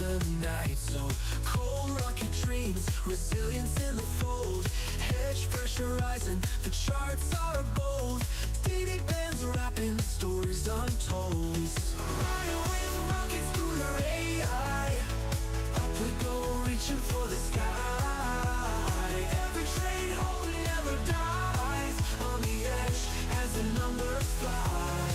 the night. So cold rocket dreams, resilience in the fold. Hedge pressurizing, the charts are bold. DD bands rapping, stories untold. Riding with rockets through the AI. Up we go, reaching for the sky. Every trade hold never dies. On the edge as the numbers fly.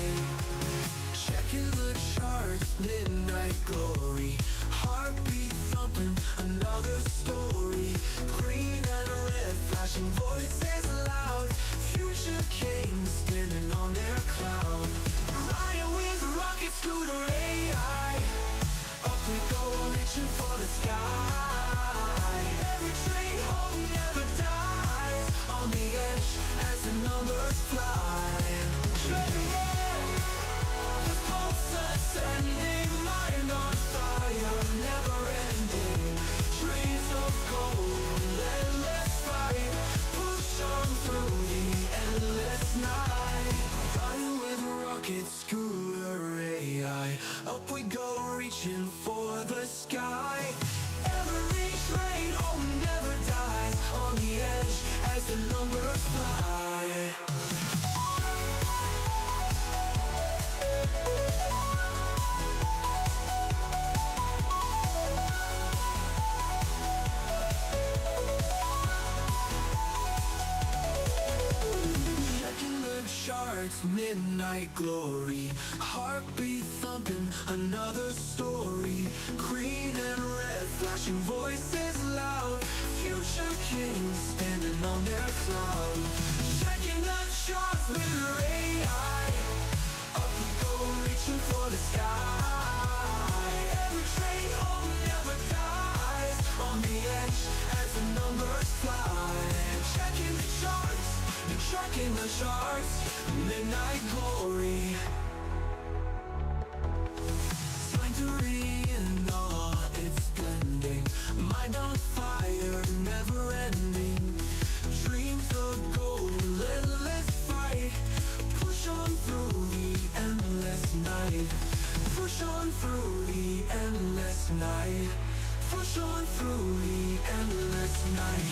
Checking the charts, midnight glory. Heartbeat thumping, another story. Green and red, flashing voices loud. Future kings standing on their cloud. Riding with rockets through the AI. Up we go, reaching for the sky. Every train home never dies. On the edge as the numbers fly. The pulse ascending, mind on fire, never ending. Trees of gold, endless fight. Push on through the endless night. Riding with rockets, scooter AI. Up we go, reaching for the sky. Every train home never dies. On the edge as the numbers fly. Checking the charts, midnight glory. Heartbeat thumping, another story. Green and red, flashing voices loud. Future kings standing on their cloud. Checking the charts with AI. Up we go, reaching for the sky. Every train home never dies. On the edge as the numbers fly. Checking the charts, tracking the charts. Midnight glory. Sanctuary in awe, it's blending. Mind on fire, never ending. Dreams of gold, endless fight. Push on through the endless night. Push on through the endless night. Push on through the endless night.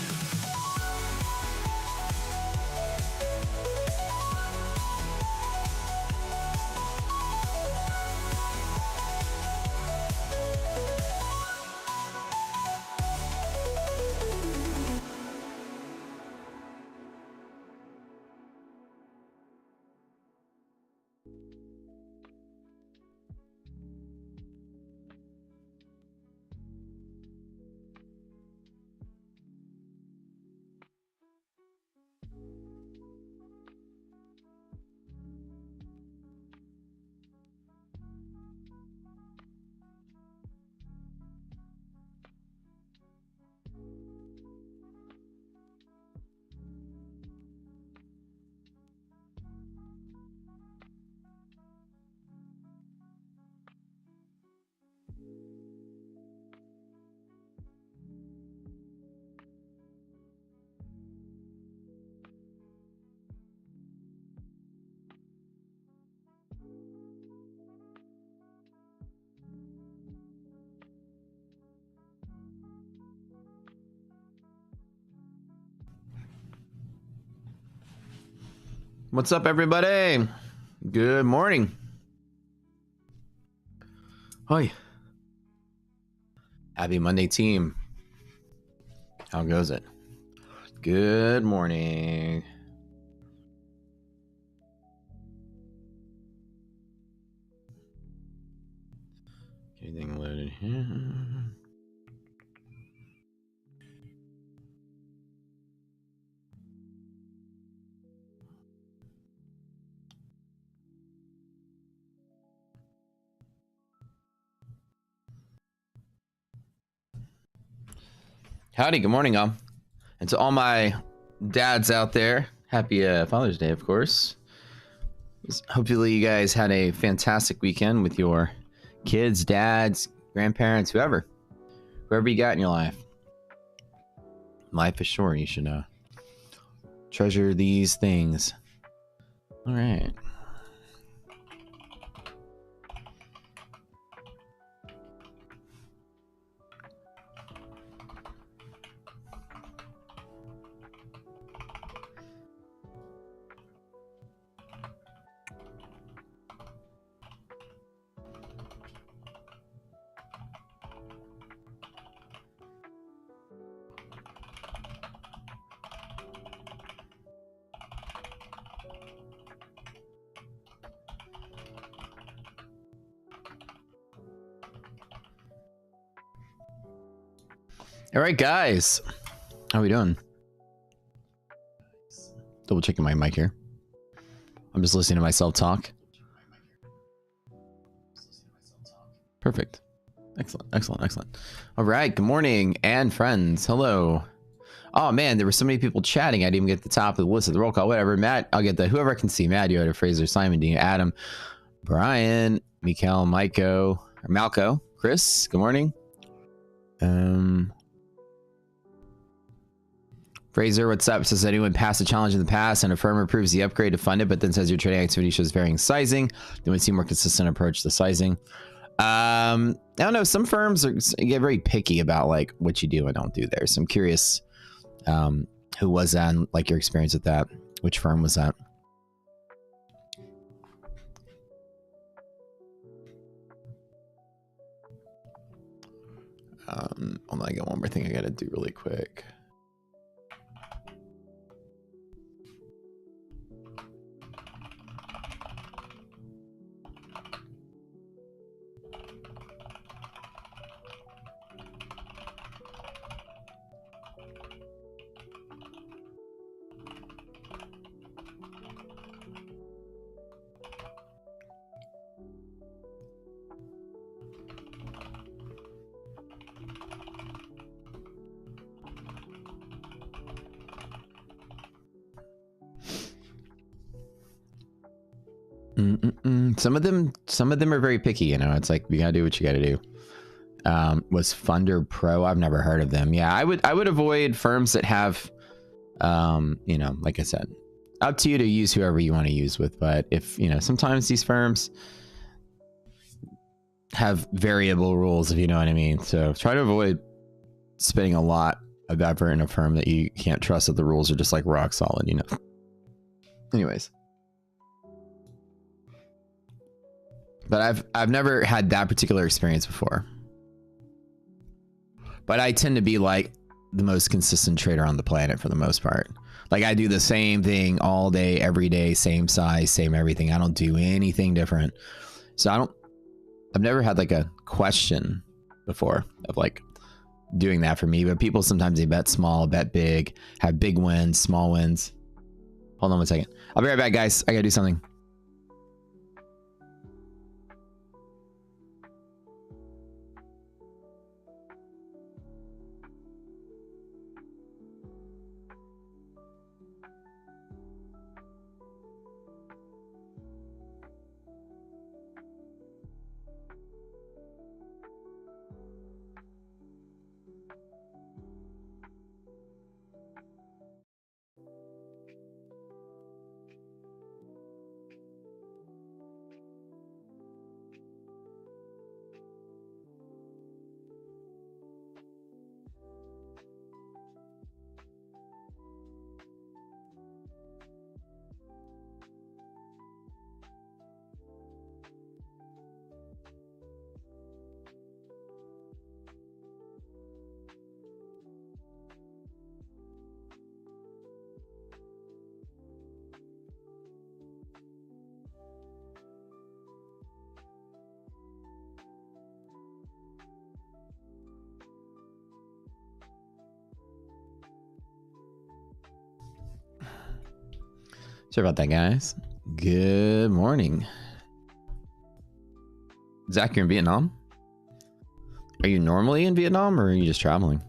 What's up, everybody? Good morning. Hi. Happy Monday, team. How goes it? Good morning. Anything loaded here? Howdy, good morning, all. And to all my dads out there, happy Father's Day, of course. Hopefully you guys had a fantastic weekend with your kids, dads, grandparents, whoever you got in your life. Life is short. You should treasure these things. All right. All right, guys. How we doing? Double checking my mic here. I'm just listening to myself talk. Perfect. Excellent, excellent, excellent. All right, good morning, and friends. Hello. Oh, man, there were so many people chatting. I didn't even get the top of the list of the roll call. Whatever. Matt, I'll get the whoever I can see. Matt, Yoda, Fraser, Simon, Dean, Adam, Brian, Mikael, Malco, Chris, good morning. Fraser, what's up? Says anyone passed a challenge in the past and a firm approves the upgrade to fund it, but then says your trading activity shows varying sizing. Then we see more consistent approach to sizing. I don't know. Some firms get very picky about like what you do and don't do there. So I'm curious, who was that? And, like your experience with that? Which firm was that? Hold on, I got one more thing I gotta do really quick. Some of them are very picky, you know. It's like you gotta do what you gotta do. Was Funder Pro? I've never heard of them. Yeah, I would avoid firms that have, you know, like I said, up to you to use whoever you want to use with. But if you know, sometimes these firms have variable rules, if you know what I mean. So try to avoid spending a lot of effort in a firm that you can't trust that the rules are just like rock solid, you know. Anyways. But I've never had that particular experience before. But I tend to be like the most consistent trader on the planet for the most part. Like I do the same thing all day, every day, same size, same everything. I don't do anything different. So I've never had like a question before of like doing that for me. But people sometimes they bet small, bet big, have big wins, small wins. Hold on one second. I'll be right back, guys. I gotta do something. Sorry about that, guys. Good morning. Zach, you're in Vietnam? Are you normally in Vietnam or are you just traveling?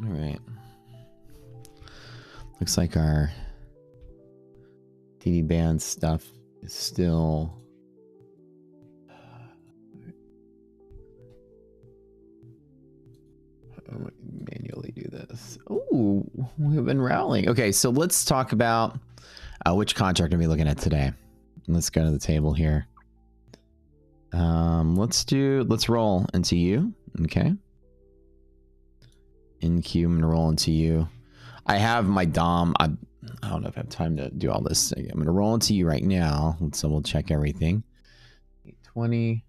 All right. Looks like our DD band stuff is still... manually do this. Oh, we've been rallying. Okay, so let's talk about which contract are we looking at today. Let's go to the table here. Let's roll into you. Okay. In Q, I'm gonna roll into you. I have my DOM. I don't know if I have time to do all this. I'm gonna roll into you right now. So we'll check everything. 820,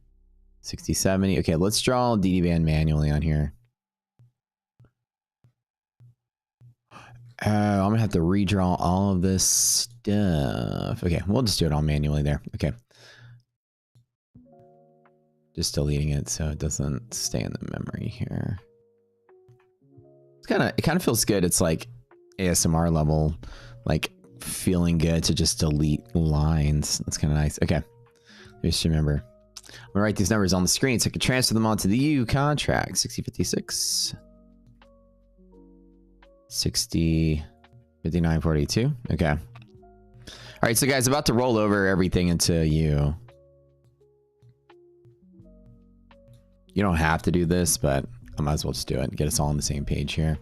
60, 70. Okay, let's draw DD band manually on here. I'm gonna have to redraw all of this stuff. Okay, we'll just do it all manually there. Okay. Just deleting it so it doesn't stay in the memory here. It kind of feels good. It's like ASMR level, like feeling good to just delete lines. That's kind of nice. Okay. Just remember, I'm gonna write these numbers on the screen so I can transfer them onto the U contract. 6056, 60, 5942. Okay. All right, so guys, about to roll over everything into U. You don't have to do this, but I might as well just do it and get us all on the same page here.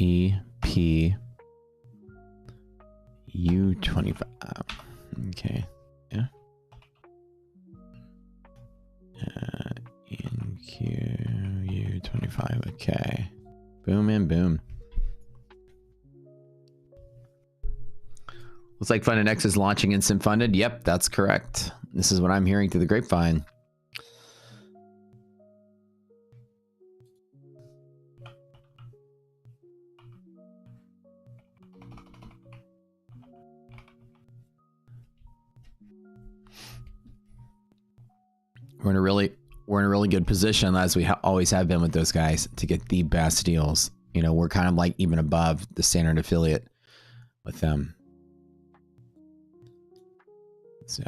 EP U25. Okay. Yeah. NQ U25. Okay. Boom and boom. Looks like Funded X is launching Instant Funded. Yep, that's correct. This is what I'm hearing through the grapevine. We're in a really good position, as we always have been with those guys, to get the best deals. You know, we're kind of like even above the standard affiliate with them. So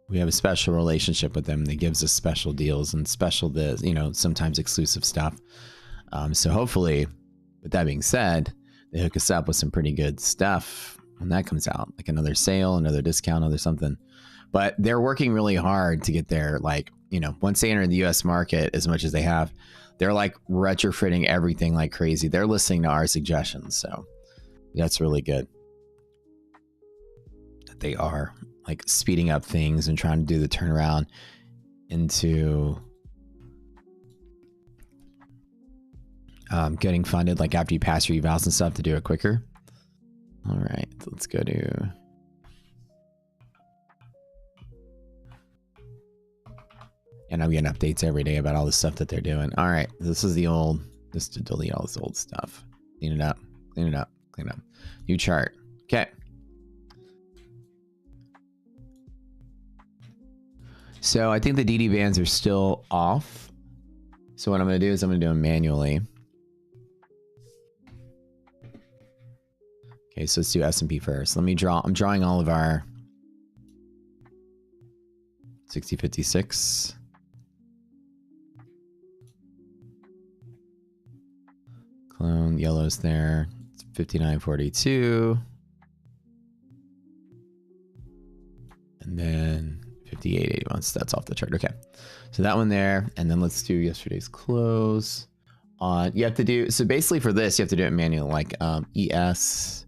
we have a special relationship with them that gives us special deals and special, you know, sometimes exclusive stuff. So hopefully, with that being said, they hook us up with some pretty good stuff when that comes out, like another sale, another discount, another something. But they're working really hard to get there. Like, you know, once they enter the US market as much as they have, they're like retrofitting everything like crazy. They're listening to our suggestions. So that's really good. They are like speeding up things and trying to do the turnaround into getting funded, like after you pass your evals and stuff, to do it quicker. All right, let's go to and I'm getting updates every day about all the stuff that they're doing. All right, this is the old, just to delete all this old stuff. Clean it up, clean it up, clean it up. New chart. Okay. So I think the DD bands are still off. So what I'm going to do is I'm going to do them manually. Okay, so let's do S&P first. Let me draw. I'm drawing all of our 6056. Clone yellow's there. It's 5942. And then 5881. So that's off the chart. Okay. So that one there. And then let's do yesterday's close. You have to do, so basically for this, you have to do it manually, like ES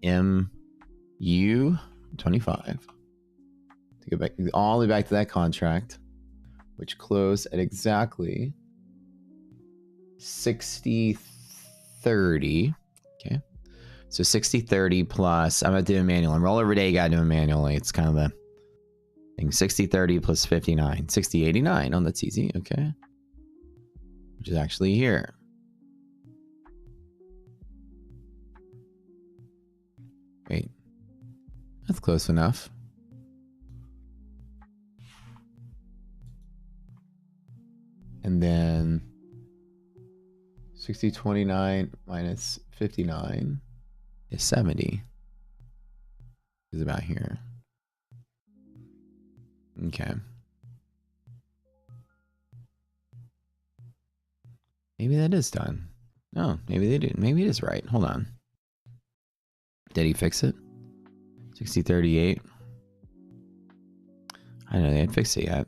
MU 25 to go back all the way back to that contract, which closed at exactly 6030. Okay, so 6030 plus, I'm gonna do a manual and roll every day. You gotta do it manually. It's kind of the thing. 6030 plus 59, 6089. Oh, that's easy. Okay, which is actually here. Wait, that's close enough. And then 6029 minus 59 is 70. Is about here. Okay. Maybe that is done. No, maybe they didn't. Maybe it is right. Hold on. Did he fix it? 6038. I know they hadn't fixed it yet.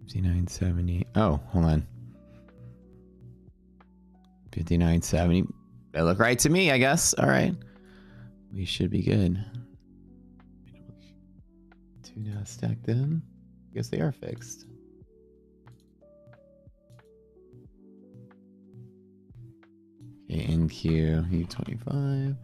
$59.70. Oh, hold on. 59.70. They look right to me, I guess. All right. We should be good. Two now stacked in. I guess they are fixed. NQ U25.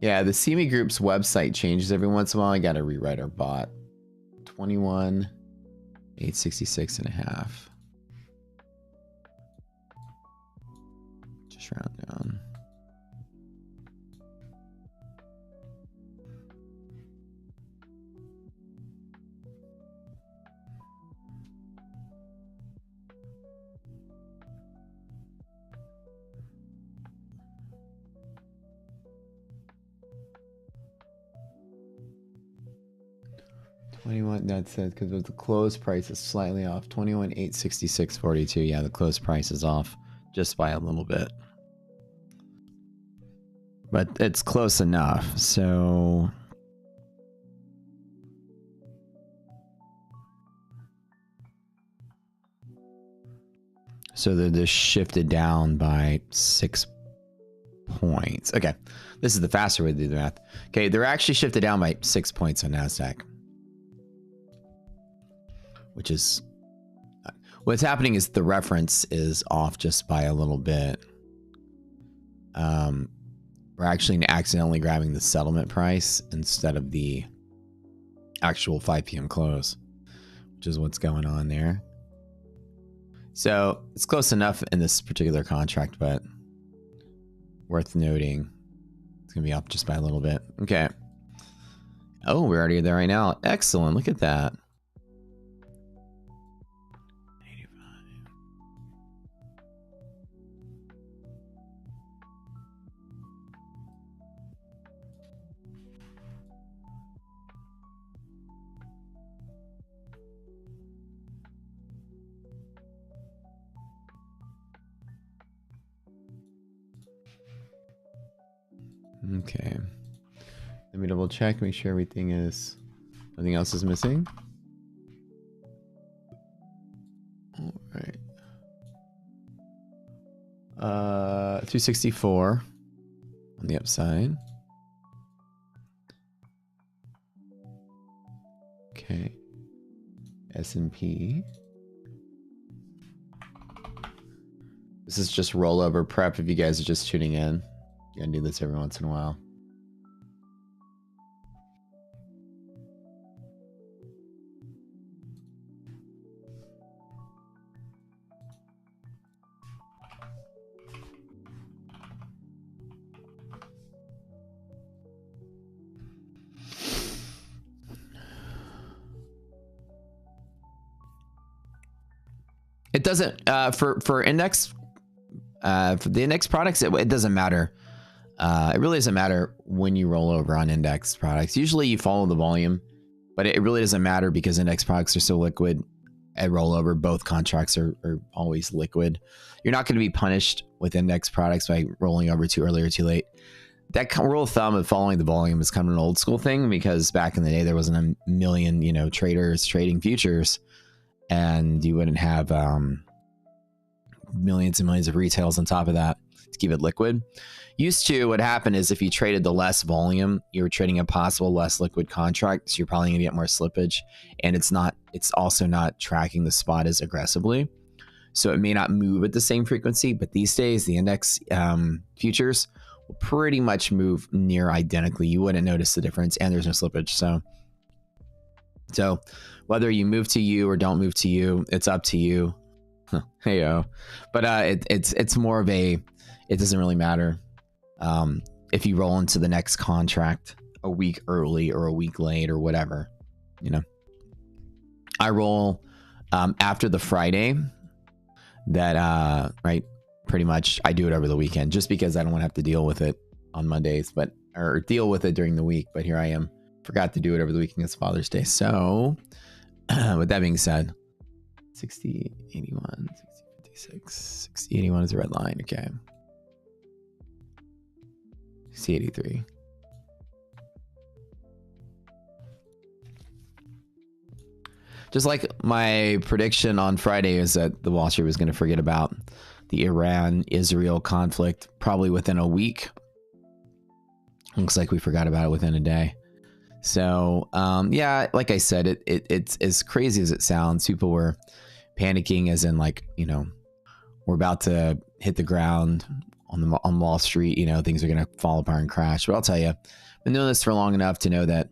Yeah, the CME Group's website changes every once in a while. I got to rewrite our bot. 21,866.5. Just round down. That said, because the close price is slightly off. 21,866.42. Yeah, the close price is off just by a little bit, but it's close enough. So they're just shifted down by 6 points. Okay, this is the faster way to do the math. Okay, they're actually shifted down by 6 points on NASDAQ. Which is what's happening is the reference is off just by a little bit. We're actually accidentally grabbing the settlement price instead of the actual 5 p.m. close, which is what's going on there. So it's close enough in this particular contract, but worth noting. It's going to be up just by a little bit. Okay. Oh, we're already there right now. Excellent. Look at that. Okay. Let me double check, make sure everything is, nothing else is missing. All right. 264 on the upside. Okay. S&P. This is just rollover prep if you guys are just tuning in. You gotta do this every once in a while. It doesn't for index for the index products, it doesn't matter. It really doesn't matter when you roll over on index products. Usually you follow the volume, but it really doesn't matter because index products are so liquid. At rollover, both contracts are always liquid. You're not going to be punished with index products by rolling over too early or too late. That rule of thumb of following the volume is kind of an old school thing because back in the day there wasn't a million traders trading futures, and you wouldn't have millions and millions of retails on top of that to keep it liquid. Used to, what happened is if you traded the less volume, you were trading a possible less liquid contract, so you're probably gonna get more slippage, and it's also not tracking the spot as aggressively, so it may not move at the same frequency. But these days the index futures will pretty much move near identically. You wouldn't notice the difference, and there's no slippage. So whether you move to you or don't move to you, it's up to you. Heyo. But it's more of a, it doesn't really matter if you roll into the next contract a week early or a week late or whatever. I roll after the Friday that right, pretty much I do it over the weekend just because I don't want to have to deal with it on Mondays, or deal with it during the week. But here I am, forgot to do it over the weekend. It's Father's Day. So with that being said, 60, 81, 60, 56, 60, 81 is the red line. Okay. C83. Just like my prediction on Friday is that the Wall Street was going to forget about the Iran-Israel conflict probably within a week. Looks like we forgot about it within a day. So yeah, like I said, it's as crazy as it sounds. People were panicking as in like, you know, we're about to hit the ground on Wall Street, you know, things are going to fall apart and crash. But I'll tell you, I've been doing this for long enough to know that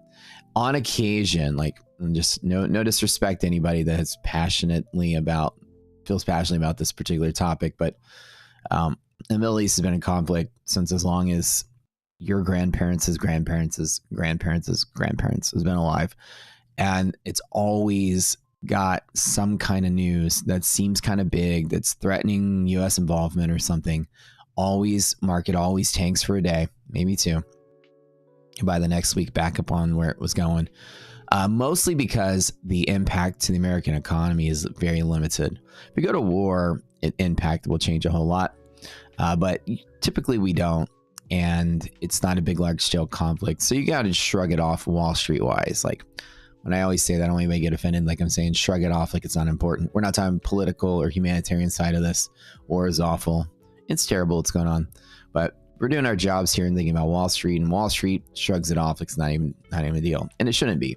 on occasion, like, just no disrespect to anybody that feels passionately about this particular topic, but the Middle East has been in conflict since as long as your grandparents' has been alive. And it's always got some kind of news that seems kind of big, that's threatening US involvement or something. Market always tanks for a day, maybe two. And by the next week, back up on where it was going. Mostly because the impact to the American economy is very limited. If we go to war, impact will change a whole lot. But typically we don't. And it's not a big, large scale conflict. So you got to shrug it off Wall Street wise. Like, when I always say that, I don't want anybody to get offended. Like I'm saying, shrug it off like it's not important. We're not talking political or humanitarian side of this. War is awful. It's terrible what's going on. But we're doing our jobs here and thinking about Wall Street. And Wall Street shrugs it off like it's not even a deal. And it shouldn't be.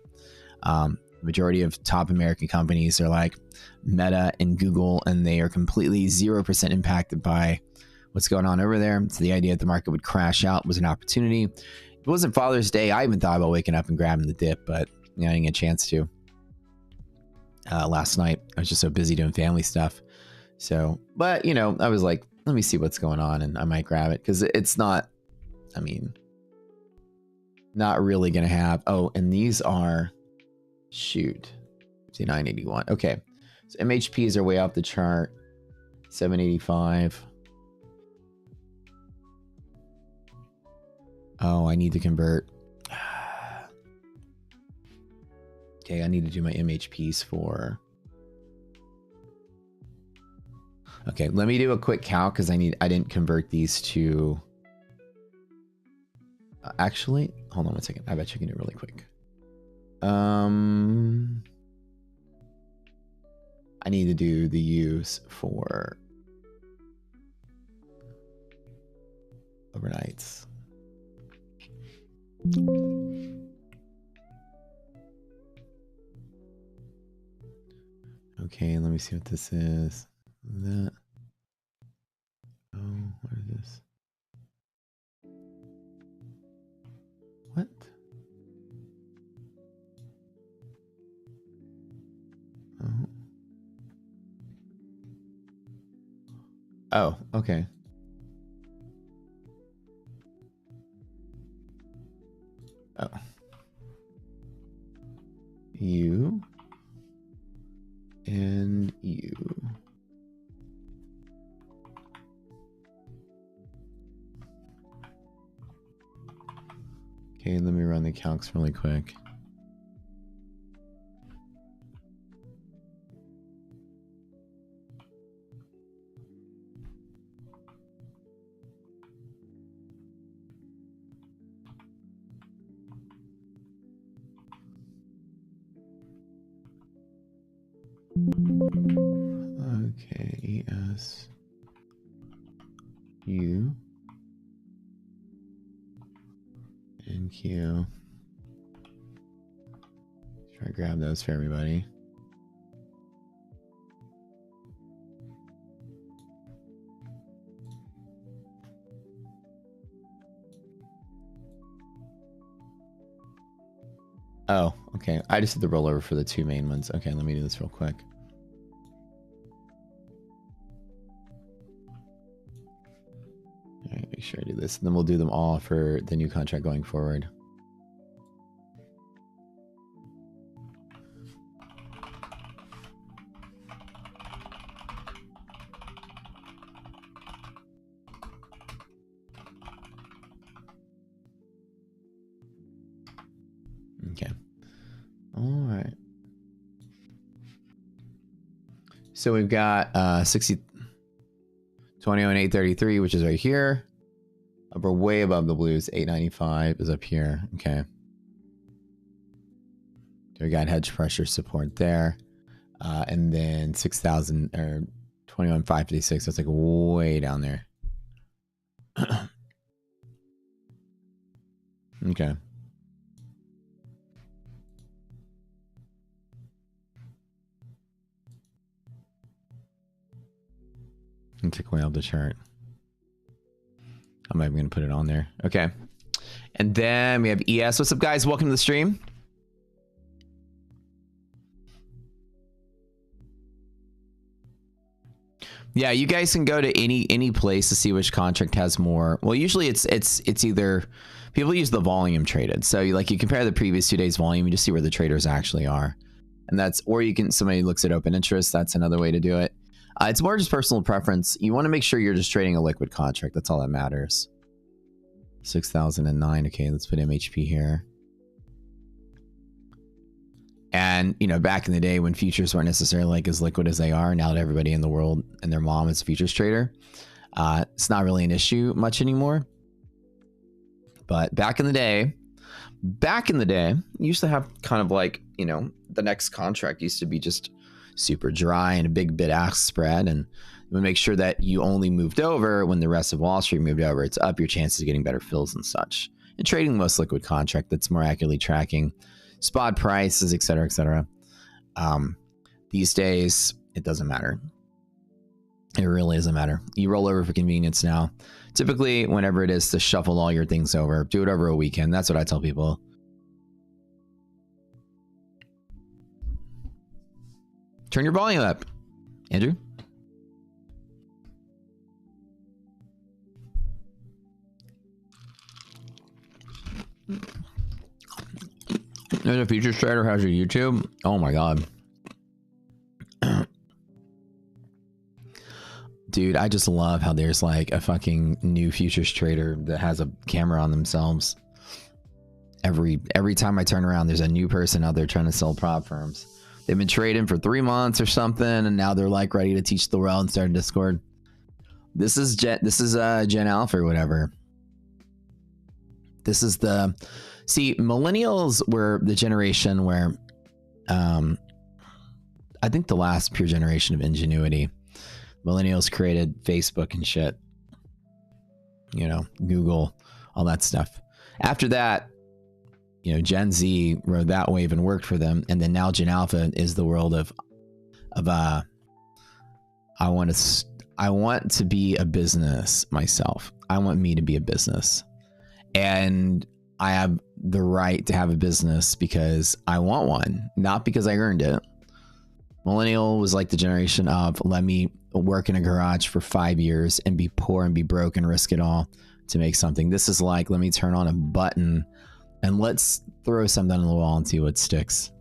Majority of top American companies are like Meta and Google, and they are completely 0% impacted by what's going on over there. So the idea that the market would crash out was an opportunity. If it wasn't Father's Day, I even thought about waking up and grabbing the dip, but I didn't get a chance to. Last night, I was just so busy doing family stuff. So, but you know, I was like, let me see what's going on, and I might grab it because it's not, I mean, not really going to have, oh, and these are, shoot, 59.81. Okay. So MHPs are way off the chart. 785. Oh, I need to convert. Okay, I need to do my MHPs for. Okay, let me do a quick calc because I didn't convert these to. Actually, hold on one second. I bet you can do it really quick. I need to do the U's for overnights. Okay, let me see what this is. That. Oh, what is this? What? Oh. Oh, okay. Oh. You and you. Okay, let me run the calcs really quick. Okay, ES U and Q. Try to grab those for everybody. Oh, okay. I just did the rollover for the two main ones. Okay, let me do this real quick. All right, make sure I do this. And then we'll do them all for the new contract going forward. Okay. All right. So we've got 60, 20 and 833, which is right here. We're way above the blues. 895 is up here. Okay. So we got hedge pressure support there. And then 6,000 or 21,556. That's like way down there. Okay. And take away all the chart. I'm not even going to put it on there. Okay. And then we have ES. What's up, guys? Welcome to the stream. Yeah, you guys can go to any place to see which contract has more. Well, usually it's either people use the volume traded. So you compare the previous 2 days volume, you just see where the traders actually are. And that's, or you can, somebody looks at open interest. That's another way to do it. It's more just personal preference. You want to make sure you're just trading a liquid contract. That's all that matters. 6,009. Okay, let's put MHP here. And, you know, back in the day when futures weren't necessarily like as liquid as they are, now that everybody in the world and their mom is a futures trader, it's not really an issue much anymore. But back in the day, you used to have kind of like, you know, the next contract used to be just super dry and a big bid-ask spread. And you would make sure that you only moved over when the rest of Wall Street moved over. It's up your chances of getting better fills and such. And trading the most liquid contract that's more accurately tracking spot prices, et cetera, et cetera. These days, it doesn't matter. It really doesn't matter. You roll over for convenience now. Typically, whenever it is to shuffle all your things over, do it over a weekend. That's what I tell people. Turn your volume up, Andrew. There's a futures trader who has a YouTube. Oh my god. Dude, I just love how there's like a fucking new futures trader that has a camera on themselves. Every time I turn around, there's a new person out there trying to sell prop firms. They've been trading for 3 months or something, and now they're like ready to teach the world and start a Discord. This is Gen Alpha or whatever. This is the... See, millennials were the generation where, I think the last pure generation of ingenuity. Millennials created Facebook and shit. You know, Google, all that stuff. After that, you know, Gen Z rode that wave and worked for them. And then now Gen Alpha is the world of I want to be a business myself. I want me to be a business. And I have the right to have a business because I want one, not because I earned it. Millennial was like the generation of let me work in a garage for 5 years and be poor and be broke and risk it all to make something. This is like, let me turn on a button and let's throw something on the wall and see what sticks.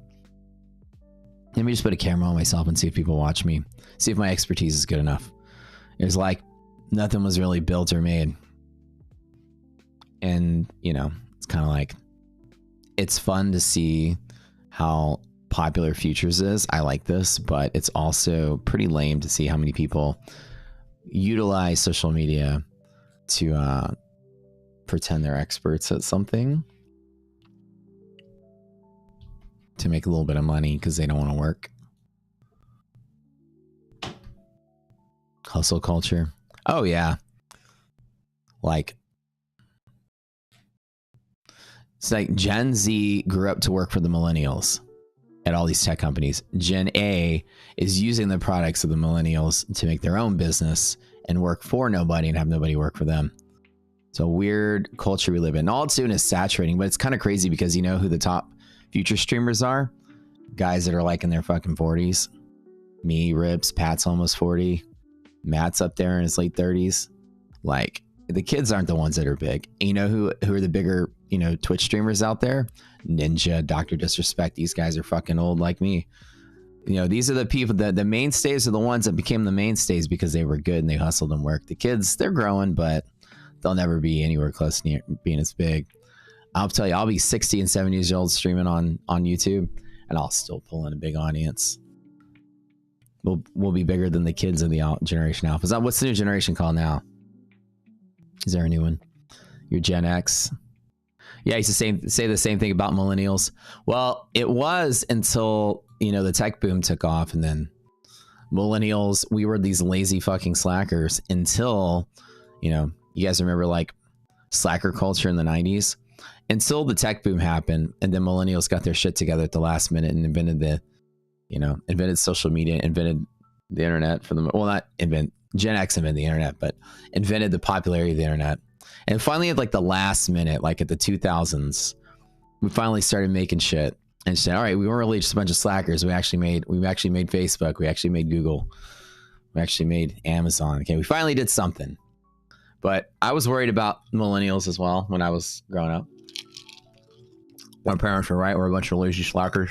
Let me just put a camera on myself and see if people watch me. See if my expertise is good enough. It was like nothing was really built or made. And, you know, it's kind of like, it's fun to see how popular futures is. I like this, but it's also pretty lame to see how many people utilize social media to pretend they're experts at something to make a little bit of money because they don't want to work. Hustle culture. Oh yeah. Like, it's like Gen Z grew up to work for the millennials at all these tech companies. Gen A is using the products of the millennials to make their own business and work for nobody and have nobody work for them. It's a weird culture we live in. All it's doing is saturating, but it's kind of crazy because you know who the top future streamers are? Guys that are like in their fucking 40s. Me, Rips, Pat's almost 40. Matt's up there in his late 30s. Like, the kids aren't the ones that are big. And you know who are the bigger, you know, Twitch streamers out there? Ninja, Dr. Disrespect. These guys are fucking old like me. You know, these are the people that the mainstays are the ones that became the mainstays because they were good and they hustled and worked. The kids, they're growing, but they'll never be anywhere close to being as big. I'll tell you, I'll be 60 and 70 years old streaming on YouTube and I'll still pull in a big audience. We'll be bigger than the kids of the Generation Alpha. What's the new generation called now? Is there a new one? Your Gen X? Yeah, I used to say the same thing about millennials. Well, it was until, you know, the tech boom took off and then millennials, we were these lazy fucking slackers until, you know, you guys remember like slacker culture in the 90s? Until the tech boom happened and then millennials got their shit together at the last minute and invented social media, invented the internet for them. Well, not invent, Gen X invented the internet, but invented the popularity of the internet. And finally, at like the last minute, like at the 2000s, we finally started making shit and said, all right, we weren't really just a bunch of slackers. We actually made Facebook. We actually made Google. We actually made Amazon. Okay, we finally did something. But I was worried about millennials as well when I was growing up. My parents were right. We're a bunch of lazy slackers.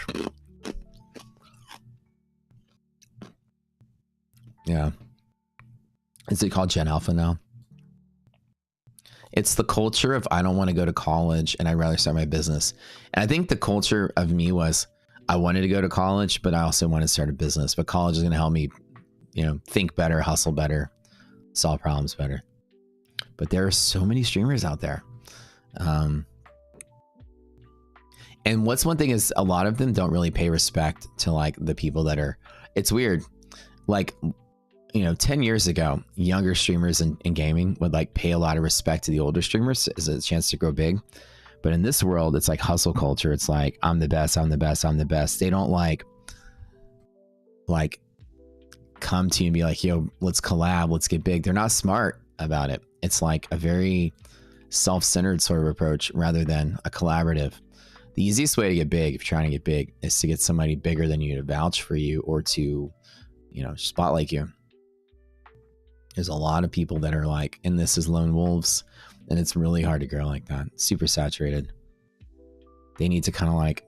Yeah. Is it called Gen Alpha now? It's the culture of I don't want to go to college and I'd rather start my business. And I think the culture of me was I wanted to go to college, but I also wanted to start a business. But college is going to help me, you know, think better, hustle better, solve problems better. But there are so many streamers out there. And what's one thing is a lot of them don't really pay respect to like the people that are, it's weird. Like, you know, 10 years ago, younger streamers in gaming would like pay a lot of respect to the older streamers as a chance to grow big. But in this world, it's like hustle culture. It's like, I'm the best, I'm the best, I'm the best. They don't like come to you and be like, yo, let's collab, let's get big. They're not smart about it. It's like a very self-centered sort of approach rather than a collaborative. The easiest way to get big, if you're trying to get big, is to get somebody bigger than you to vouch for you or to, you know, spotlight you. There's a lot of people that are like, and this is lone wolves, and it's really hard to grow like that. Super saturated. They need to kind of like,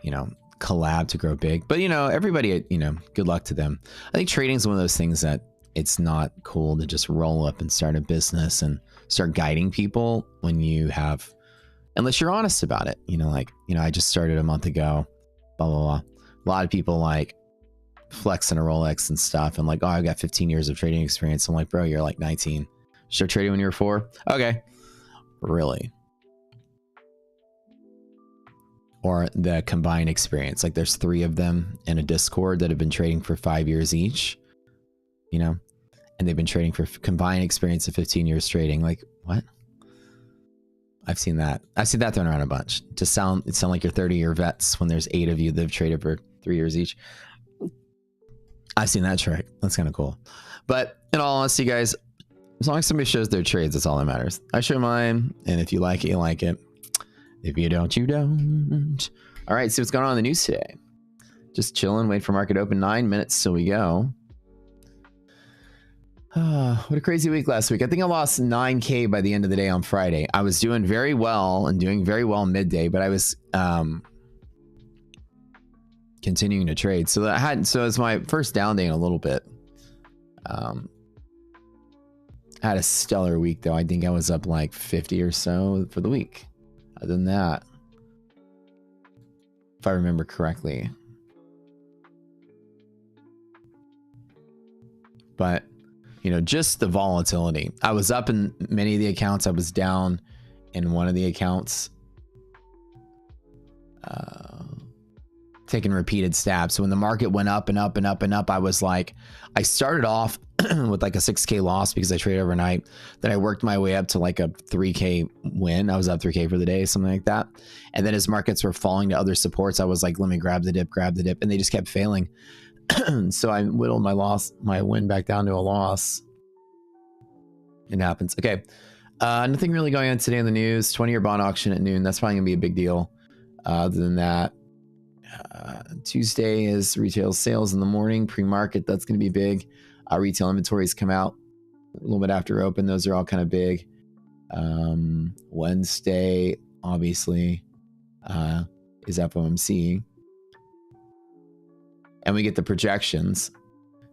you know, collab to grow big. But, you know, everybody, you know, good luck to them. I think trading is one of those things that it's not cool to just roll up and start a business and start guiding people when you have, unless you're honest about it. You know, like, you know, I just started a month ago, blah, blah, blah. A lot of people like flexing a Rolex and stuff and like, oh, I've got 15 years of trading experience. I'm like, bro, you're like 19. Start trading when you were 4? Okay. Really? Or the combined experience. Like there's 3 of them in a Discord that have been trading for 5 years each, you know, and they've been trading for combined experience of 15 years trading. Like, what? I've seen that. I've seen that thrown around a bunch. It sound like you're 30-year vets when there's 8 of you that have traded for 3 years each. I've seen that trick. That's kind of cool. But in all honesty, guys, as long as somebody shows their trades, that's all that matters. I show mine, and if you like it, you like it. If you don't, you don't. All right, see what's going on in the news today. Just chilling, wait for market open. 9 minutes till we go. What a crazy week last week. I think I lost 9K by the end of the day on Friday. I was doing very well and doing very well midday, but I was continuing to trade. So it's my first down day in a little bit. I had a stellar week though. I think I was up like 50 or so for the week. Other than that, if I remember correctly. But, you know, just the volatility. I was up in many of the accounts. I was down in one of the accounts. Taking repeated stabs. So when the market went up and up and up and up, I was like, I started off with like a 6K loss because I traded overnight. Then I worked my way up to like a 3K win. I was up 3K for the day, something like that. And then as markets were falling to other supports, I was like, let me grab the dip. And they just kept failing. So I whittled my win back down to a loss. It happens. Okay. Nothing really going on today in the news. 20-year bond auction at noon. That's probably gonna be a big deal. Other than that, Tuesday is retail sales in the morning, pre-market. That's going to be big. Retail inventories come out a little bit after open. Those are all kind of big. Wednesday, obviously, is FOMC. And we get the projections.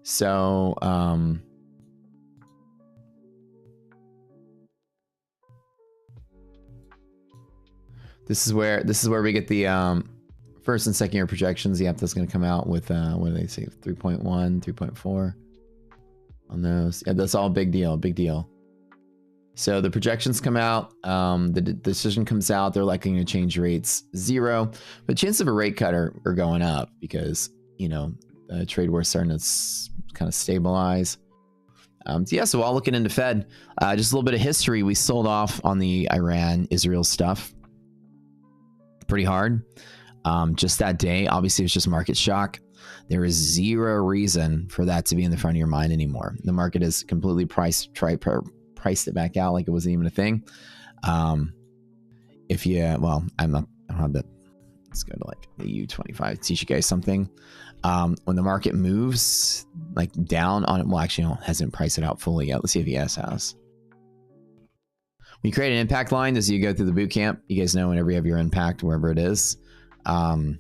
So, this is where we get the first and second year projections. Yep, that's going to come out with what do they say, 3.1, 3.4 on those. Yeah, that's all big deal. So the projections come out, the decision comes out. They're likely to change rates 0, but chance of a rate cut are going up because, you know, the trade war is starting to kind of stabilize. So while looking into Fed, just a little bit of history. We sold off on the Iran-Israel stuff pretty hard. Just that day, obviously it was just market shock. There is zero reason for that to be in the front of your mind anymore. The market is completely priced it back out like it wasn't even a thing. If you, well, I don't have that. Let's go to like the U25, teach you guys something. When the market moves like down on it, well, actually, no, hasn't priced it out fully yet. Let's see if ES has. When you create an impact line as you go through the boot camp, you guys know whenever you have your impact, wherever it is, and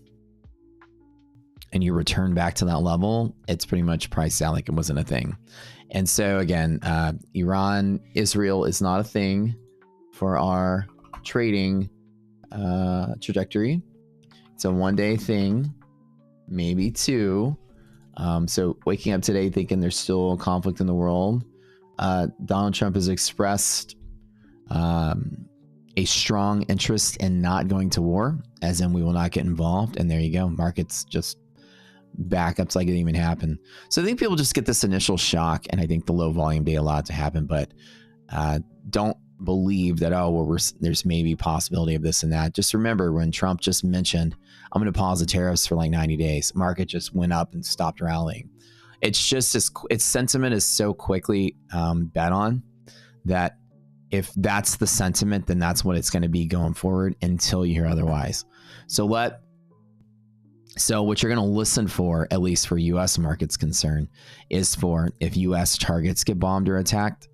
you return back to that level, it's pretty much priced out like it wasn't a thing. And so again, Iran, Israel is not a thing for our trading trajectory. It's a one-day thing, maybe two. So waking up today thinking there's still conflict in the world. Donald Trump has expressed a strong interest in not going to war, as in we will not get involved. And there you go. Markets just back up like it didn't even happen. So I think people just get this initial shock, and I think the low volume day allowed to happen, but don't believe that, oh, well, there's maybe possibility of this and that. Just remember when Trump just mentioned, I'm going to pause the tariffs for like 90 days, market just went up and stopped rallying. It's just its sentiment is so quickly bet on that if that's the sentiment, then that's what it's going to be going forward until you hear otherwise. So what you're going to listen for, at least for U.S. markets concerned, is for if U.S. targets get bombed or attacked,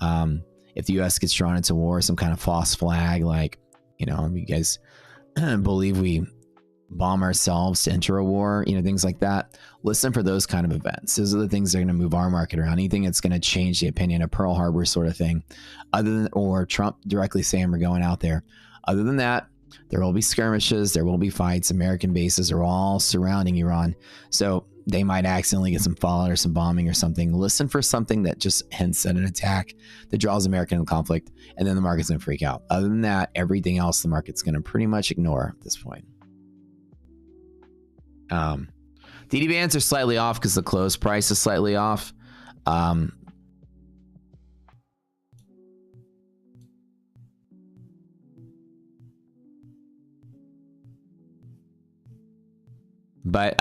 if the U.S. gets drawn into war, some kind of false flag, like, you know, you guys believe we bomb ourselves to enter a war, you know, things like that. Listen for those kind of events. Those are the things that are going to move our market around. Anything that's going to change the opinion of Pearl Harbor sort of thing, or Trump directly saying we're going out there. Other than that, there will be skirmishes, there will be fights. American bases are all surrounding Iran. So they might accidentally get some fallout or some bombing or something. Listen for something that just hints at an attack that draws America into conflict, and then the market's going to freak out. Other than that, everything else the market's going to pretty much ignore at this point. DD bands are slightly off because the close price is slightly off. But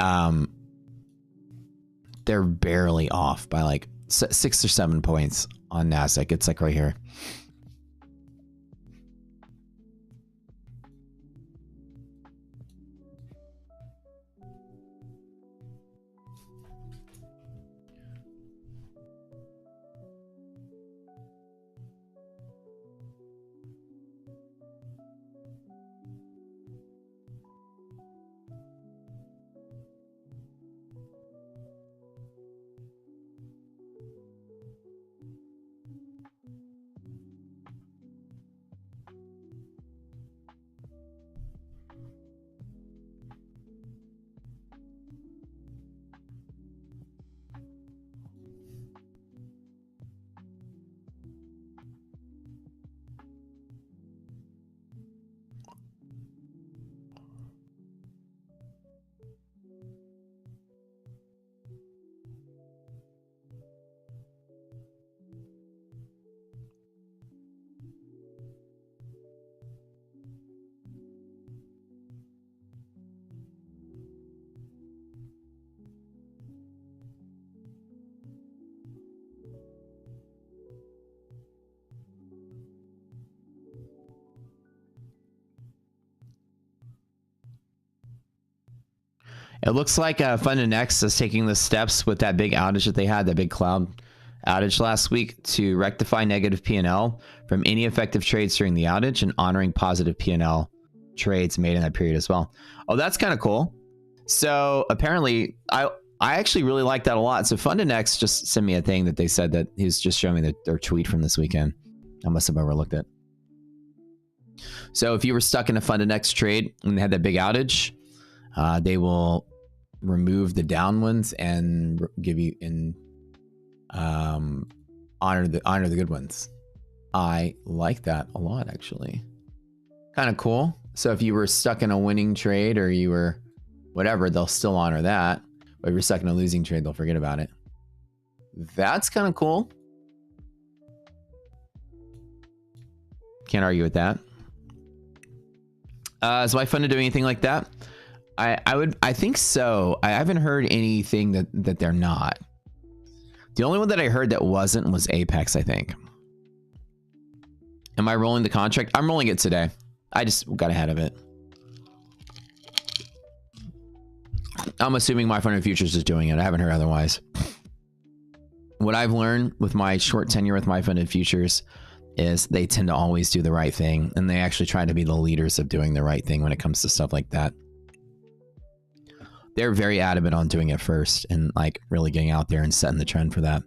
they're barely off by like 6 or 7 points on NASDAQ. It's like right here. It looks like FundNext is taking the steps with that big outage that they had, that big cloud outage last week, to rectify negative P&L from any effective trades during the outage and honoring positive P&L trades made in that period as well. Oh, that's kind of cool. So apparently, I actually really like that a lot. So FundNext just sent me a thing that they said that he was just showing me their tweet from this weekend. I must have overlooked it. So if you were stuck in a FundNext trade and they had that big outage, they will remove the down ones and give you honor the good ones. I like that a lot, actually. Kind of cool. So if you were stuck in a winning trade or you were whatever, they'll still honor that. But if you're stuck in a losing trade, they'll forget about it. That's kind of cool. Can't argue with that. Is my fun to do anything like that? I think so. I haven't heard anything that they're not. The only one that I heard that wasn't was Apex, I think. Am I rolling the contract? I'm rolling it today. I just got ahead of it. I'm assuming my fund futures is doing it. I haven't heard otherwise. What I've learned with my short tenure with my funded futures is they tend to always do the right thing, and they actually try to be the leaders of doing the right thing when it comes to stuff like that. They're very adamant on doing it first and like really getting out there and setting the trend for that.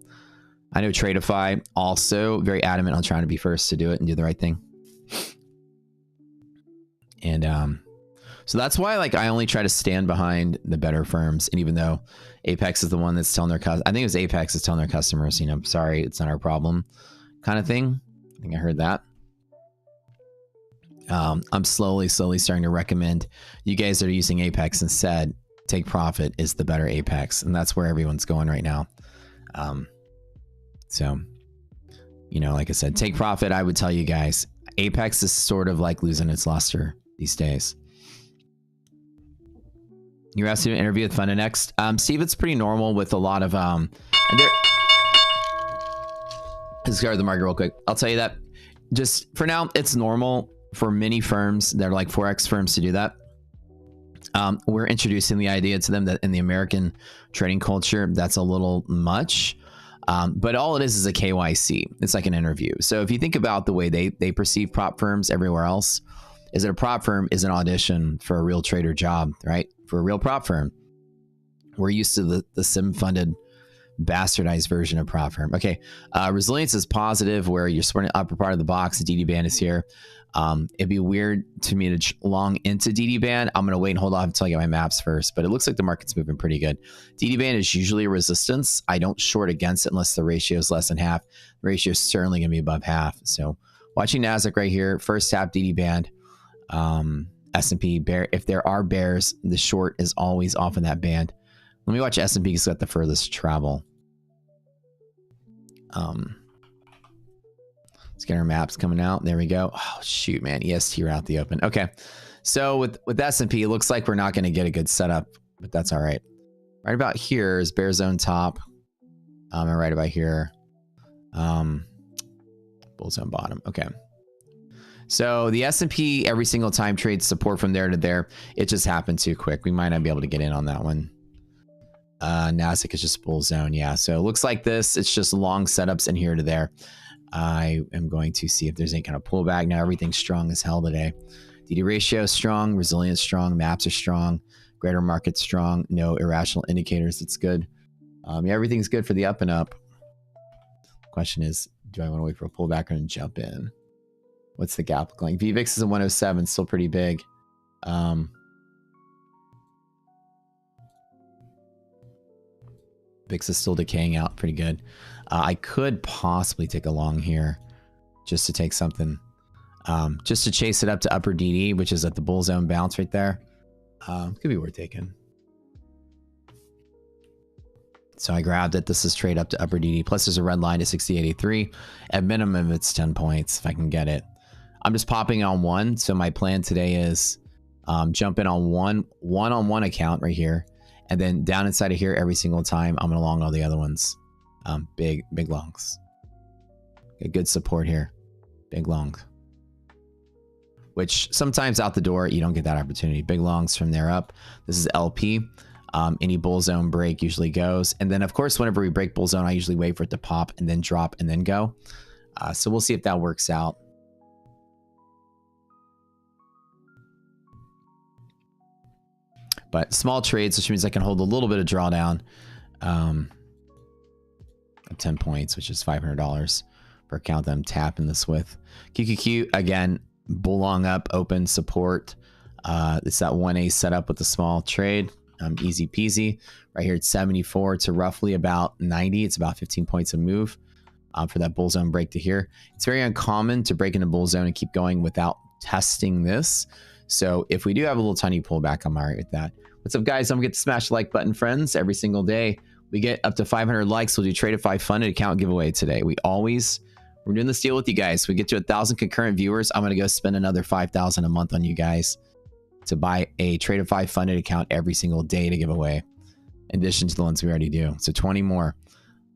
I know Tradeify also very adamant on trying to be first to do it and do the right thing. And so that's why like I only try to stand behind the better firms. And even though Apex is the one that's telling their customers, I think it was Apex is telling their customers, you know, sorry, it's not our problem kind of thing. I think I heard that. I'm slowly starting to recommend you guys that are using Apex instead, take profit is the better Apex. And that's where everyone's going right now. So, you know, like I said, take profit. I would tell you guys, Apex is sort of like losing its luster these days. You're asked to interview with Funda next. Steve, it's pretty normal with a lot of let's guard the market real quick. I'll tell you that just for now, it's normal for many firms that are like Forex firms to do that. We're introducing the idea to them that in the American trading culture, that's a little much. But all it is a KYC. It's like an interview. So if you think about the way they perceive prop firms everywhere else, is that a prop firm is an audition for a real trader job, right? For a real prop firm. We're used to the sim-funded bastardized version of prop firm. Okay, resilience is positive where you're supporting the upper part of the box. The DD band is here. It'd be weird to me to long into DD band. I'm going to wait and hold off until I get my maps first, but it looks like the market's moving pretty good. DD band is usually a resistance. I don't short against it unless the ratio is less than half. The ratio is certainly going to be above half. So watching NASDAQ right here, first tap DD band, S&P bear. If there are bears, the short is always off in that band. Let me watch S&P because it's got the furthest travel. Let's get our maps coming out. There we go. Oh, shoot, man. EST route the open. Okay. So with S&P, it looks like we're not going to get a good setup, but that's all right. Right about here is bear zone top. And right about here, bull zone bottom. Okay. So the S&P every single time trades support from there to there. It just happened too quick. We might not be able to get in on that one. NASDAQ is just bull zone. Yeah. So it looks like this. It's just long setups in here to there. I am going to see if there's any kind of pullback. Now everything's strong as hell today. DD ratio is strong, resilience strong, maps are strong, greater market strong, no irrational indicators. It's good. Yeah, everything's good for the up and up. Question is, do I want to wait for a pullback or jump in? What's the gap look like? VVIX is a 107, still pretty big. VIX is still decaying out pretty good. I could possibly take a long here just to take something, just to chase it up to upper DD, which is at the bull zone bounce right there. Could be worth taking. So I grabbed it. This is trade up to upper DD. Plus there's a red line to 60.83. At minimum, it's 10 points if I can get it. I'm just popping on one. So my plan today is jump in on one account right here. And then down inside of here every single time, I'm going to long all the other ones. Big longs. Okay, good support here. Big longs. Which sometimes out the door, you don't get that opportunity. Big longs from there up. This is LP. Any bull zone break usually goes. And then, of course, whenever we break bull zone, I usually wait for it to pop and then drop and then go. So we'll see if that works out. But small trades, which means I can hold a little bit of drawdown. 10 points, which is $500 per account that I'm tapping this with. QQQ, again, bull long up, open support. It's that 1A setup with the small trade. Easy peasy. Right here, it's 74 to roughly about 90. It's about 15 points of move for that bull zone break to here. It's very uncommon to break into bull zone and keep going without testing this. So if we do have a little tiny pullback, I'm all right with that. What's up, guys? Don't forget to smash the like button, friends. Every single day we get up to 500 likes. We'll do Tradeify funded account giveaway today. We're doing this deal with you guys. We get to 1,000 concurrent viewers. I'm going to go spend another 5,000 a month on you guys to buy a Tradeify funded account every single day to give away, in addition to the ones we already do. So 20 more.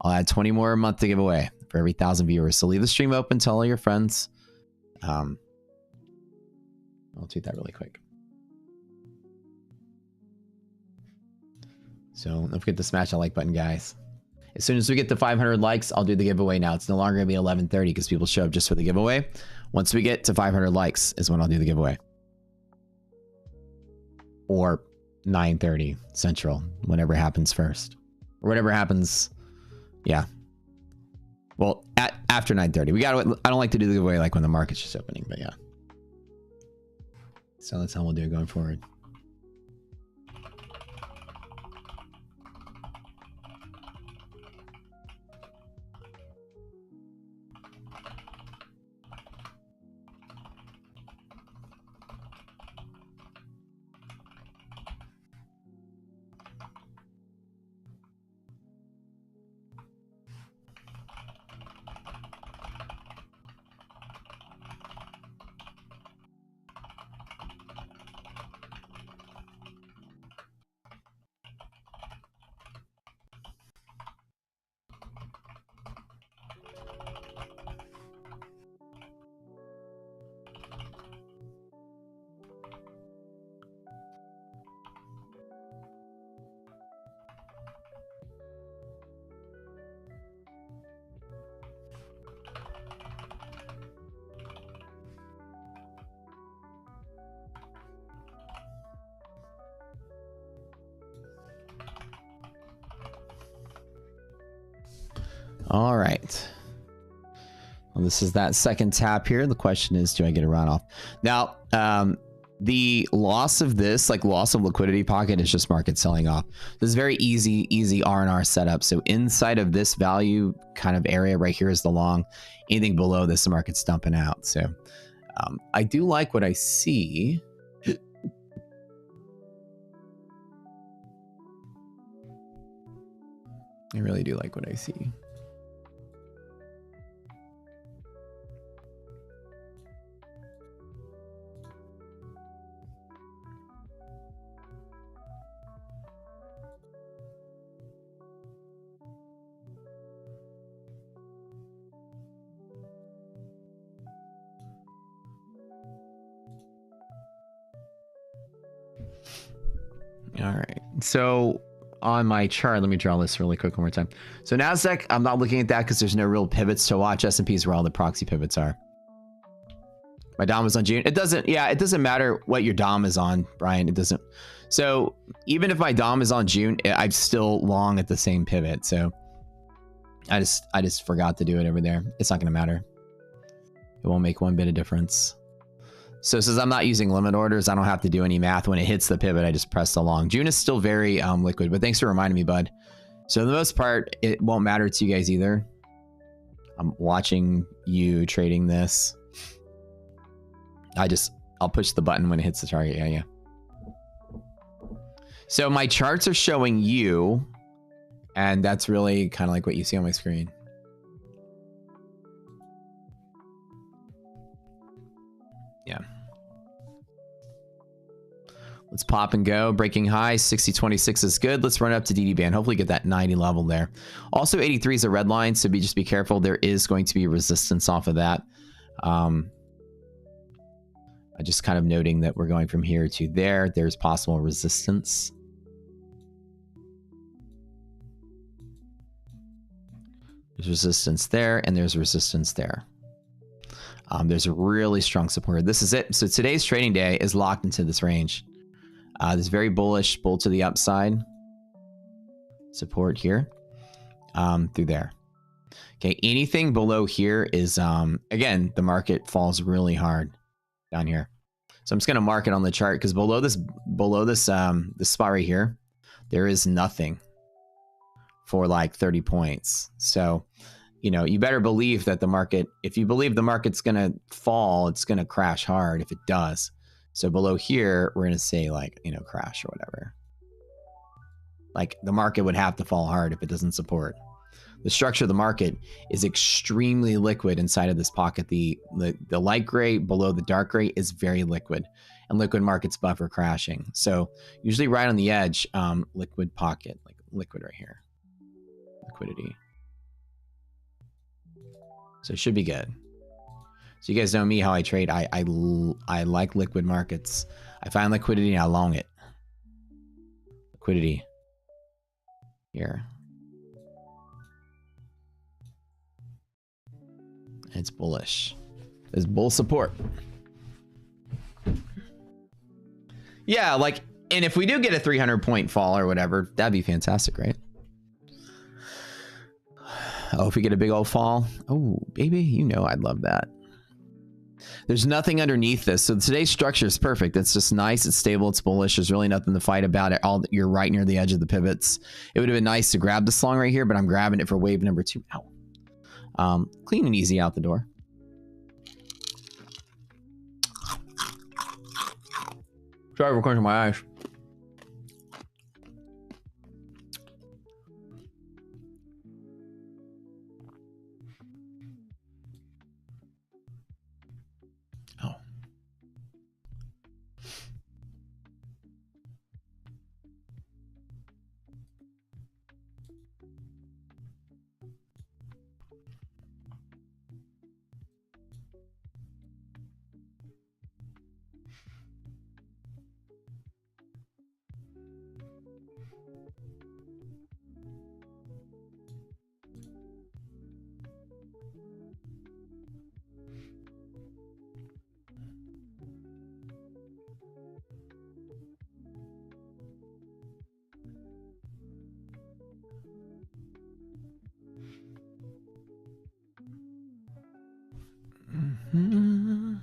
I'll add 20 more a month to give away for every 1,000 viewers. So leave the stream open, tell all your friends. I'll tweet that really quick. So don't forget to smash that like button, guys. As soon as we get to 500 likes, I'll do the giveaway now. It's no longer going to be 11:30 because people show up just for the giveaway. Once we get to 500 likes is when I'll do the giveaway. Or 9:30 Central, whatever happens first. Or whatever happens, yeah. Well, after 9:30. I don't like to do the giveaway like when the market's just opening, but yeah. So that's how we'll do it going forward. All right. Well, this is that second tap here. The question is, do I get a runoff? Now, the loss of this, like loss of liquidity pocket, is just market selling off. This is very easy R&R setup. So inside of this value kind of area right here is the long. Anything below this, the market's dumping out. So I do like what I see. I really do like what I see. All right. So on my chart, let me draw this really quick one more time. So NASDAQ, I'm not looking at that because there's no real pivots to watch. S&P is where all the proxy pivots are. My DOM is on June. It doesn't matter what your DOM is on, Brian. It doesn't. So even if my DOM is on June, I'm still long at the same pivot. So I just forgot to do it over there. It's not going to matter. It won't make one bit of difference. So since I'm not using limit orders, I don't have to do any math. When it hits the pivot, I just press the long. June is still very liquid, but thanks for reminding me, bud. So for the most part, it won't matter to you guys either. I'm watching you trading this. I'll push the button when it hits the target. Yeah. So my charts are showing you, and that's really kind of like what you see on my screen. Yeah. Let's pop and go. Breaking high, 60.26 is good. Let's run up to DD band. Hopefully get that 90 level there. Also, 83 is a red line, so just be careful. There is going to be resistance off of that. I just kind of noting that we're going from here to there. There's possible resistance. There's resistance there, and there's resistance there. There's a really strong support. This is it. So today's trading day is locked into this range. This very bullish bull to the upside support here through there. Okay, anything below here is again, the market falls really hard down here. So I'm just going to mark it on the chart because below this spot right here, there is nothing for like 30 points. So, you know, you better believe that the market, if you believe the market's going to fall, it's going to crash hard if it does. So below here, we're going to say like, you know, crash or whatever. Like the market would have to fall hard if it doesn't support. the structure of the market is extremely liquid inside of this pocket. The light gray below the dark gray is very liquid, and liquid markets buffer crashing. So usually right on the edge, liquid pocket, like liquid right here, liquidity. So it should be good. So you guys know me, how I trade. I like liquid markets. I find liquidity and I long it. Liquidity here. It's bullish. There's bull support. Yeah, like, and if we do get a 300-point fall or whatever, that'd be fantastic, right? Oh, if we get a big old fall. Oh, baby, you know I'd love that. There's nothing underneath this. So today's structure is perfect. It's just nice. It's stable. It's bullish. There's really nothing to fight about it. You're right near the edge of the pivots. It would have been nice to grab this long right here, but I'm grabbing it for wave number 2. Ow. Clean and easy out the door. Sorry for closing my eyes. Oh. And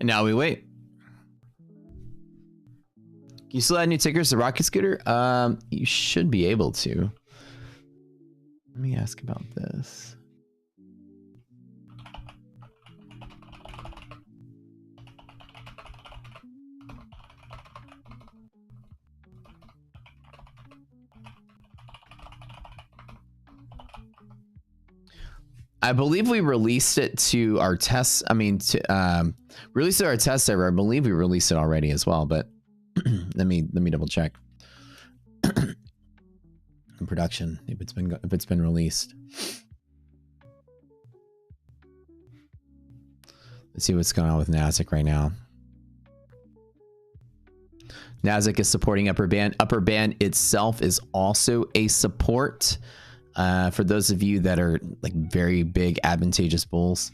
now we wait. Can you still add new tickers to Rocket Scooter? You should be able to. Let me ask about this. I believe we released it to our test. I mean, released it to our test server. I believe we released it already as well, but let me double check. In production, if it's been released. Let's see what's going on with Nasdaq right now. Nasdaq is supporting upper band. Upper band itself is also a support. For those of you that are like very big advantageous bulls.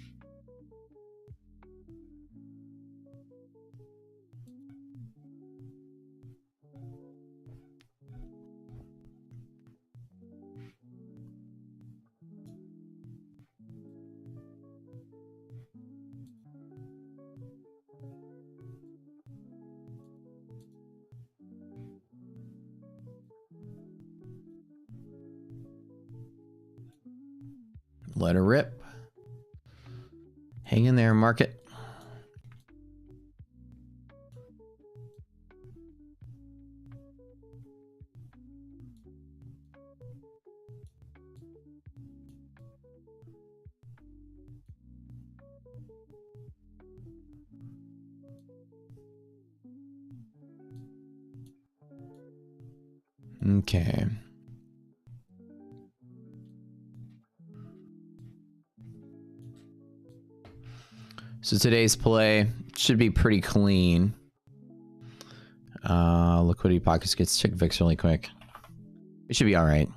Let her rip. Hang in there, market. Okay. So today's play should be pretty clean. Liquidity pockets gets check VIX really quick. It should be all right.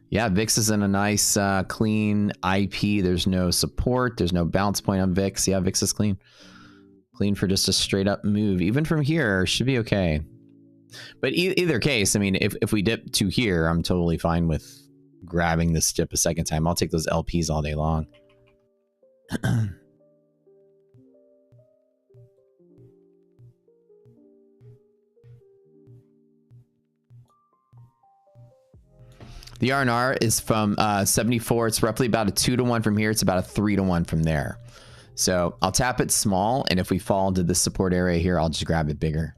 Yeah, VIX is in a nice clean IP. There's no support. There's no bounce point on VIX. Yeah, VIX is clean. Clean for just a straight up move. Even from here, should be okay. But either case, I mean, if we dip to here, I'm totally fine with grabbing this dip a second time. I'll take those LPs all day long. The R&R is from 74. It's roughly about a 2-to-1 from here. It's about a 3-to-1 from there. So I'll tap it small, and if we fall into the support area here, I'll just grab it bigger.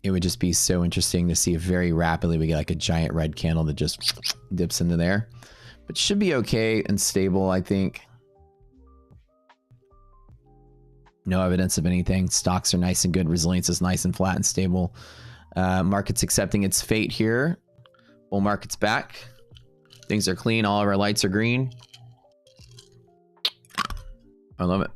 it would just be so interesting to see if very rapidly we get like a giant red candle that just dips into there. But should be okay and stable, I think. No evidence of anything. Stocks are nice and good. Resilience is nice and flat and stable. Market's accepting its fate here. Bull market's back. Things are clean. All of our lights are green. I love it.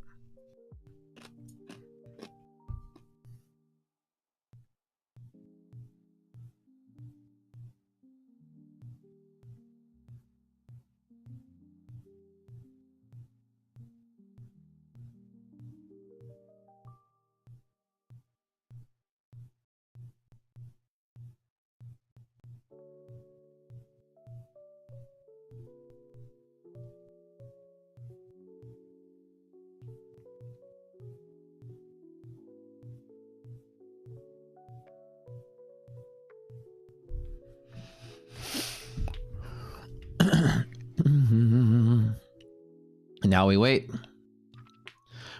Now we wait.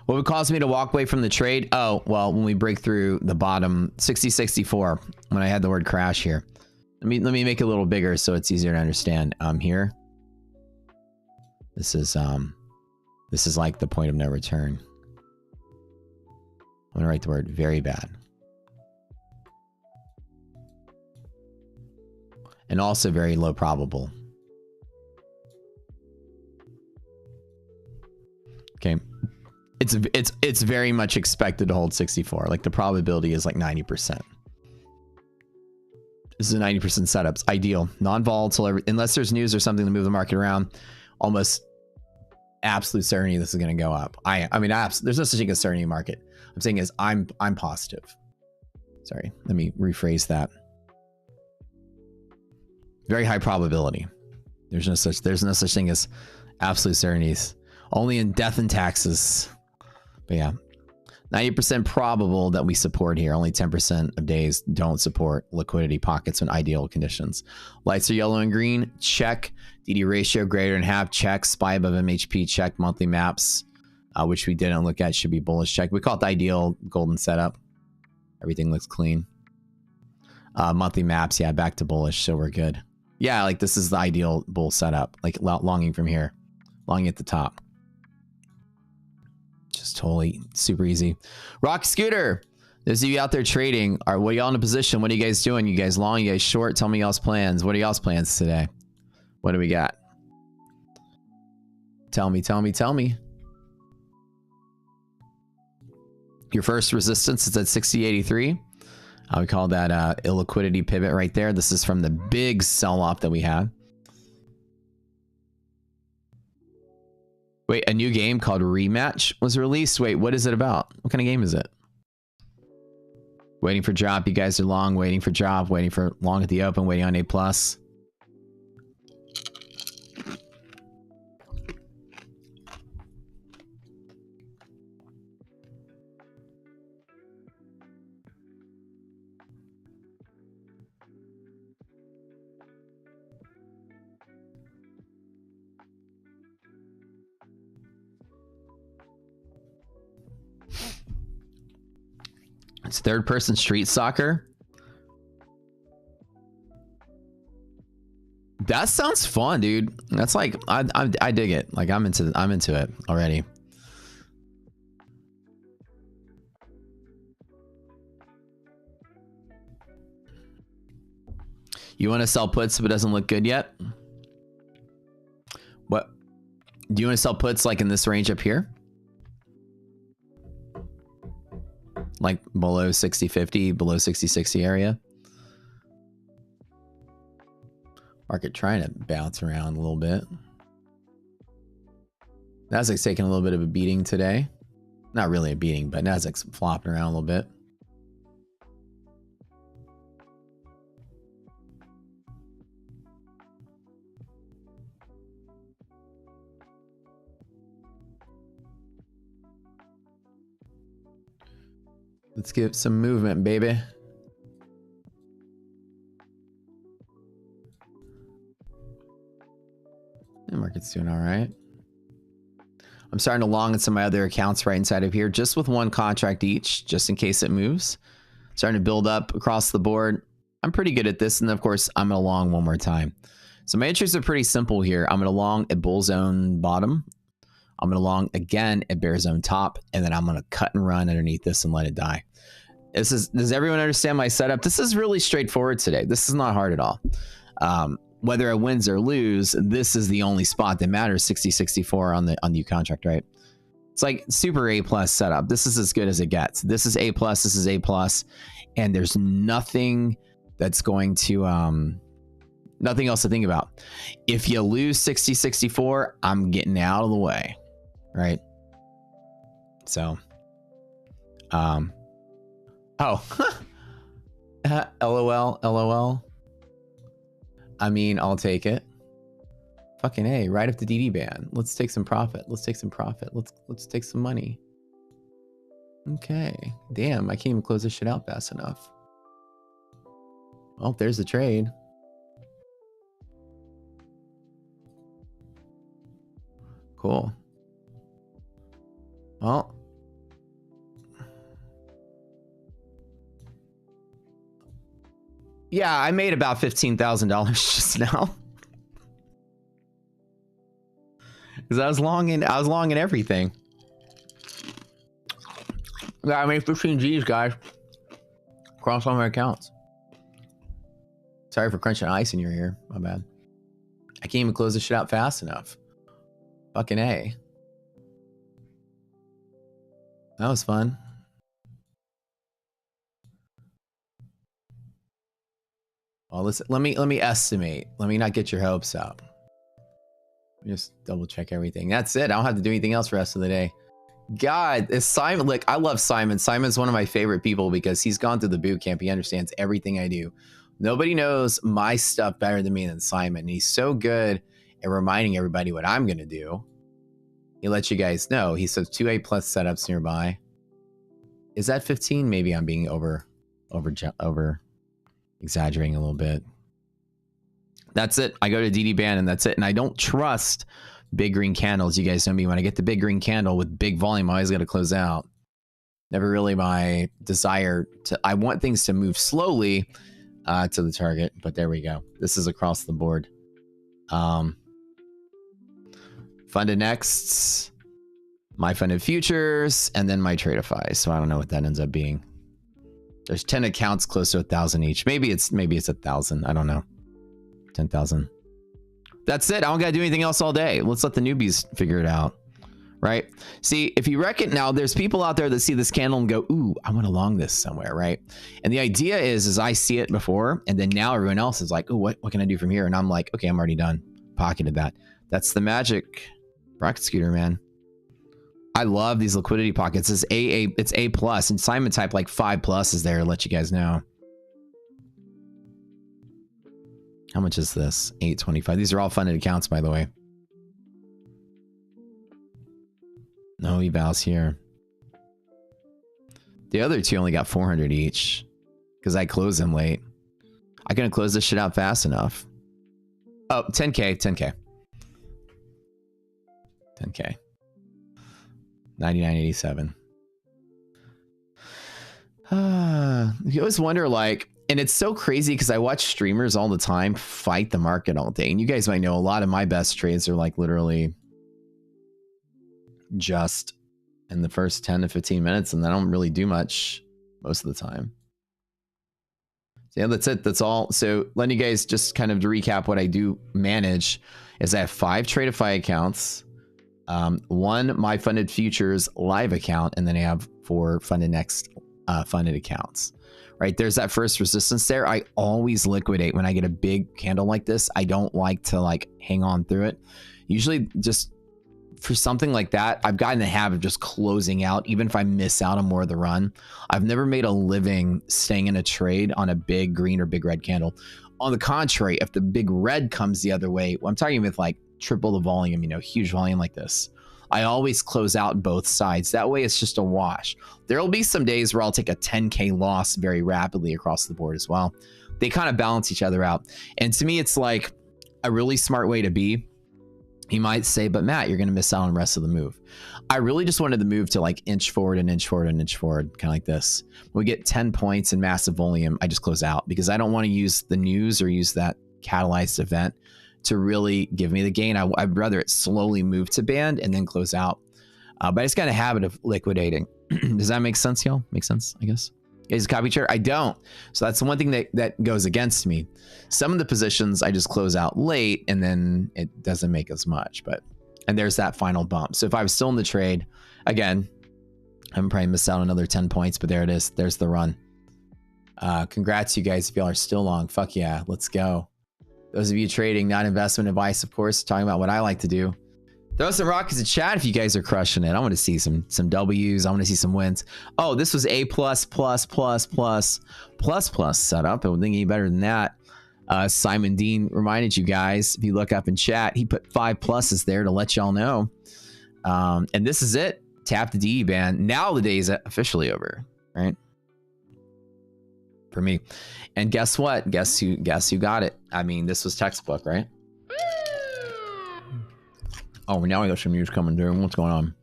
What would cause me to walk away from the trade? Oh, well, when we break through the bottom 6064, when I had the word crash here. Let me make it a little bigger so it's easier to understand. Here. This is like the point of no return. I'm gonna write the word very bad. And also very low probable. Okay. It's very much expected to hold 64. Like the probability is like 90%. This is a 90% setup. It's ideal. Non-volatile, unless there's news or something to move the market around. Almost absolute certainty this is going to go up. I mean, there's no such thing as certainty market. I'm saying is I'm positive. Sorry, let me rephrase that. Very high probability. There's no such thing as absolute certainties. Only in death and taxes. But yeah, 90% probable that we support here. Only 10% of days don't support liquidity pockets in ideal conditions. Lights are yellow and green. Check. DD ratio greater than half. Check. SPY above MHP. Check. Monthly maps, which we didn't look at, should be bullish. Check. We call it the ideal golden setup. Everything looks clean. Monthly maps, yeah, back to bullish, so we're good. Yeah, like this is the ideal bull setup. Like longing from here. Longing at the top. Just totally super easy. Rock Scooter, those of you out there trading, what are y'all in a position? What are you guys doing? You guys long? You guys short? Tell me y'all's plans. What are y'all's plans today? What do we got? Tell me. Your first resistance is at 60.83. I would call that illiquidity pivot right there. This is from the big sell-off that we had. Wait, a new game called Rematch was released. Wait, what is it about? What kind of game is it? Waiting for drop. You guys are long. Waiting for drop. Waiting for long at the open. Waiting on A+. It's third-person street soccer. That sounds fun, dude. That's like I dig it. Like I'm into it already. You want to sell puts but it doesn't look good yet? What? Do you want to sell puts like in this range up here? Like below 60.50, below 60.60 area. Market trying to bounce around a little bit. Nasdaq's taking a little bit of a beating today. Not really a beating, but Nasdaq's flopping around a little bit. Let's get some movement, baby. The market's doing all right. I'm starting to long in some of my other accounts right inside of here, just with one contract each, just in case it moves. starting to build up across the board. I'm pretty good at this. And of course, I'm going to long one more time. So my entries are pretty simple here. I'm going to long at bull zone bottom. I'm going to long again at bear zone top. And then I'm going to cut and run underneath this and let it die. Does everyone understand my setup? This is really straightforward today. This is not hard at all. Whether I wins or lose, this is the only spot that matters. 60-64 on the new contract, right? It's like super A+ setup. This is as good as it gets. This is A+, this is A+, and there's nothing that's going to nothing else to think about. If you lose 60-64, I'm getting out of the way, right? So oh lol. I mean, I'll take it. Fucking A, right up the DD ban. Let's take some profit. Let's take some profit. Let's take some money. Okay. Damn, I can't even close this shit out fast enough. Well, there's the trade. Cool. Well. Yeah, I made about $15,000 just now. Because I was long in everything. Yeah, I made 15 G's, guys. Across all my accounts. Sorry for crunching ice in your ear. My bad. I can't even close this shit out fast enough. Fucking A. That was fun. Well, listen, let me estimate. Let me not get your hopes up. Just double check everything. That's it. I don't have to do anything else for the rest of the day. God, is Simon, like, I love Simon. Simon's one of my favorite people because he's gone through the boot camp. He understands everything I do. Nobody knows my stuff better than me than Simon. He's so good at reminding everybody what I'm going to do. He lets you guys know. He says 2 A+ setups nearby. Is that 15? Maybe I'm being over exaggerating a little bit. That's it. I go to DD ban and that's it. And I don't trust big green candles. You guys know me. When I get the big green candle with big volume, I always got to close out. Never really my desire to. I want things to move slowly to the target. But there we go. This is across the board. Funded nexts, my funded futures, and then my Tradeify. So I don't know what that ends up being. There's 10 accounts close to 1,000 each. Maybe it's 1,000. I don't know. 10,000. That's it. I don't gotta do anything else all day. Let's let the newbies figure it out, right? See, if you reckon now, there's people out there that see this candle and go, "Ooh, I want to long this somewhere," right? And the idea is I see it before, and then now everyone else is like, "Oh, what can I do from here?" And I'm like, "Okay, I'm already done. Pocketed that." That's the magic, rocket scooter, man. I love these liquidity pockets. It's A+, and Simon type like 5+ is there to let you guys know. How much is this? 825. These are all funded accounts, by the way. No evals here. The other two only got 400 each because I closed them late. I couldn't close this shit out fast enough. Oh, 10K, 10K. 10K. 99.87. You always wonder, like, and it's so crazy because I watch streamers all the time fight the market all day. And you guys might know a lot of my best trades are like literally just in the first 10 to 15 minutes. And I don't really do much most of the time. So yeah, that's it. That's all. So letting you guys just kind of to recap what I do manage is I have 5 Tradeify accounts. 1 my funded futures live account, and then I have 4 funded next funded accounts. Right, there's that first resistance there. I always liquidate when I get a big candle like this. I don't like to like hang on through it. Usually just for something like that, I've gotten the habit of just closing out, even if I miss out on more of the run. I've never made a living staying in a trade on a big green or big red candle. On the contrary, if the big red comes the other way, well, I'm talking with like triple the volume, you know, huge volume like this, I always close out both sides. That way it's just a wash. There'll be some days where I'll take a 10K loss very rapidly across the board as well. They kind of balance each other out. And to me, it's like a really smart way to be He might say, but Matt, you're going to miss out on the rest of the move. I really just wanted the move to like inch forward and inch forward and inch forward, kind of like this. When we get 10 points in massive volume, I just close out because I don't want to use the news or use that catalyzed event to really give me the gain. I'd rather it slowly move to band and then close out. But I just got a habit of liquidating. Does that make sense, y'all? Make sense, I guess? Is a copy chart? I don't. So that's the one thing that goes against me. Some of the positions I just close out late and then it doesn't make as much. And there's that final bump. So if I was still in the trade, again, I'm probably missed out on another 10 points, but there it is. There's the run. Congrats, you guys, if y'all are still long. Fuck yeah, let's go. Those of you trading, not investment advice, of course, talking about what I like to do. Throw some rockets in chat if you guys are crushing it. I want to see some W's. I want to see some wins. Oh, this was A+++++++ setup. I would think any better than that. Simon Dean reminded you guys, if you look up in chat, he put 5 pluses there to let y'all know. And this is it. Tap the DE band. Now the day is officially over, right? For me. And guess what? Guess who got it? I mean, this was textbook, right? Oh, now we got some news coming through. What's going on?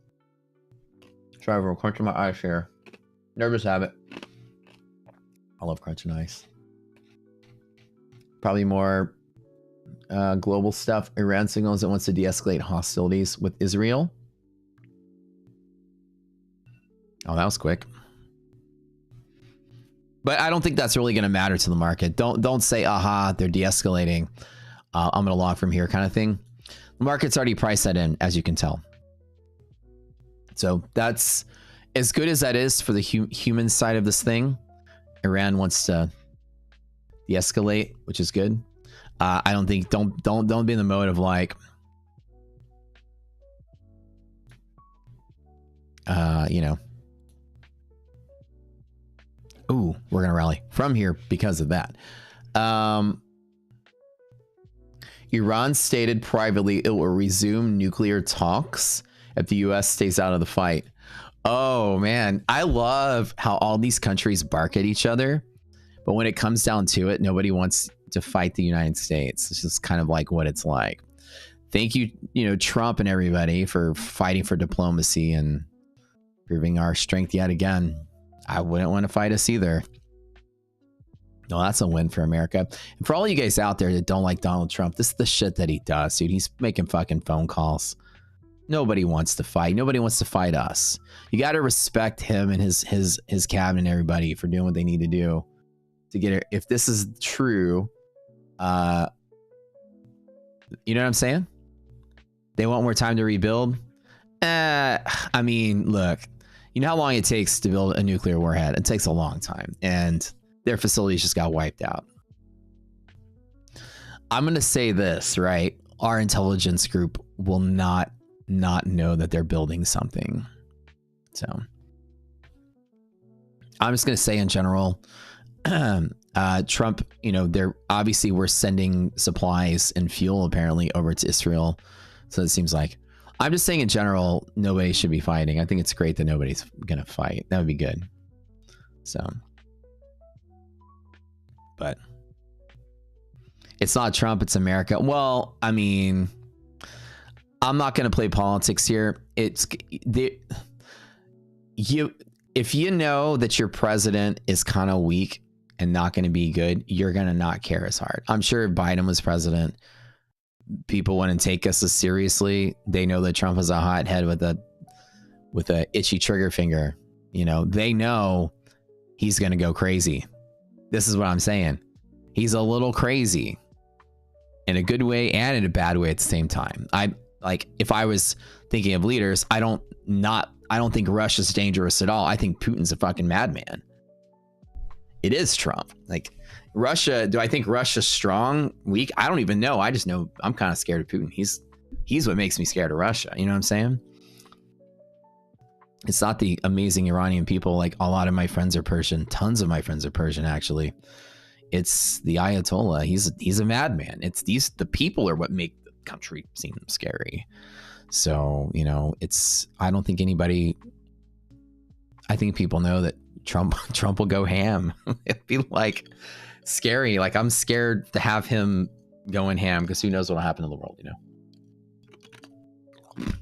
Sorry, we're crunching my ice here. Nervous habit. I love crunching ice. Probably more global stuff. Iran signals it wants to de-escalate hostilities with Israel. Oh, that was quick. But I don't think that's really going to matter to the market. Don't say, aha, they're de-escalating. I'm going to log from here kind of thing. The market's already priced that in, as you can tell. So that's as good as that is for the human side of this thing. Iran wants to de-escalate, which is good. I don't think don't be in the mode of like, you know, ooh, we're gonna rally from here because of that. Iran stated privately it will resume nuclear talks if the U.S. stays out of the fight. Oh, man. I love how all these countries bark at each other. But when it comes down to it, nobody wants to fight the United States. It's just kind of like what it's like. Thank you, Trump and everybody for fighting for diplomacy and proving our strength yet again. I wouldn't want to fight us either. No, that's a win for America. And for all you guys out there that don't like Donald Trump, this is the shit that he does, dude. He's making fucking phone calls. Nobody wants to fight. Nobody wants to fight us. You got to respect him and his cabinet and everybody for doing what they need to do to get it. If this is true, you know what I'm saying? They want more time to rebuild. I mean, look, you know how long it takes to build a nuclear warhead? It takes a long time. And their facilities just got wiped out. I'm going to say this, right? Our intelligence group will not know that they're building something. So I'm just going to say in general, Trump, they're obviously we're sending supplies and fuel apparently over to Israel. So it seems like, I'm just saying in general, nobody should be fighting. I think it's great that nobody's going to fight. That would be good. So, but it's not Trump, it's America. Well, I mean, I'm not going to play politics here. If you know that your president is kind of weak and not going to be good, you're going to not care as hard. I'm sure if Biden was president, people wouldn't take us as seriously. They know that Trump is a hothead with a itchy trigger finger. They know he's going to go crazy. This is what I'm saying. He's a little crazy in a good way and in a bad way at the same time. If I was thinking of leaders, I don't think Russia's dangerous at all. I think Putin's a fucking madman. It is Trump. Russia, do I think Russia's strong, weak? I don't even know. I just know I'm kind of scared of Putin. He's what makes me scared of Russia. You know what I'm saying? It's not the amazing Iranian people. Like, a lot of my friends are Persian. Tons of my friends are Persian, actually. It's the Ayatollah. He's a madman. The people are what make the country seem scary. So, I don't think anybody, I think people know that Trump will go ham. It'd be scary. I'm scared to have him going ham because who knows what'll happen in the world,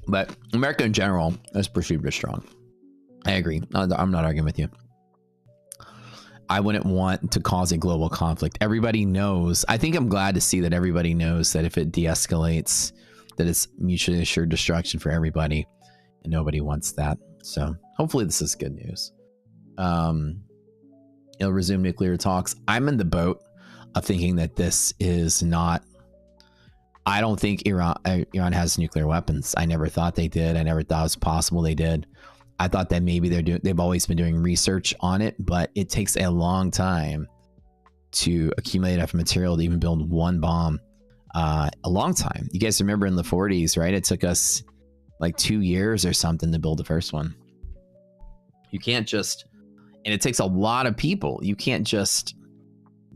But America in general is perceived as strong. I agree. I'm not arguing with you. I wouldn't want to cause a global conflict. Everybody knows. I think I'm glad to see that everybody knows that if it de-escalates, that it's mutually assured destruction for everybody, and nobody wants that. So hopefully this is good news. It'll resume nuclear talks. I'm in the boat of thinking that this is not. I don't think Iran has nuclear weapons. I never thought they did. I never thought it was possible they did. I thought that maybe they've always been doing research on it, but it takes a long time to accumulate enough material to even build one bomb. A long time. You guys remember in the 40s, right? It took us like 2 years or something to build the first one. You can't just, and it takes a lot of people. You can't just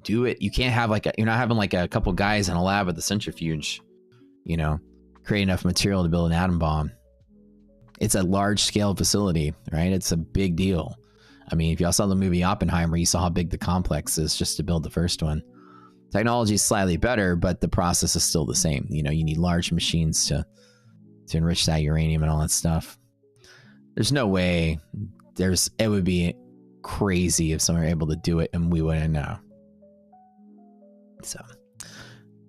do it. You can't have you're not having like a couple guys in a lab with a centrifuge, create enough material to build an atom bomb. It's a large scale facility, right? It's a big deal. I mean, if y'all saw the movie Oppenheimer, you saw how big the complex is just to build the first one. Technology is slightly better, but the process is still the same. You need large machines to enrich that uranium and all that stuff. There's no way it would be crazy if someone were able to do it and we wouldn't know. So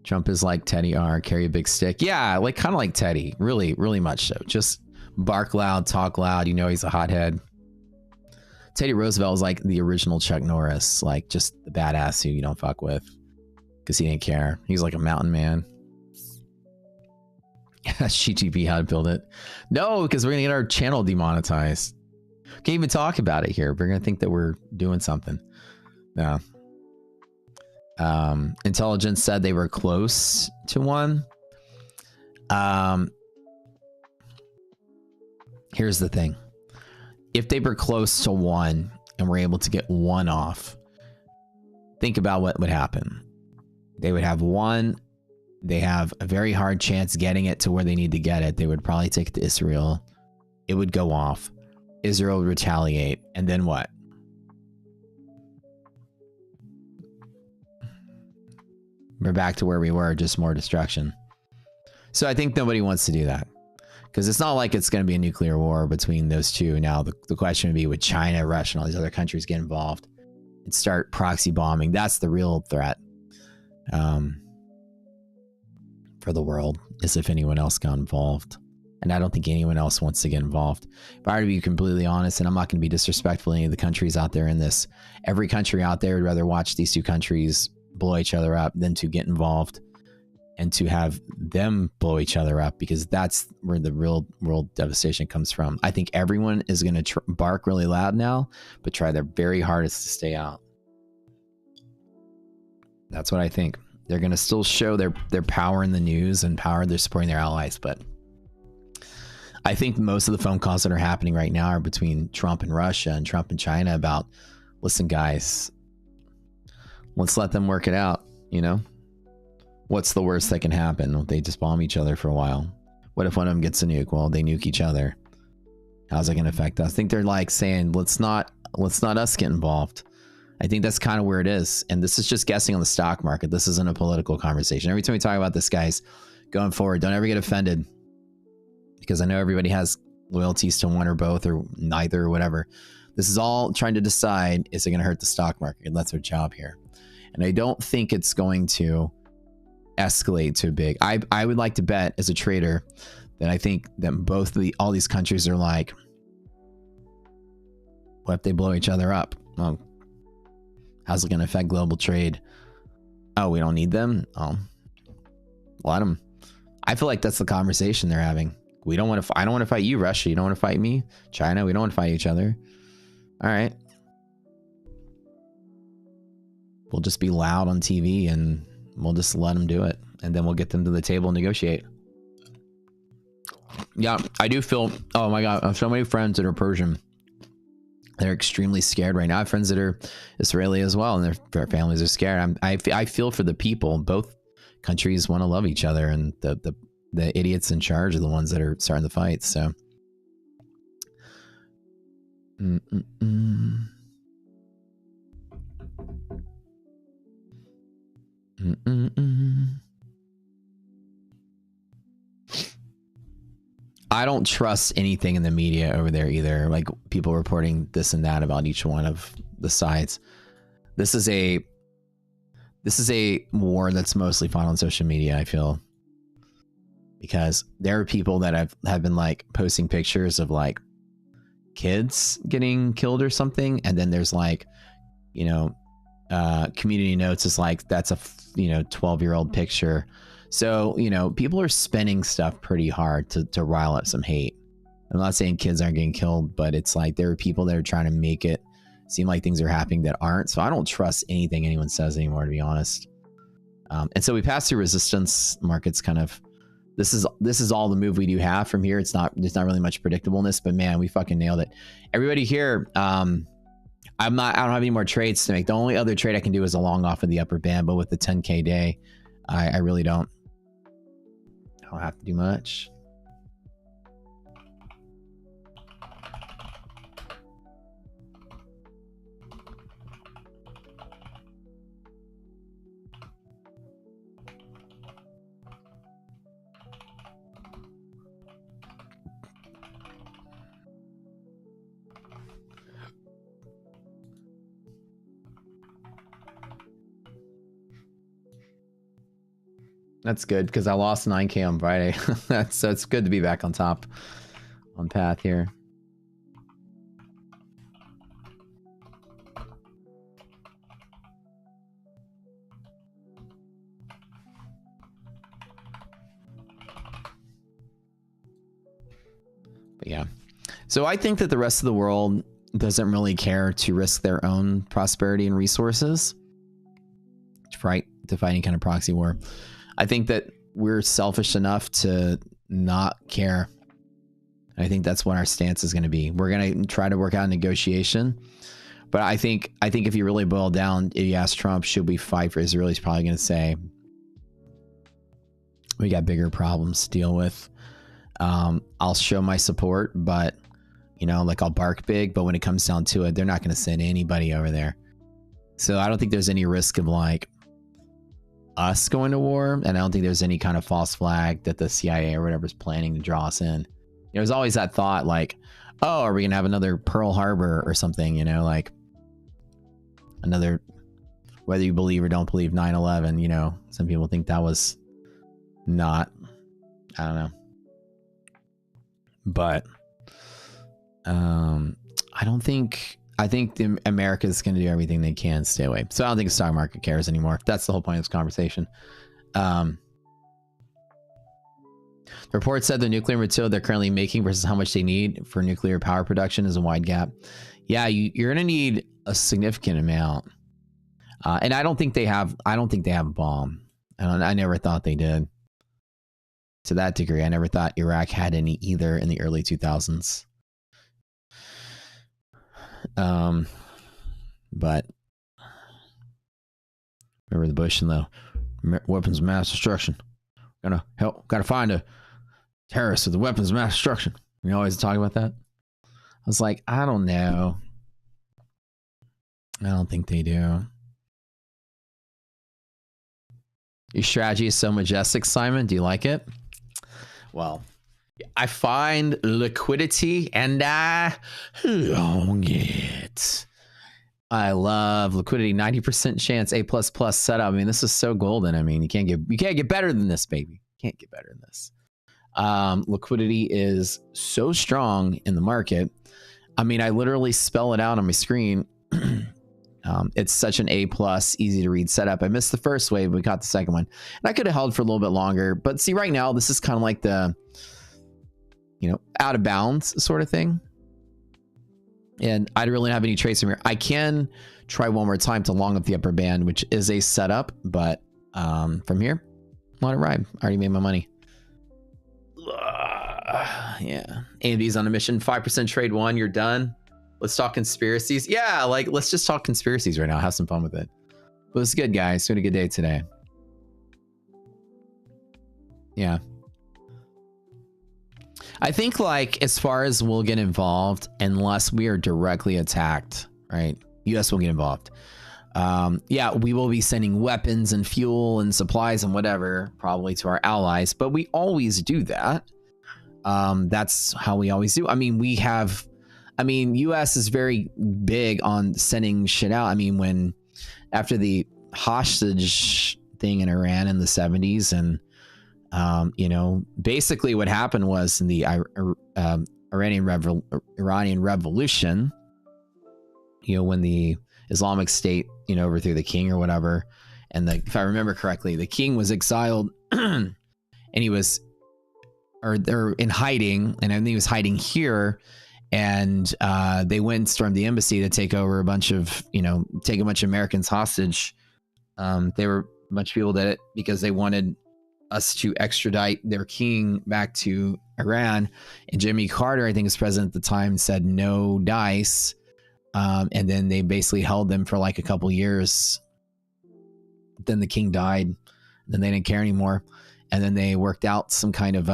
Trump is like Teddy R, carry a big stick. Yeah, kind of like Teddy, really, really much so. Just bark loud, talk loud. He's a hothead. Teddy Roosevelt was like the original Chuck Norris, like just the badass who you don't fuck with because he didn't care. He's like a mountain man. GTP, how to build it. No, because we're going to get our channel demonetized. Can't even talk about it here. We're going to think that we're doing something. No. Intelligence said they were close to one. Here's the thing. If they were close to one and were able to get one off, think about what would happen. They would have one. They have a very hard chance getting it to where they need to get it. They would probably take it to Israel. It would go off. Israel would retaliate. And then what? We're back to where we were, just more destruction. So I think nobody wants to do that. Because it's not like it's going to be a nuclear war between those two. Now, the question would be, would China, Russia, and all these other countries get involved and start proxy bombing? That's the real threat for the world, is if anyone else got involved. And I don't think anyone else wants to get involved. If I were to be completely honest, and I'm not going to be disrespectful to any of the countries out there in this, every country out there would rather watch these two countries blow each other up than to get involved and to have them blow each other up, because that's where the real world devastation comes from. I think everyone is going to bark really loud now, but try their very hardest to stay out. That's what I think. They're going to still show their power in the news and power they're supporting their allies, but I think most of the phone calls that are happening right now are between Trump and Russia and Trump and China about, listen, guys, let's let them work it out. What's the worst that can happen? They just bomb each other for a while. What if one of them gets a nuke? Well, they nuke each other. How's that going to affect us? I think they're like saying, let's not us get involved. I think that's kind of where it is. And this is just guessing on the stock market. This isn't a political conversation. Every time we talk about this, guys, going forward, don't ever get offended, because I know everybody has loyalties to one or both or neither or whatever. This is all trying to decide, is it going to hurt the stock market? And that's their job here. And I don't think it's going to escalate too big. I would like to bet as a trader that I think that all these countries are like, what if they blow each other up? Well, how's it going to affect global trade? Oh, we don't need them? Oh, let them. I feel like that's the conversation they're having. I don't want to fight you, Russia. You don't want to fight me, China. We don't want to fight each other. All right. We'll just be loud on TV and we'll just let them do it. And then we'll get them to the table and negotiate. Yeah, I do feel, oh my God, I have so many friends that are Persian. They're extremely scared right now. I have friends that are Israeli as well, and their families are scared. I feel for the people. Both countries want to love each other, and the idiots in charge are the ones that are starting the fight. So, I don't trust anything in the media over there either. Like people reporting this and that about each one of the sides. This is a war that's mostly fought on social media, I feel. Because there are people that have been like posting pictures of like kids getting killed or something, and then there's like, you know, community notes is like that's a 12-year-old picture. So, you know, people are spending stuff pretty hard to rile up some hate. I'm not saying kids aren't getting killed, but it's like there are people that are trying to make it seem like things are happening that aren't. So I don't trust anything anyone says anymore, to be honest. And so we passed through resistance markets. Kind of this is all the move we do have from here. There's not really much predictableness, but man, we fucking nailed it. Everybody here, I don't have any more trades to make. The only other trade I can do is a long off of the upper band, but with the 10K day, I really don't have to do much. That's good because I lost 9K on Friday. So it's good to be back on top, on path here. But yeah, so I think that the rest of the world doesn't really care to risk their own prosperity and resources to fight any kind of proxy war. I think that we're selfish enough to not care. I think that's what our stance is going to be. We're going to try to work out a negotiation. But I think if you really boil down, if you ask Trump, should we fight for Israel, he's probably going to say, we got bigger problems to deal with. I'll show my support, but, you know, like I'll bark big. But when it comes down to it, they're not going to send anybody over there. So I don't think there's any risk of like us going to war, and I don't think there's any kind of false flag that the CIA or whatever is planning to draw us in. There's always that thought like, oh, are we gonna have another Pearl Harbor or something, you know, like another, whether you believe or don't believe 9/11, you know, some people think that was not, I don't know, but I think America is going to do everything they can to stay away. So I don't think the stock market cares anymore. That's the whole point of this conversation. The report said the nuclear material they're currently making versus how much they need for nuclear power production is a wide gap. Yeah, you're going to need a significant amount. And I don't think they have a bomb. I never thought they did. To that degree, I never thought Iraq had any either in the early 2000s. But remember the Bush and the weapons of mass destruction. Gotta find a terrorist with the weapons of mass destruction. We always talk about that. I was like, I don't know. I don't think they do. Your strategy is so majestic, Simon. Do you like it? Well, I find liquidity and I long it. I love liquidity. 90% chance, A++ setup. I mean, this is so golden. I mean, you can't get better than this, baby. Can't get better than this. Liquidity is so strong in the market. I mean, I literally spell it out on my screen. It's such an A+, easy to read setup. I missed the first wave, but we caught the second one. And I could have held for a little bit longer. But see, right now, this is kind of like the, you know, out of bounds sort of thing. And I don't really have any trades from here. I can try one more time to long up the upper band, which is a setup. But from here, let it ride. I already made my money. Yeah. AMD's on a mission. 5% trade one. You're done. Let's talk conspiracies. Yeah, like let's just talk conspiracies right now. Have some fun with it. But it's good, guys. We had a good day today. Yeah. I think like as far as we'll get involved, unless we are directly attacked, right? US will get involved. Yeah, we will be sending weapons and fuel and supplies and whatever, probably to our allies, but we always do that. That's how we always do. I mean, US is very big on sending shit out. I mean, after the hostage thing in Iran in the 70s, and basically what happened was in the Iranian Revolution, when the Islamic State, overthrew the king or whatever, and if I remember correctly, the king was exiled and they're in hiding, and I think he was hiding here, and they went and stormed the embassy to take over take a bunch of Americans hostage. They were a bunch of people did it because they wanted us to extradite their king back to Iran, and Jimmy Carter, I think, was president at the time, said no dice, and then they basically held them for like a couple years. Then the king died, then they didn't care anymore, and then they worked out some kind of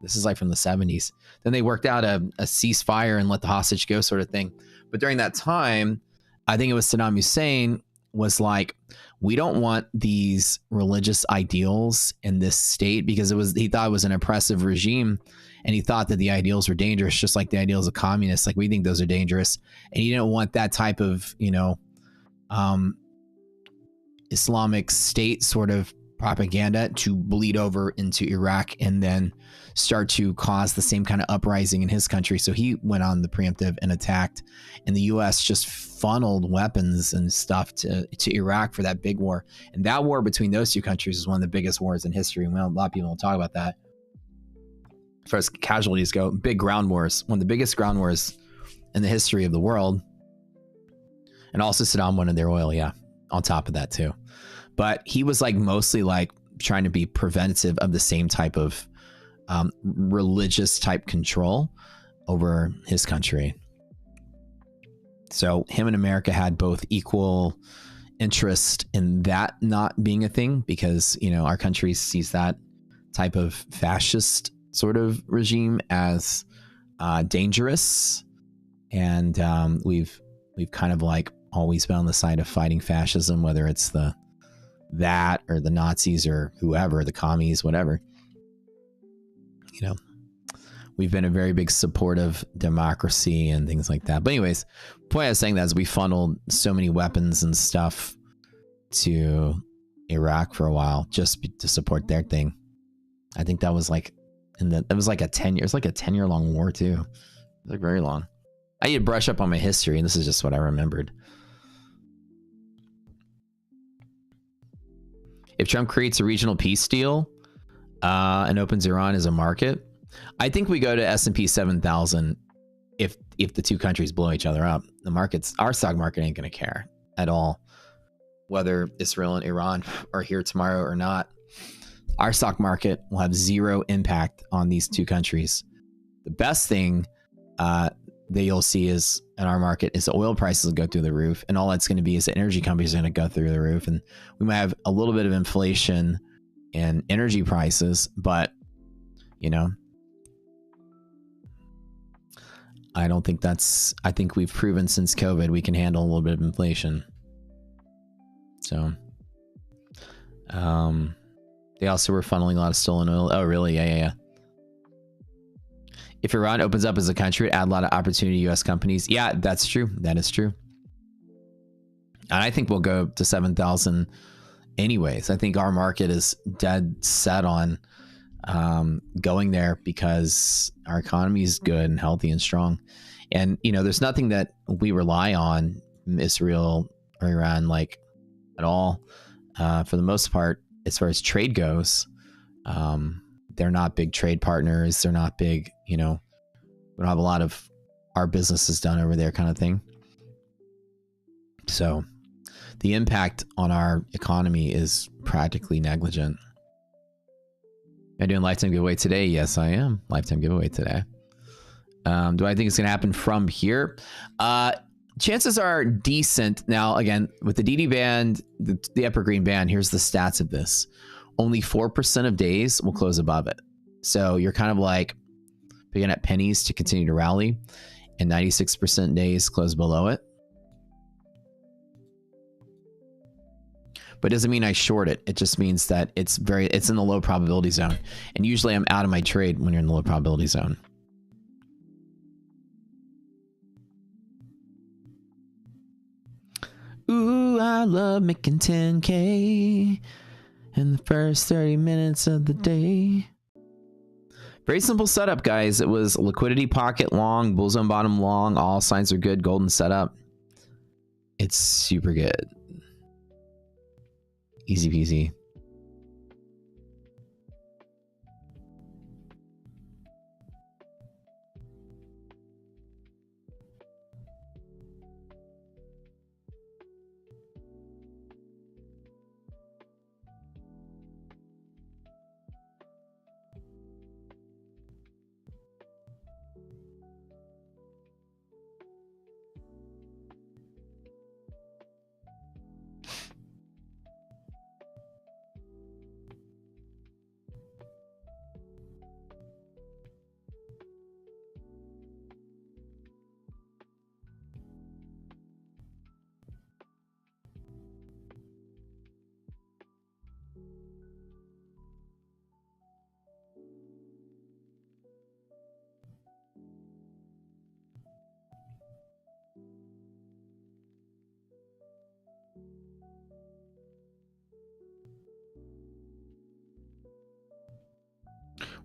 this is like from the 70s. Then they worked out a ceasefire and let the hostage go, sort of thing. But during that time, I think it was Saddam Hussein was like, we don't want these religious ideals in this state, because he thought it was an oppressive regime, and he thought that the ideals were dangerous, just like the ideals of communists. Like, we think those are dangerous, and he didn't want that type of Islamic State sort of propaganda to bleed over into Iraq and then start to cause the same kind of uprising in his country. So he went on the preemptive and attacked, and the US just funneled weapons and stuff to Iraq for that big war. And that war between those two countries is one of the biggest wars in history. And a lot of people don't talk about that. As far as casualties go, big ground wars, one of the biggest ground wars in the history of the world. And also Saddam wanted their oil, on top of that too. But he was like mostly like trying to be preventative of the same type of religious type control over his country. So him and America had both equal interest in that not being a thing, because, our country sees that type of fascist sort of regime as dangerous. And we've kind of like always been on the side of fighting fascism, whether it's that or the Nazis or whoever, the commies, whatever. We've been a very big support of democracy and things like that. But anyways, the point I was saying that is we funneled so many weapons and stuff to Iraq for a while just to support their thing. I think that was like it was like a 10-year long war too. It was like very long. I need to brush up on my history, and this is just what I remembered. If Trump creates a regional peace deal and opens Iran as a market, I think we go to S&P 7,000 if the two countries blow each other up. Our stock market ain't going to care at all whether Israel and Iran are here tomorrow or not. Our stock market will have zero impact on these two countries. The best thing that you'll see is in our market is the oil prices will go through the roof, and all that's going to be is the energy companies are going to go through the roof, and we might have a little bit of inflation in energy prices, but I think we've proven since COVID we can handle a little bit of inflation. So they also were funneling a lot of stolen oil. Oh really? Yeah. If Iran opens up as a country, it add a lot of opportunity to U.S. companies. Yeah, that's true. That is true. And I think we'll go to 7,000 anyways. I think our market is dead set on going there because our economy is good and healthy and strong. And, there's nothing that we rely on Israel or Iran like at all. For the most part, as far as trade goes, they're not big trade partners. They're not big, we don't have a lot of our businesses done over there kind of thing. So the impact on our economy is practically negligent. Am I doing lifetime giveaway today? Yes, I am. Lifetime giveaway today. Do I think it's going to happen from here? Chances are decent. Now, again, with the DD band, the upper green band, here's the stats of this. Only 4% of days will close above it. So you're kind of like picking at pennies to continue to rally, and 96% days close below it. but it doesn't mean I short it. It just means that it's in the low probability zone. And usually I'm out of my trade when you're in the low probability zone. Ooh, I love making 10K in the first 30 minutes of the day. Very simple setup, guys. It was liquidity pocket long, bull zone bottom long. All signs are good. Golden setup. It's super good. Easy peasy.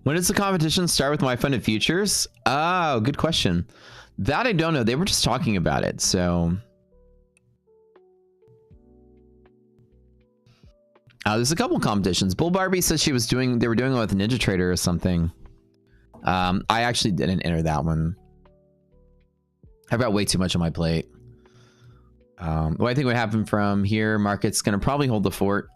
When does the competition start with my funded futures? Oh, good question. That I don't know. They were just talking about it. So there's a couple competitions. Bull Barbie said they were doing it with Ninja Trader or something. I actually didn't enter that one. I've got way too much on my plate. What I think would happen from here, market's going to probably hold the fort.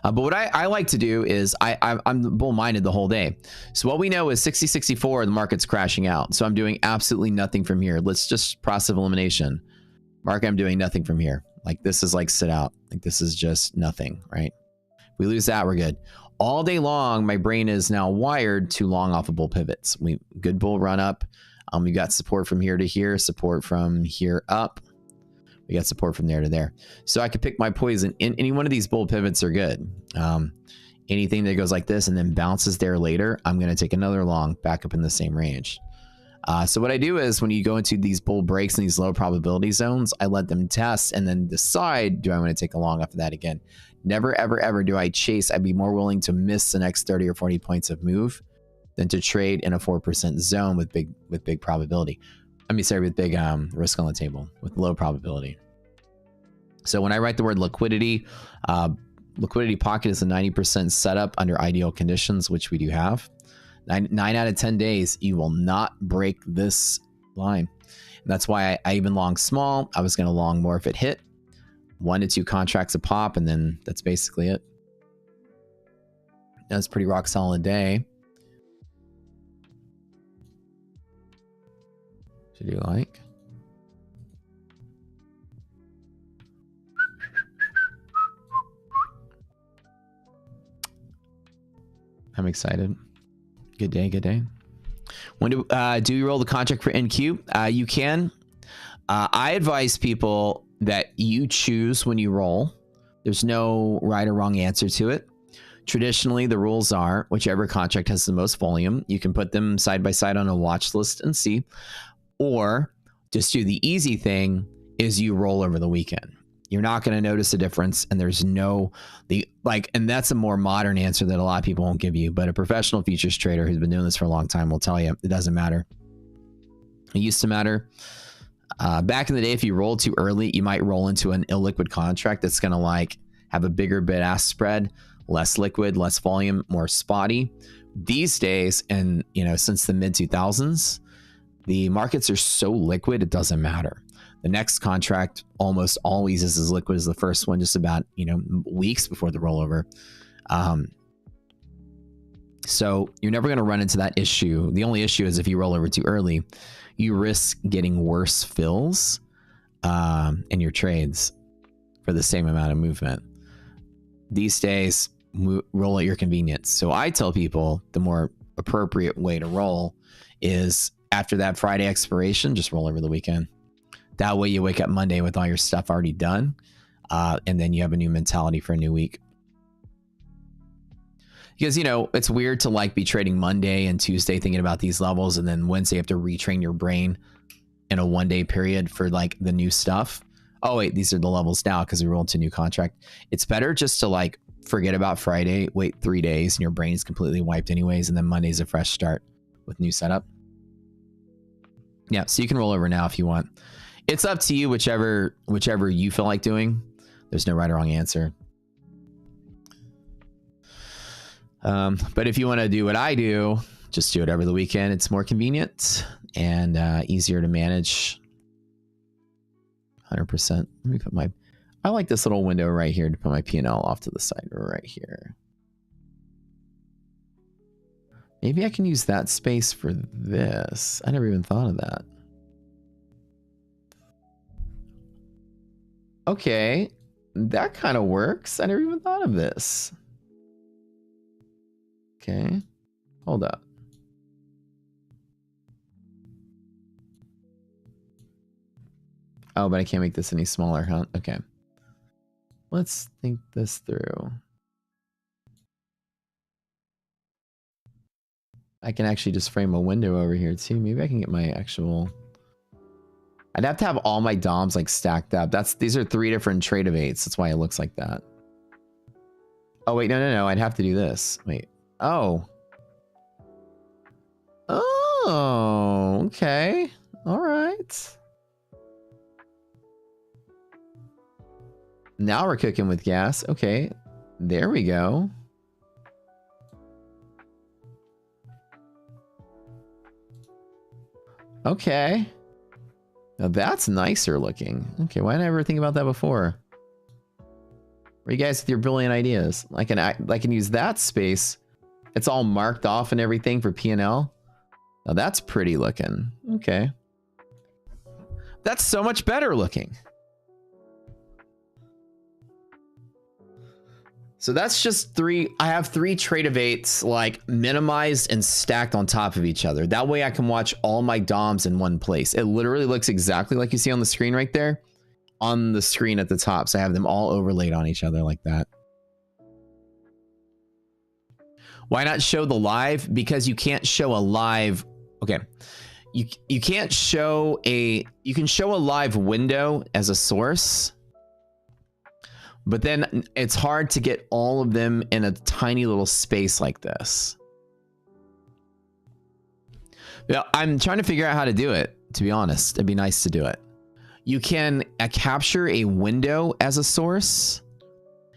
But what I like to do is I'm bull-minded the whole day. So what we know is 60-64, the market's crashing out. So I'm doing absolutely nothing from here. Let's just process of elimination. Market, I'm doing nothing from here. Like this is like sit out. Like this is just nothing, right? If we lose that, we're good. All day long, my brain is now wired to long off of bull pivots. Good bull run up. We got support from here to here, support from here up. We got support from there to there. So I could pick my poison. Any one of these bull pivots are good. Anything that goes like this and then bounces there later, I'm going to take another long back up in the same range. So what I do is when you go into these bull breaks in these low probability zones, I let them test and then decide, do I want to take a long off of that again? Never, ever, ever do I chase. I'd be more willing to miss the next 30 or 40 points of move than to trade in a 4% zone with big probability. With big risk on the table with low probability. So when I write the word liquidity, liquidity pocket is a 90% setup under ideal conditions, which we do have. 9 out of 10 days, you will not break this line. And that's why I even long small. I was going to long more if it hit. 1 to 2 contracts a pop, and then that's basically it. That's a pretty rock solid day. Should you like? I'm excited. Good day, good day. When do you roll the contract for NQ? You can. I advise people that you choose when you roll. There's no right or wrong answer to it. Traditionally, the rules are whichever contract has the most volume, you can put them side by side on a watch list and see. Or just do the easy thing is you roll over the weekend. You're not going to notice a difference, and there's and that's a more modern answer that a lot of people won't give you, but a professional futures trader who's been doing this for a long time will tell you it doesn't matter. It used to matter. Back in the day, if you rolled too early, you might roll into an illiquid contract that's going to have a bigger bid-ask spread, less liquid, less volume, more spotty. These days, and since the mid-2000s, the markets are so liquid, it doesn't matter. The next contract almost always is as liquid as the first one, just about, weeks before the rollover. So you're never going to run into that issue. The only issue is if you roll over too early, you risk getting worse fills in your trades for the same amount of movement. These days, roll at your convenience. So I tell people the more appropriate way to roll is after that Friday expiration, just roll over the weekend. That way you wake up Monday with all your stuff already done. and then you have a new mentality for a new week. Because, you know, it's weird to like be trading Monday and Tuesday thinking about these levels, and then Wednesday you have to retrain your brain in a 1 day period for like the new stuff. Oh wait, these are the levels now because we rolled to a new contract. It's better just to like forget about Friday, wait 3 days, and your brain is completely wiped anyways, and then Monday's a fresh start with new setup. Yeah, so you can roll over now if you want. It's up to you, whichever you feel like doing. There's no right or wrong answer. But if you want to do what I do, just do it over the weekend. It's more convenient and easier to manage. 100%. Let me put my... I like this little window right here to put my P&L off to the side right here. Maybe I can use that space for this. I never even thought of that. Okay, that kind of works. I never even thought of this. Okay, hold up. Oh, but I can't make this any smaller, huh? Okay. Let's think this through. I can actually just frame a window over here too. Maybe I can get my actual... I'd have to have all my DOMs like stacked up. These are 3 different trade of 8s. That's why it looks like that. Oh, wait, no. I'd have to do this. Wait. Oh. Oh, okay. All right. Now we're cooking with gas. Okay. There we go. Okay. Now that's nicer looking. Okay, why didn't I ever think about that before? Where are you guys with your brilliant ideas? I can use that space. It's all marked off and everything for P&L. Now that's pretty looking. Okay. That's so much better looking. So that's just 3. I have 3 trade of 8s like minimized and stacked on top of each other. That way I can watch all my DOMs in one place. It literally looks exactly like you see on the screen right there. On the screen at the top. So I have them all overlaid on each other like that. Why not show the live? Because you can't show a live. Okay. You can't show a... You can show a live window as a source. But then it's hard to get all of them in a tiny little space like this. Yeah, I'm trying to figure out how to do it, to be honest. It'd be nice to do it. You can capture a window as a source,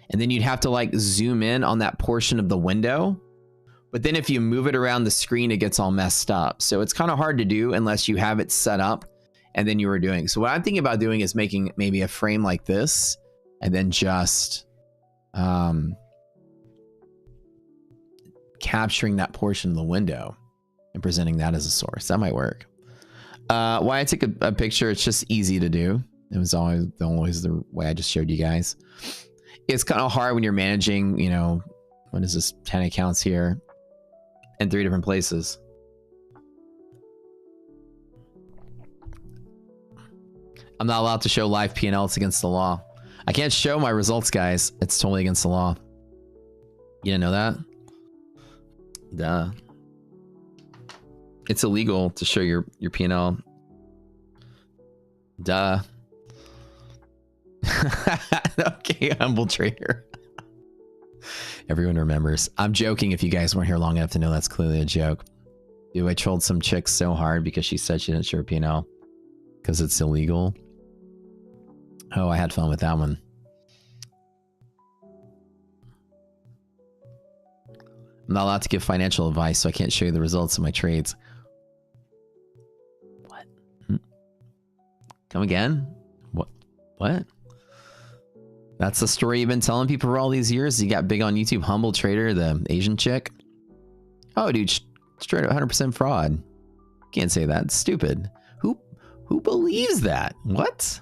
and then you'd have to like zoom in on that portion of the window. But then if you move it around the screen, it gets all messed up. So it's kind of hard to do unless you have it set up and then you were doing. So what I'm thinking about doing is making maybe a frame like this, and then just capturing that portion of the window and presenting that as a source. That might work. Why I took a picture, it's just easy to do. It was always the way I just showed you guys. It's kind of hard when you're managing, you know, what is this, 10 accounts here in 3 different places. I'm not allowed to show live P&L. It's against the law. I can't show my results, guys. It's totally against the law. You didn't know that? Duh. It's illegal to show your P&L. Duh. Okay, humble trader. Everyone remembers. I'm joking if you guys weren't here long enough to know that's clearly a joke. Dude, I trolled some chick so hard because she said she didn't show her P&L. Because it's illegal. Oh, I had fun with that one. I'm not allowed to give financial advice, so I can't show you the results of my trades. What? Come again? What? That's the story you've been telling people for all these years? You got big on YouTube, humble trader, the Asian chick? Oh, dude, straight up 100% fraud. Can't say that. It's stupid. Who believes that? What?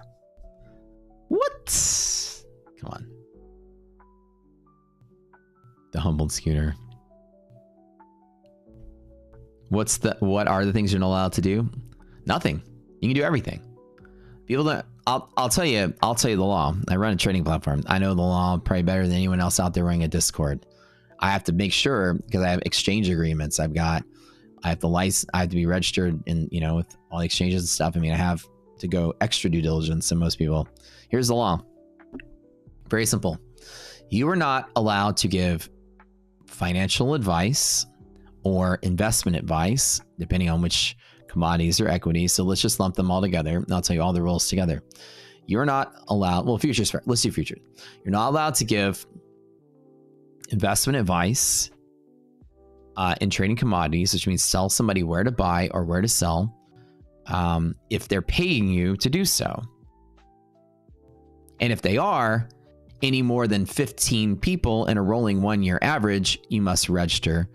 What? Come on. The humbled scooter. What are the things you're not allowed to do? Nothing. You can do everything. People don't I'll tell you the law. I run a trading platform. I know the law probably better than anyone else out there running a Discord. I have to make sure, because I have exchange agreements. I have the license. I have to be registered in, with all the exchanges and stuff. I mean, I have to go extra due diligence than most people. Here's the law. Very simple. You are not allowed to give financial advice or investment advice, depending on which commodities or equities. So let's just lump them all together, and I'll tell you all the rules together. You're not allowed, well, futures first. Let's do futures. You're not allowed to give investment advice in trading commodities, which means tell somebody where to buy or where to sell if they're paying you to do so. And if they are, any more than 15 people in a rolling 1-year average, you must register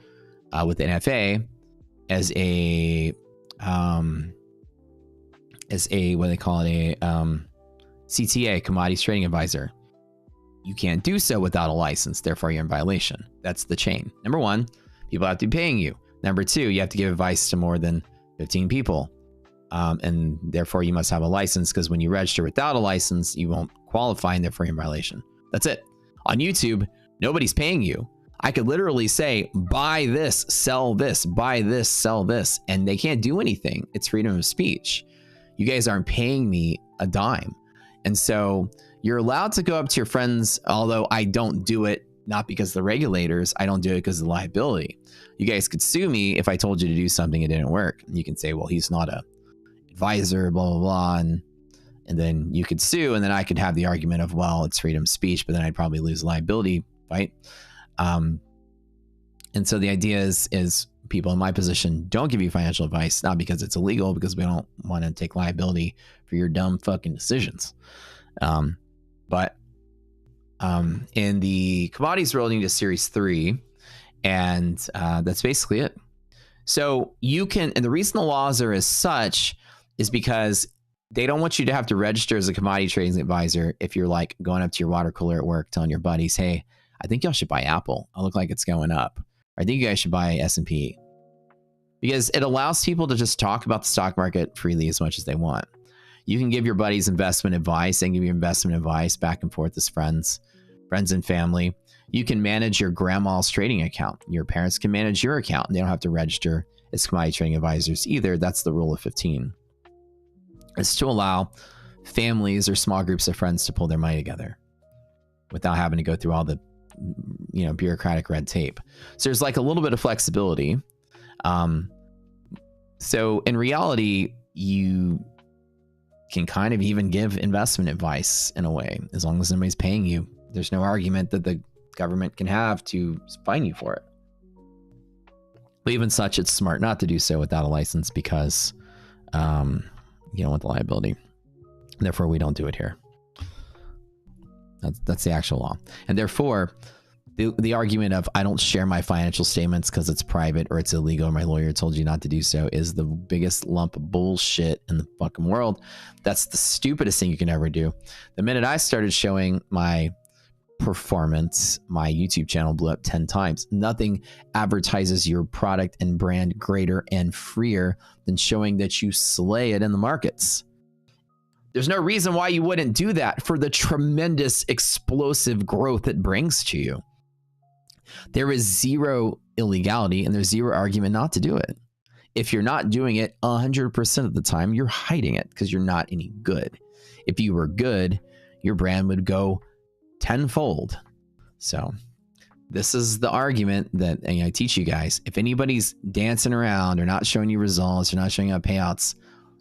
with the NFA as a what they call it, a CTA, Commodities Trading Advisor. You can't do so without a license, therefore you're in violation. That's the chain. Number one, people have to be paying you. Number two, you have to give advice to more than 15 people. And therefore you must have a license, because when you register without a license, you won't qualify and therefore you're in violation. That's it. On YouTube, nobody's paying you. I could literally say, buy this, sell this, buy this, sell this, and they can't do anything. It's freedom of speech. You guys aren't paying me a dime. And so you're allowed to go up to your friends, although I don't do it, not because of the regulators, I don't do it because of the liability. You guys could sue me if I told you to do something and it didn't work. And you can say, well, he's not a advisor, blah, blah, blah. And then you could sue, and then I could have the argument of, well, it's freedom of speech, but then I'd probably lose liability, right? And so the idea is people in my position don't give you financial advice, not because it's illegal, because we don't want to take liability for your dumb fucking decisions. But in the commodities world, you need a Series 3, and that's basically it. So you can, and the reason the laws are as such is because they don't want you to have to register as a commodity trading advisor if you're like going up to your water cooler at work telling your buddies, hey, I think y'all should buy Apple. I look like it's going up. Or I think you guys should buy S&P. Because it allows people to just talk about the stock market freely as much as they want. You can give your buddies investment advice and give your investment advice back and forth as friends and family. You can manage your grandma's trading account. Your parents can manage your account, and they don't have to register as commodity trading advisors either. That's the rule of 15. It's to allow families or small groups of friends to pull their money together without having to go through all the bureaucratic red tape. So there's like a little bit of flexibility. So in reality, you can kind of even give investment advice in a way, as long as somebody's paying you. There's no argument that the government can have to fine you for it. But even such, it's smart not to do so without a license, because you don't want the liability. Therefore, we don't do it here. That's the actual law. And therefore, the argument of I don't share my financial statements because it's private or it's illegal or my lawyer told you not to do so is the biggest lump of bullshit in the fucking world. That's the stupidest thing you can ever do. The minute I started showing my performance, my YouTube channel blew up 10 times. Nothing advertises your product and brand greater and freer than showing that you slay it in the markets. There's no reason why you wouldn't do that for the tremendous explosive growth it brings to you. There is zero illegality and there's zero argument not to do it. If you're not doing it 100% of the time, you're hiding it because you're not any good. If you were good, your brand would go tenfold. So this is the argument that I teach you guys. If anybody's dancing around or not showing you results or not showing up payouts,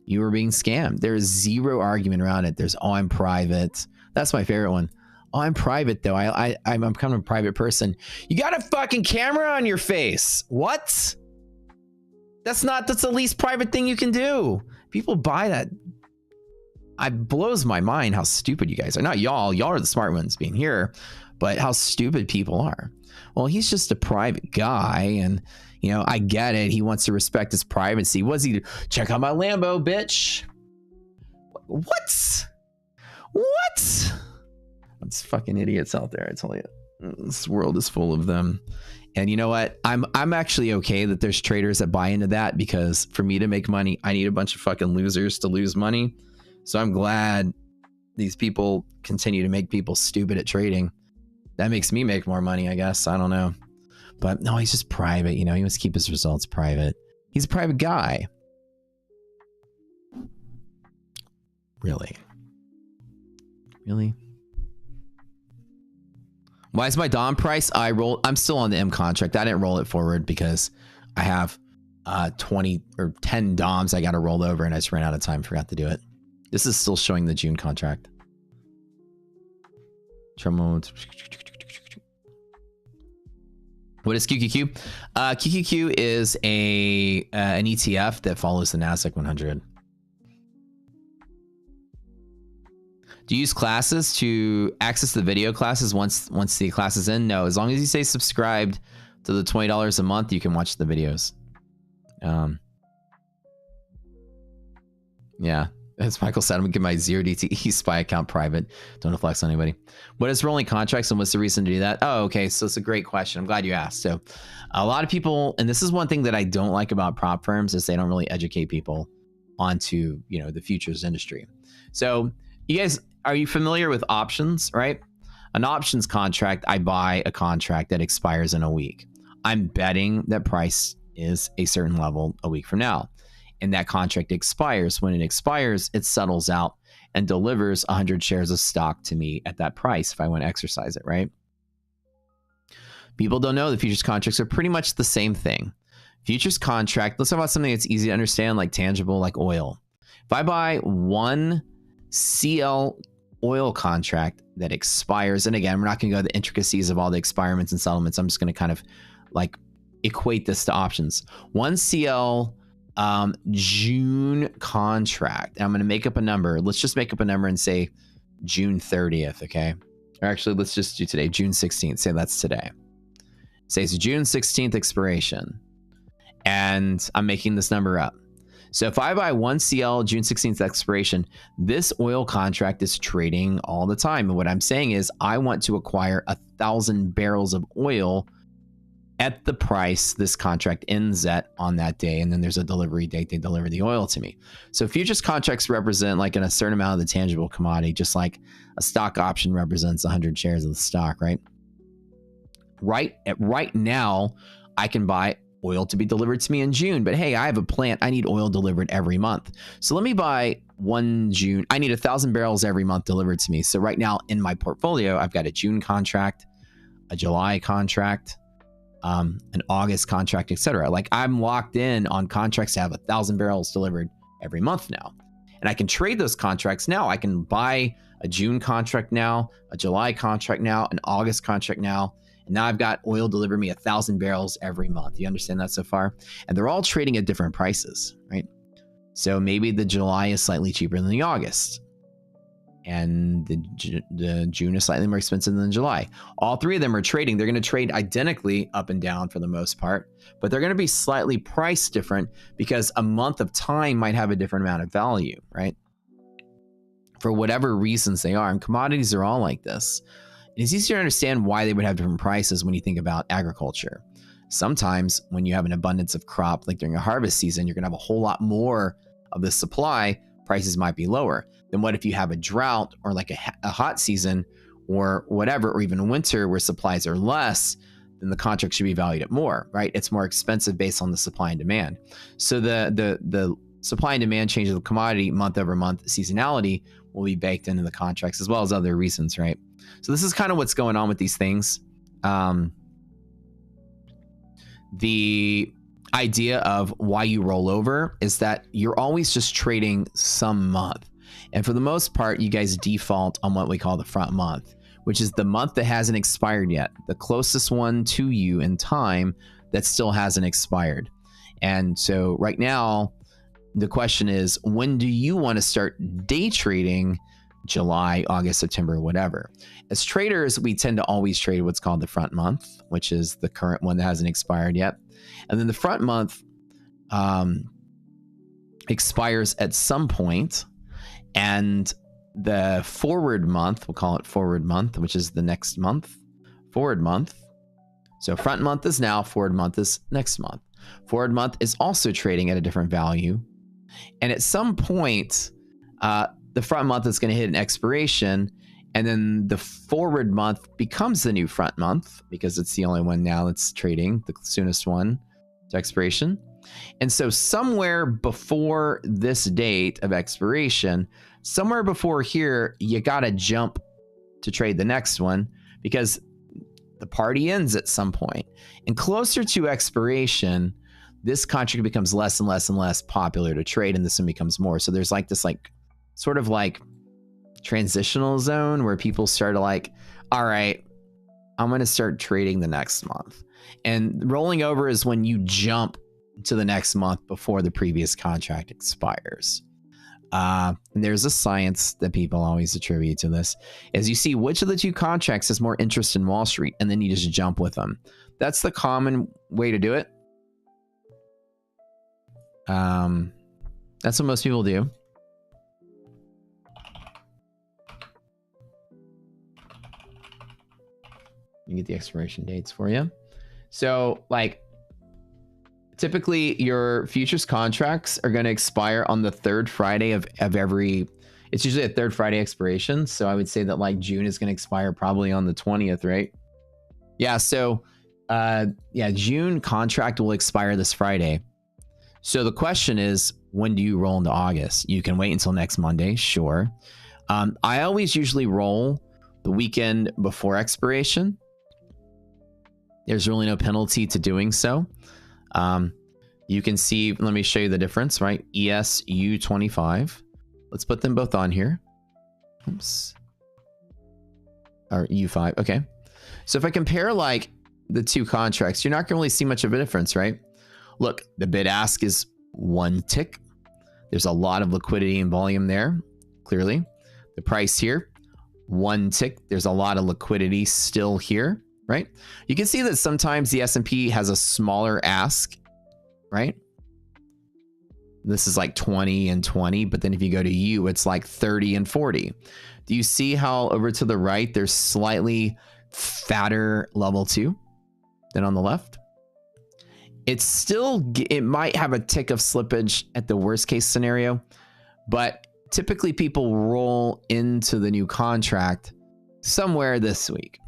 you are being scammed. There is zero argument around it. There's, oh, I'm private. That's my favorite one. Oh, I'm private though. I'm kind of a private person. You got a fucking camera on your face. What? That's the least private thing you can do. People buy that. It blows my mind how stupid you guys are. Not y'all. Y'all are the smart ones being here, but how stupid people are. Well, he's just a private guy, and I get it. He wants to respect his privacy. What's he do? Check out my Lambo, bitch. What? It's fucking idiots out there, I tell you. This world is full of them. And you know what? I'm actually okay that there's traders that buy into that, because for me to make money, I need a bunch of fucking losers to lose money. So I'm glad these people continue to make people stupid at trading. That makes me make more money, I guess. I don't know. But no, he's just private. You know, he wants to keep his results private. He's a private guy. Really? Really? Why is my Dom price? I'm still on the M contract. I didn't roll it forward because I have 20 or 10 DOMs I got to roll over and I just ran out of time. Forgot to do it. This is still showing the June contract. What is QQQ? QQQ is an ETF that follows the NASDAQ 100. Do you use classes to access the video classes once the class is in? No, as long as you stay subscribed to the $20 a month, you can watch the videos. Yeah, as Michael said, I'm gonna give my 0DTE SPY account private. Don't flex on anybody. What is rolling contracts and what's the reason to do that? Oh, okay, so it's a great question. I'm glad you asked. So a lot of people, and this is one thing that I don't like about prop firms, is they don't really educate people onto, you know, the futures industry. So you guys, are you familiar with options, right? An options contract, I buy a contract that expires in a week. I'm betting that price is a certain level a week from now. And that contract expires. When it expires, it settles out and delivers 100 shares of stock to me at that price if I want to exercise it, right? People don't know the futures contracts are pretty much the same thing. Futures contract, let's talk about something that's easy to understand, like tangible, like oil. If I buy one CL oil contract that expires, and again, we're not going to go to the intricacies of all the expirements and settlements. I'm just going to kind of like equate this to options. One CL June contract. And I'm going to make up a number. Let's just make up a number and say June 30th, okay? Or actually, let's just do today, June 16th. Say that's today. Say it's June 16th expiration. And I'm making this number up. So if I buy one CL June 16th expiration, this oil contract is trading all the time. And what I'm saying is I want to acquire 1,000 barrels of oil at the price this contract ends at on that day. And then there's a delivery date. They deliver the oil to me. So futures contracts represent like a certain amount of the tangible commodity, just like a stock option represents 100 shares of the stock, right? Right now, I can buy oil to be delivered to me in June, but hey, I have a plant. I need oil delivered every month. So let me buy one June. I need 1,000 barrels every month delivered to me. So right now in my portfolio, I've got a June contract, a July contract, an August contract, etc. Like I'm locked in on contracts to have 1,000 barrels delivered every month now. And I can trade those contracts now. I can buy a June contract now, a July contract now, an August contract now. And now I've got oil deliver me 1,000 barrels every month. You understand that so far? And they're all trading at different prices, right? So maybe the July is slightly cheaper than the August. And the June is slightly more expensive than July. All three of them are trading. They're going to trade identically up and down for the most part, but they're going to be slightly priced different because a month of time might have a different amount of value, right? For whatever reasons they are. And commodities are all like this. It's easier to understand why they would have different prices when you think about agriculture. Sometimes when you have an abundance of crop, like during a harvest season, you're going to have a whole lot more of the supply. Prices might be lower. Then what if you have a drought or like a hot season or whatever, or even winter where supplies are less, then the contract should be valued at more, right? It's more expensive based on the supply and demand. So the supply and demand change of the commodity month over month seasonality will be baked into the contracts as well as other reasons, right? So this is kind of what's going on with these things. The idea of why you roll over is that you're always just trading some month. And for the most part, you guys default on what we call the front month, which is the month that hasn't expired yet, the closest one to you in time that still hasn't expired. And so right now, the question is, when do you want to start day trading? July, August, September, whatever. As traders, we tend to always trade what's called the front month, which is the current one that hasn't expired yet. And then the front month expires at some point, and the forward month, we'll call it forward month, which is the next month, forward month. So front month is now, forward month is next month. Forward month is also trading at a different value. And at some point, the front month is going to hit an expiration, and then the forward month becomes the new front month because it's the only one now that's trading, the soonest one to expiration. And so somewhere before this date of expiration, somewhere before here, you got to jump to trade the next one because the party ends at some point. And closer to expiration, this contract becomes less and less and less popular to trade, and this one becomes more. So there's like this sort of transitional zone where people start to all right, I'm going to start trading the next month. And rolling over is when you jump to the next month before the previous contract expires. And there's a science that people always attribute to this, is you see which of the two contracts has more interest in Wall Street, and then you just jump with them. That's the common way to do it. That's what most people do. You get the expiration dates for you. So typically your futures contracts are going to expire on the third Friday of every, it's usually a third Friday expiration. So I would say that June is going to expire probably on the 20th, right? Yeah. So June contract will expire this Friday. So the question is, when do you roll into August? You can wait until next Monday. Sure. I always usually roll the weekend before expiration. There's really no penalty to doing so. You can see, let me show you the difference, right? ESU25. Let's put them both on here. Oops. Or U5. Okay. So if I compare the two contracts, you're not going to really see much of a difference, right? Look, the bid ask is one tick. There's a lot of liquidity and volume there, clearly. The price here, one tick. There's a lot of liquidity still here, right? You can see that sometimes the S&P has a smaller ask, right? This is 20 and 20, but then if you go to U, it's 30 and 40. Do you see how over to the right, there's slightly fatter level 2 than on the left? It's still, it might have a tick of slippage at the worst case scenario, but typically people roll into the new contract somewhere this week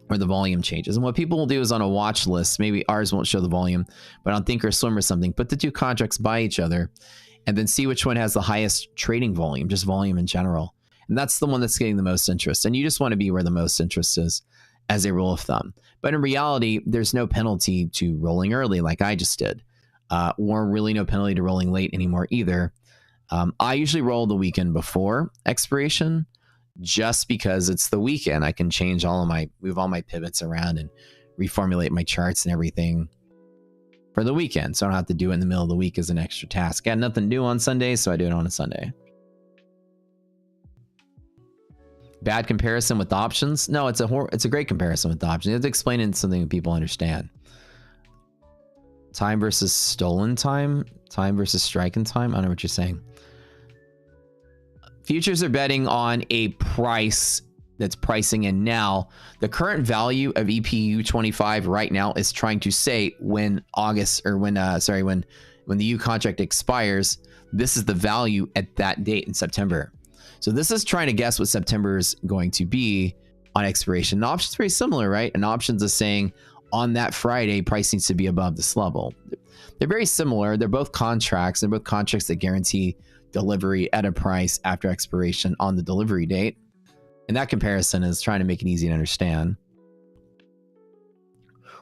where the volume changes. And what people will do is on a watch list, maybe ours won't show the volume, but on Thinkorswim or something, put the two contracts by each other and then see which one has the highest trading volume, just volume in general. And that's the one that's getting the most interest. And you just want to be where the most interest is as a rule of thumb. But in reality, there's no penalty to rolling early like I just did, or really no penalty to rolling late anymore either. I usually roll the weekend before expiration just because it's the weekend. I can change move all my pivots around and reformulate my charts and everything for the weekend. So I don't have to do it in the middle of the week as an extra task. Got nothing to do on Sunday, so I do it on a Sunday. Bad comparison with options? No, it's a great comparison with options. You have to explain it in something that people understand. Time versus stolen time? Time versus striking time? I don't know what you're saying. Futures are betting on a price that's pricing in now. The current value of EPU 25 right now is trying to say when the U contract expires, this is the value at that date in September. So this is trying to guess what September is going to be on expiration. An option is very similar, right? An options is saying on that Friday, price needs to be above this level. They're very similar. They're both contracts. They're both contracts that guarantee delivery at a price after expiration on the delivery date. And that comparison is trying to make it easy to understand.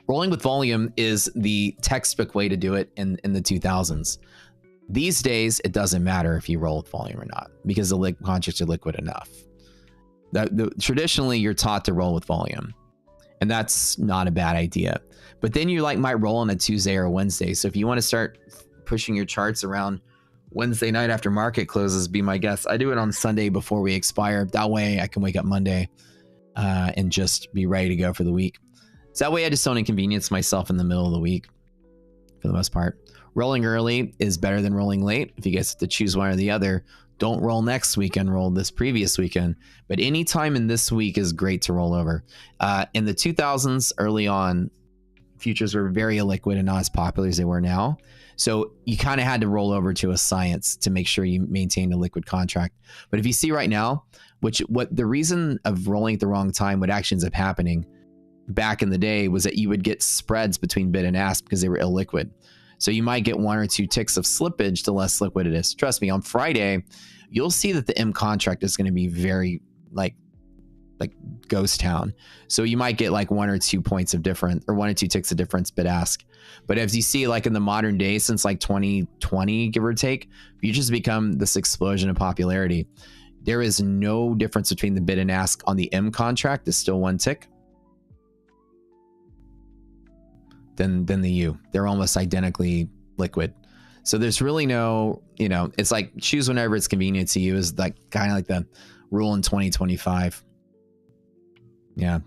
Rolling with volume is the textbook way to do it in the 2000s. These days, it doesn't matter if you roll with volume or not because the contracts are liquid enough. Traditionally, you're taught to roll with volume, and that's not a bad idea. But then you might roll on a Tuesday or a Wednesday. So if you want to start pushing your charts around Wednesday night after market closes, be my guest. I do it on Sunday before we expire. That way I can wake up Monday and just be ready to go for the week. So that way I just don't inconvenience myself in the middle of the week for the most part. Rolling early is better than rolling late. If you guys have to choose one or the other, don't roll next weekend, roll this previous weekend. But any time in this week is great to roll over. In the 2000s, early on, futures were very illiquid and not as popular as they were now. So you kind of had to roll over to a science to make sure you maintained a liquid contract. But if you see right now, what the reason of rolling at the wrong time, what actually ends up happening back in the day was that you would get spreads between bid and ask because they were illiquid. So you might get 1 or 2 ticks of slippage the less liquid it is. Trust me, on Friday, you'll see that the M contract is going to be very like ghost town. So you might get like 1 or 2 points of difference, or 1 or 2 ticks of difference bid ask. But as you see, like in the modern day, since like 2020, give or take, futures become this explosion of popularity. There is no difference between the bid and ask on the M contract. Is still 1 tick than the U. They're almost identically liquid. So there's really no, it's like choose whenever it's convenient to you is like kind of like the rule in 2025. Yeah.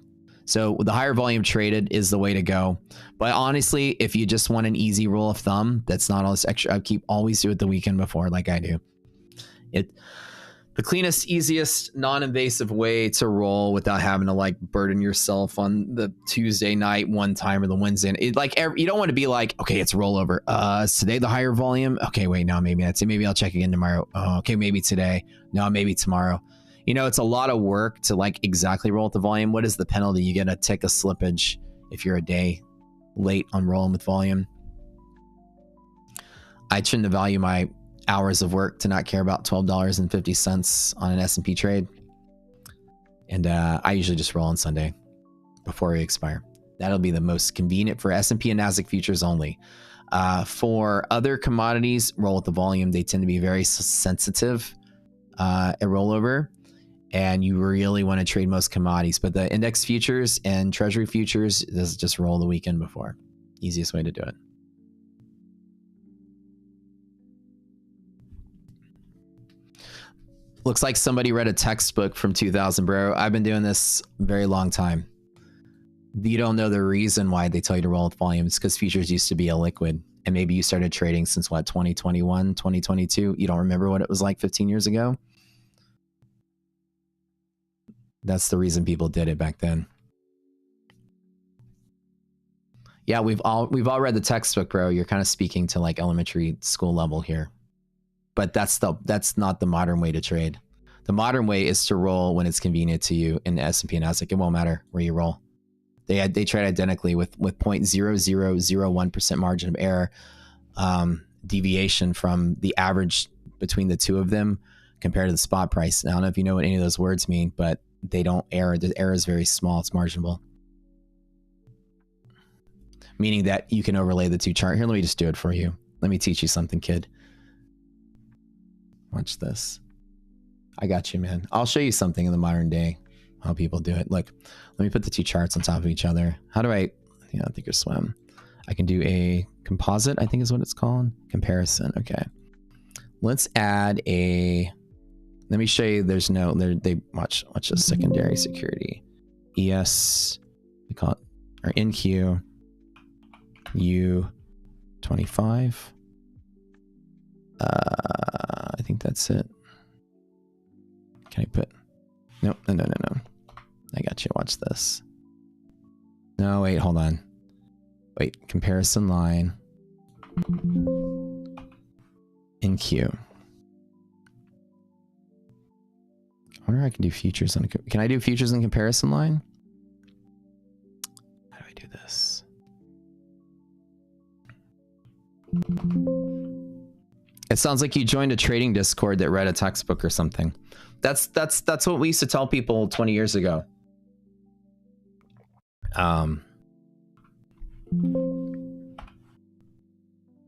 So the higher volume traded is the way to go. But honestly, if you just want an easy rule of thumb, that's not all this extra. I always do it the weekend before, like I do. The cleanest, easiest, non-invasive way to roll without having to like burden yourself on the Tuesday night one time or the Wednesday. You don't want to be like, okay, it's rollover. Is today the higher volume? Okay, wait, no, maybe that's it. Maybe I'll check again tomorrow. Oh, okay, maybe today. No, maybe tomorrow. It's a lot of work to like exactly roll with the volume. What is the penalty? You get a tick of slippage if you're a day late on rolling with volume. I tend to value my hours of work to not care about $12.50 on an S&P trade. And I usually just roll on Sunday before we expire. That'll be the most convenient for S&P and NASDAQ futures only. For other commodities, roll with the volume. They tend to be very sensitive at rollover. And you really want to trade most commodities. But the index futures and treasury futures, just roll the weekend before. Easiest way to do it. Looks like somebody read a textbook from 2000, bro. I've been doing this a very long time. You don't know the reason why they tell you to roll with volume. It's because futures used to be illiquid. And maybe you started trading since 2021, 2022. You don't remember what it was like 15 years ago? That's the reason people did it back then. Yeah, we've all read the textbook, bro. You're kind of speaking to like elementary school level here. But that's not the modern way to trade. The modern way is to roll when it's convenient to you in the S&P and NASDAQ. It won't matter where you roll. They trade identically with 0.0001% margin of error deviation from the average between the two of them compared to the spot price. Now, I don't know if you know what any of those words mean, but they don't error. The error is very small. It's marginable. Meaning that you can overlay the two charts. Here, let me just do it for you. Let me teach you something, kid. Watch this. I got you, man. I'll show you something in the modern day, how people do it. Look, let me put the two charts on top of each other. How do I think of swim. I can do a composite, I think is what it's called. Comparison, okay. Let's add let me show you, watch this, secondary security. ES, we call it, or NQ, U25. I think that's it. Can I put, no. I got you, watch this. No, wait, hold on. Wait, comparison line. NQ. I wonder if I can do futures on can I do futures and comparison line? How do I do this? It sounds like you joined a trading Discord that read a textbook or something. That's what we used to tell people 20 years ago.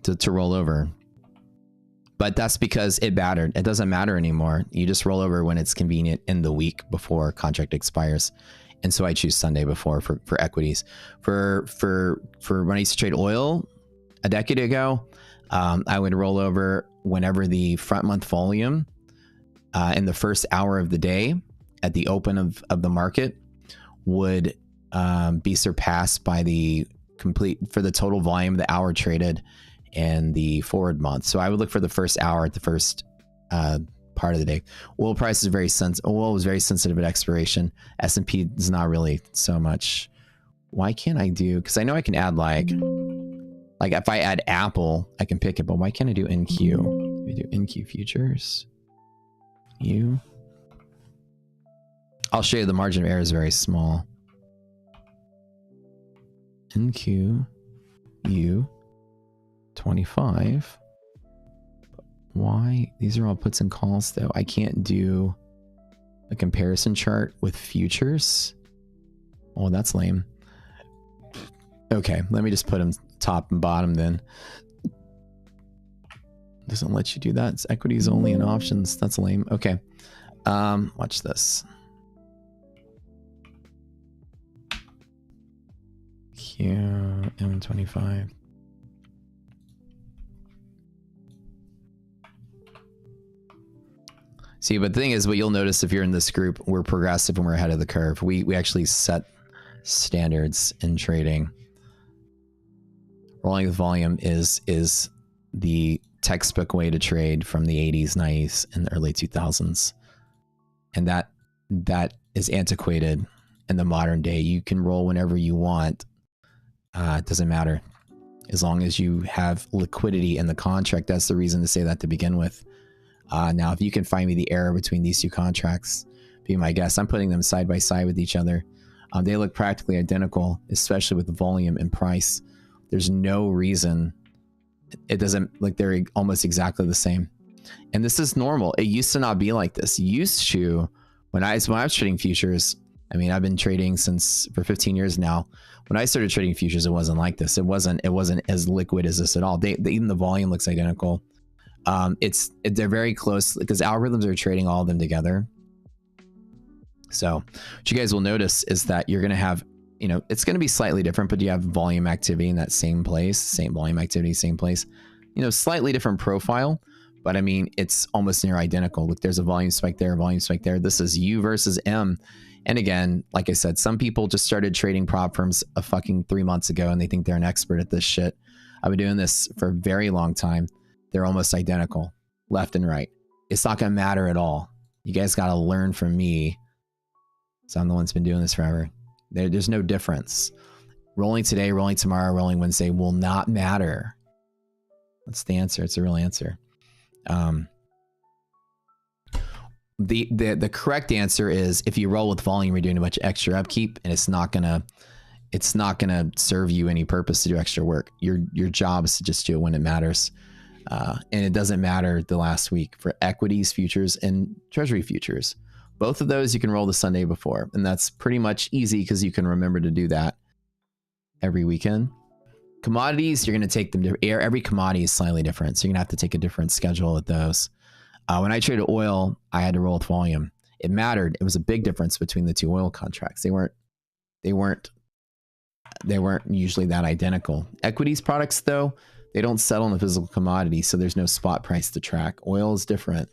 To roll over. But that's because it mattered. It doesn't matter anymore. You just roll over when it's convenient in the week before contract expires. And so I choose Sunday before for equities. For when I used to trade oil a decade ago, I would roll over whenever the front month volume in the first hour of the day at the open of the market would be surpassed by the total volume of the hour traded in the forward month. So I would look for the first hour at the first part of the day. Oil price is oil was very sensitive at expiration. S&P is not really so much. why can't I do, because I know I can add like if I add Apple, I can pick it, but why can't I do NQ? We do NQ futures. I'll show you the margin of error is very small. NQ, 25. Why? These are all puts and calls though. I can't do a comparison chart with futures. Oh, that's lame. Okay, let me just put them top and bottom then. Doesn't let you do that. It's equities only and options. That's lame. Okay. Watch this. M25. See, but the thing is, what you'll notice if you're in this group, we're progressive and we're ahead of the curve. We actually set standards in trading. Rolling with volume is the textbook way to trade from the 80s, 90s, and the early 2000s. And that is antiquated in the modern day. You can roll whenever you want. It doesn't matter. As long as you have liquidity in the contract, that's the reason to say that to begin with. Now, if you can find me the error between these two contracts, be my guest. I'm putting them side by side with each other. They look practically identical, especially with the volume and price. There's no reason it doesn't, like, they're almost exactly the same. And this is normal. It used to not be like this. Used to, when I was trading futures, I mean, I've been trading for 15 years now. When I started trading futures, it wasn't like this. It wasn't as liquid as this at all. Even the volume looks identical. They're very close because algorithms are trading all of them together. So what you guys will notice is that you're going to have, it's going to be slightly different, but you have volume activity in that same place, same volume activity, same place, slightly different profile, but I mean, it's almost near identical. Look, there's a volume spike there, volume spike there. This is U versus M. And again, like I said, some people just started trading prop firms a fucking 3 months ago and they think they're an expert at this shit. I've been doing this for a very long time. They're almost identical, left and right. It's not going to matter at all. You guys got to learn from me. So I'm the one that's been doing this forever. There's no difference. Rolling today, rolling tomorrow, rolling Wednesday will not matter. That's the answer. It's a real answer. The correct answer is if you roll with volume, you're doing a bunch of extra upkeep, and it's not gonna serve you any purpose to do extra work. Your job is to just do it when it matters. And it doesn't matter the last week for equities, futures, and treasury futures. Both of those you can roll the Sunday before, and that's pretty much easy because you can remember to do that every weekend. Commodities, you're going to take them to every commodity is slightly different, so you're going to have to take a different schedule at those. When I traded oil, I had to roll with volume. It mattered. It was a big difference between the two oil contracts. They weren't usually that identical. Equities products, though, they don't settle in the physical commodity, so there's no spot price to track. Oil is different.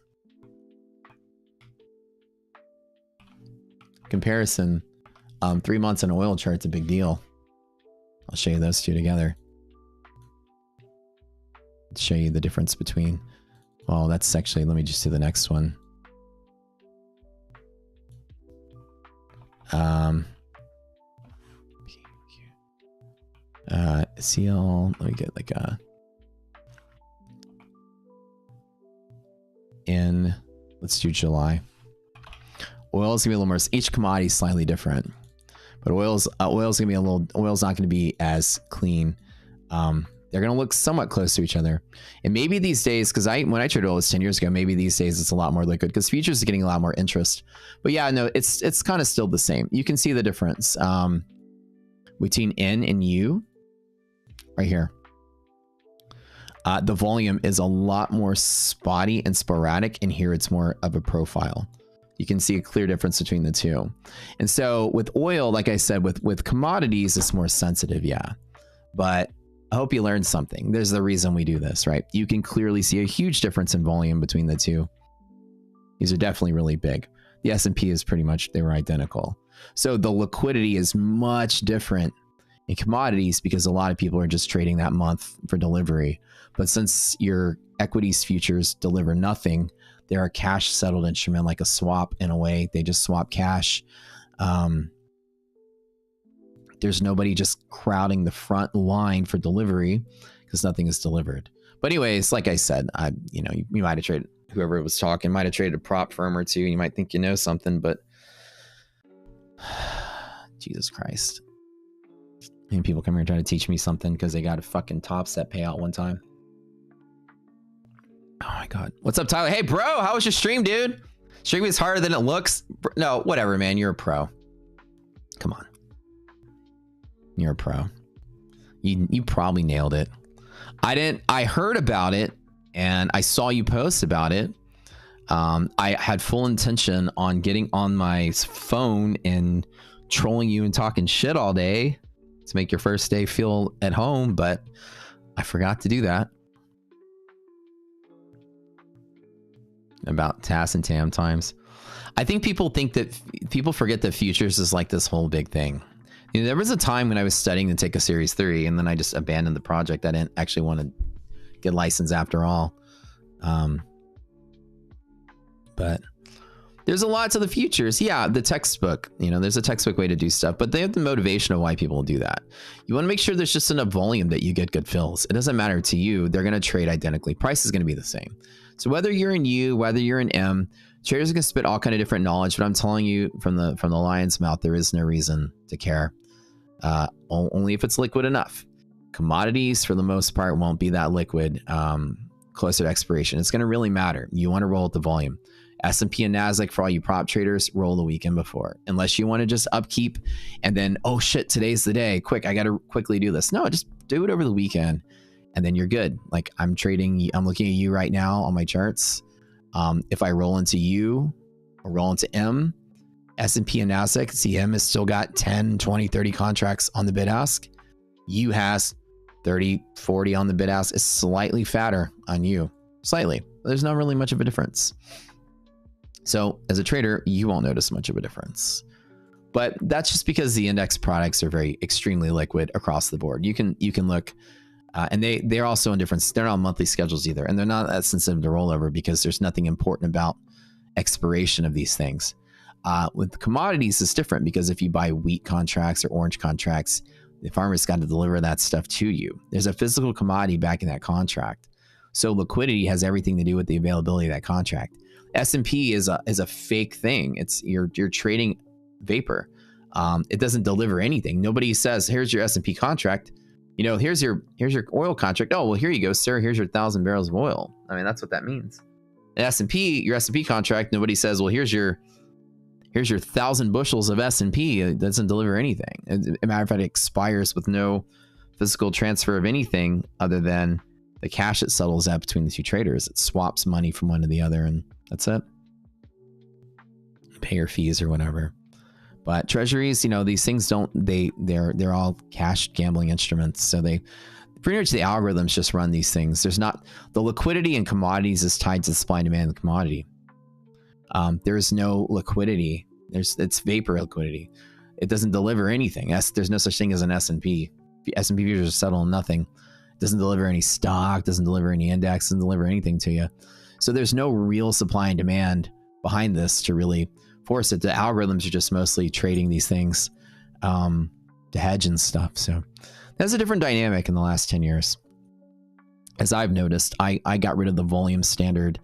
Comparison, 3 months on an oil chart's a big deal. I'll show you those two together. Show you the difference between, well, that's actually, let me just do the next one. CL, let me get like let's do July. Oil is gonna be a little more, each commodity is slightly different, but oil's gonna be oil's not gonna be as clean. They're gonna look somewhat close to each other. And maybe these days, because when I traded oil 10 years ago, maybe these days it's a lot more liquid because futures is getting a lot more interest. But yeah, no, it's kind of still the same. You can see the difference between N and U right here. The volume is a lot more spotty and sporadic, and here it's more of a profile. You can see a clear difference between the two. And so with oil, like I said, with commodities, it's more sensitive, yeah. But I hope you learned something. There's the reason we do this, right? You can clearly see a huge difference in volume between the two. These are definitely really big. The S&P is pretty much, they were identical. So the liquidity is much different in commodities because a lot of people are just trading that month for delivery. But since your equities futures deliver nothing, they're a cash settled instrument, like a swap in a way. They just swap cash. There's nobody just crowding the front line for delivery because nothing is delivered. But anyways, like I said, you might have traded, whoever was talking might have traded a prop firm or two. You might think you know something, but Jesus Christ. I mean, people come here trying to teach me something because they got a fucking top set payout one time. Oh my God. What's up, Tyler? Hey, bro, how was your stream, dude? Streaming is harder than it looks. No, whatever, man. You're a pro. Come on. You're a pro. You probably nailed it. I heard about it and I saw you post about it. I had full intention on getting on my phone and trolling you and talking shit all day to make your first day feel at home, but I forgot to do that. About TAS and TAM times. I think people forget that futures is like this whole big thing. You know, there was a time when I was studying to take a Series 3 and then I just abandoned the project. I didn't actually want to get licensed after all. But there's a lot to the futures. Yeah, the textbook, there's a textbook way to do stuff, but they have the motivation of why people do that. You want to make sure there's just enough volume that you get good fills. It doesn't matter to you. They're going to trade identically. Price is going to be the same. So whether you're in U, whether you're in M, traders are going to spit all kind of different knowledge, but I'm telling you from the lion's mouth, there is no reason to care. Only if it's liquid enough. Commodities, for the most part, won't be that liquid closer to expiration. It's going to really matter. You want to roll at the volume. S&P and NASDAQ, for all you prop traders, roll the weekend before. Unless you want to just upkeep and then, oh shit, today's the day. Quick, I got to quickly do this. No, just do it over the weekend and then you're good. Like I'm looking at you right now on my charts. If I roll into U or roll into M, S&P and NASDAQ, see M has still got 10, 20, 30 contracts on the bid ask. U has 30, 40 on the bid ask. It's slightly fatter on U. Slightly. There's not really much of a difference. So as a trader, you won't notice much of a difference. But that's just because the index products are very extremely liquid across the board. You can look, and they're also in different, they're not on monthly schedules either. And they're not that sensitive to rollover because there's nothing important about expiration of these things. With commodities, it's different because if you buy wheat contracts or orange contracts, the farmer's got to deliver that stuff to you. There's a physical commodity back in that contract. So liquidity has everything to do with the availability of that contract. S&P is a fake thing. It's you're trading vapor. It doesn't deliver anything. Nobody says, here's your S&P contract. Here's your oil contract. Oh, well, here you go, sir. Here's your 1,000 barrels of oil. I mean, that's what that means. Your S&P contract, nobody says, well, here's your 1,000 bushels of S&P. It doesn't deliver anything. As a matter of fact, it expires with no physical transfer of anything other than the cash it settles at between the two traders. It swaps money from one to the other, and that's it. Pay your fees or whatever. But treasuries, these things they're all cash gambling instruments. So they pretty much the algorithms just run these things. There's not the liquidity in commodities is tied to the supply and demand of the commodity. There's no liquidity. It's vapor liquidity. It doesn't deliver anything. There's no such thing as an S&P. S&P futures are settling nothing. It doesn't deliver any stock, doesn't deliver any index, doesn't deliver anything to you. So there's no real supply and demand behind this to really force it. The algorithms are just mostly trading these things to hedge and stuff. So that's a different dynamic in the last 10 years. As I've noticed, I got rid of the volume standard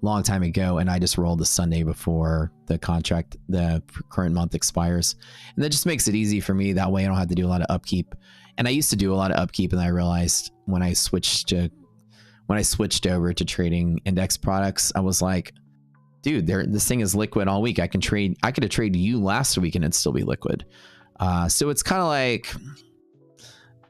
long time ago, and I just rolled the Sunday before the current month expires, and that just makes it easy for me. That way I don't have to do a lot of upkeep. And I used to do a lot of upkeep, and I realized when I switched over to trading index products, I was like, dude, this thing is liquid all week. I could have traded you last week and it'd still be liquid. So it's kind of like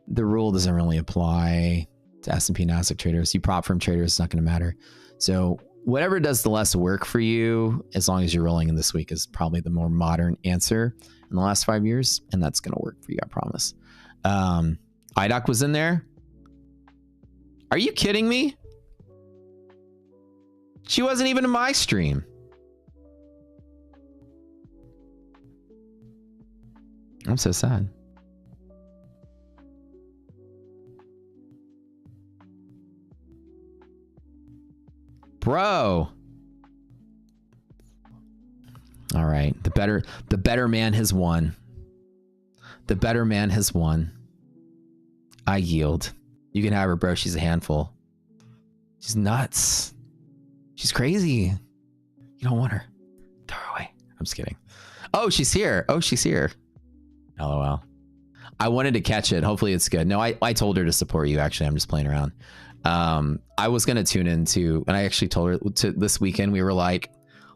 the rule doesn't really apply to S&P and NASDAQ traders. You prop firm traders, it's not going to matter. So whatever does the less work for you, as long as you're rolling in this week, is probably the more modern answer in the last 5 years. And that's going to work for you, I promise. IDOC was in there. Are you kidding me? She wasn't even in my stream. I'm so sad. Bro. All right. The better man has won. The better man has won. I yield. You can have her, bro. She's a handful. She's nuts. She's crazy. You don't want her. Throw her away. I'm just kidding. Oh, she's here. Oh, she's here. LOL. I wanted to catch it. Hopefully it's good. No, I told her to support you. Actually, I'm just playing around. I was going to tune into, and I actually told her to this weekend, we were like,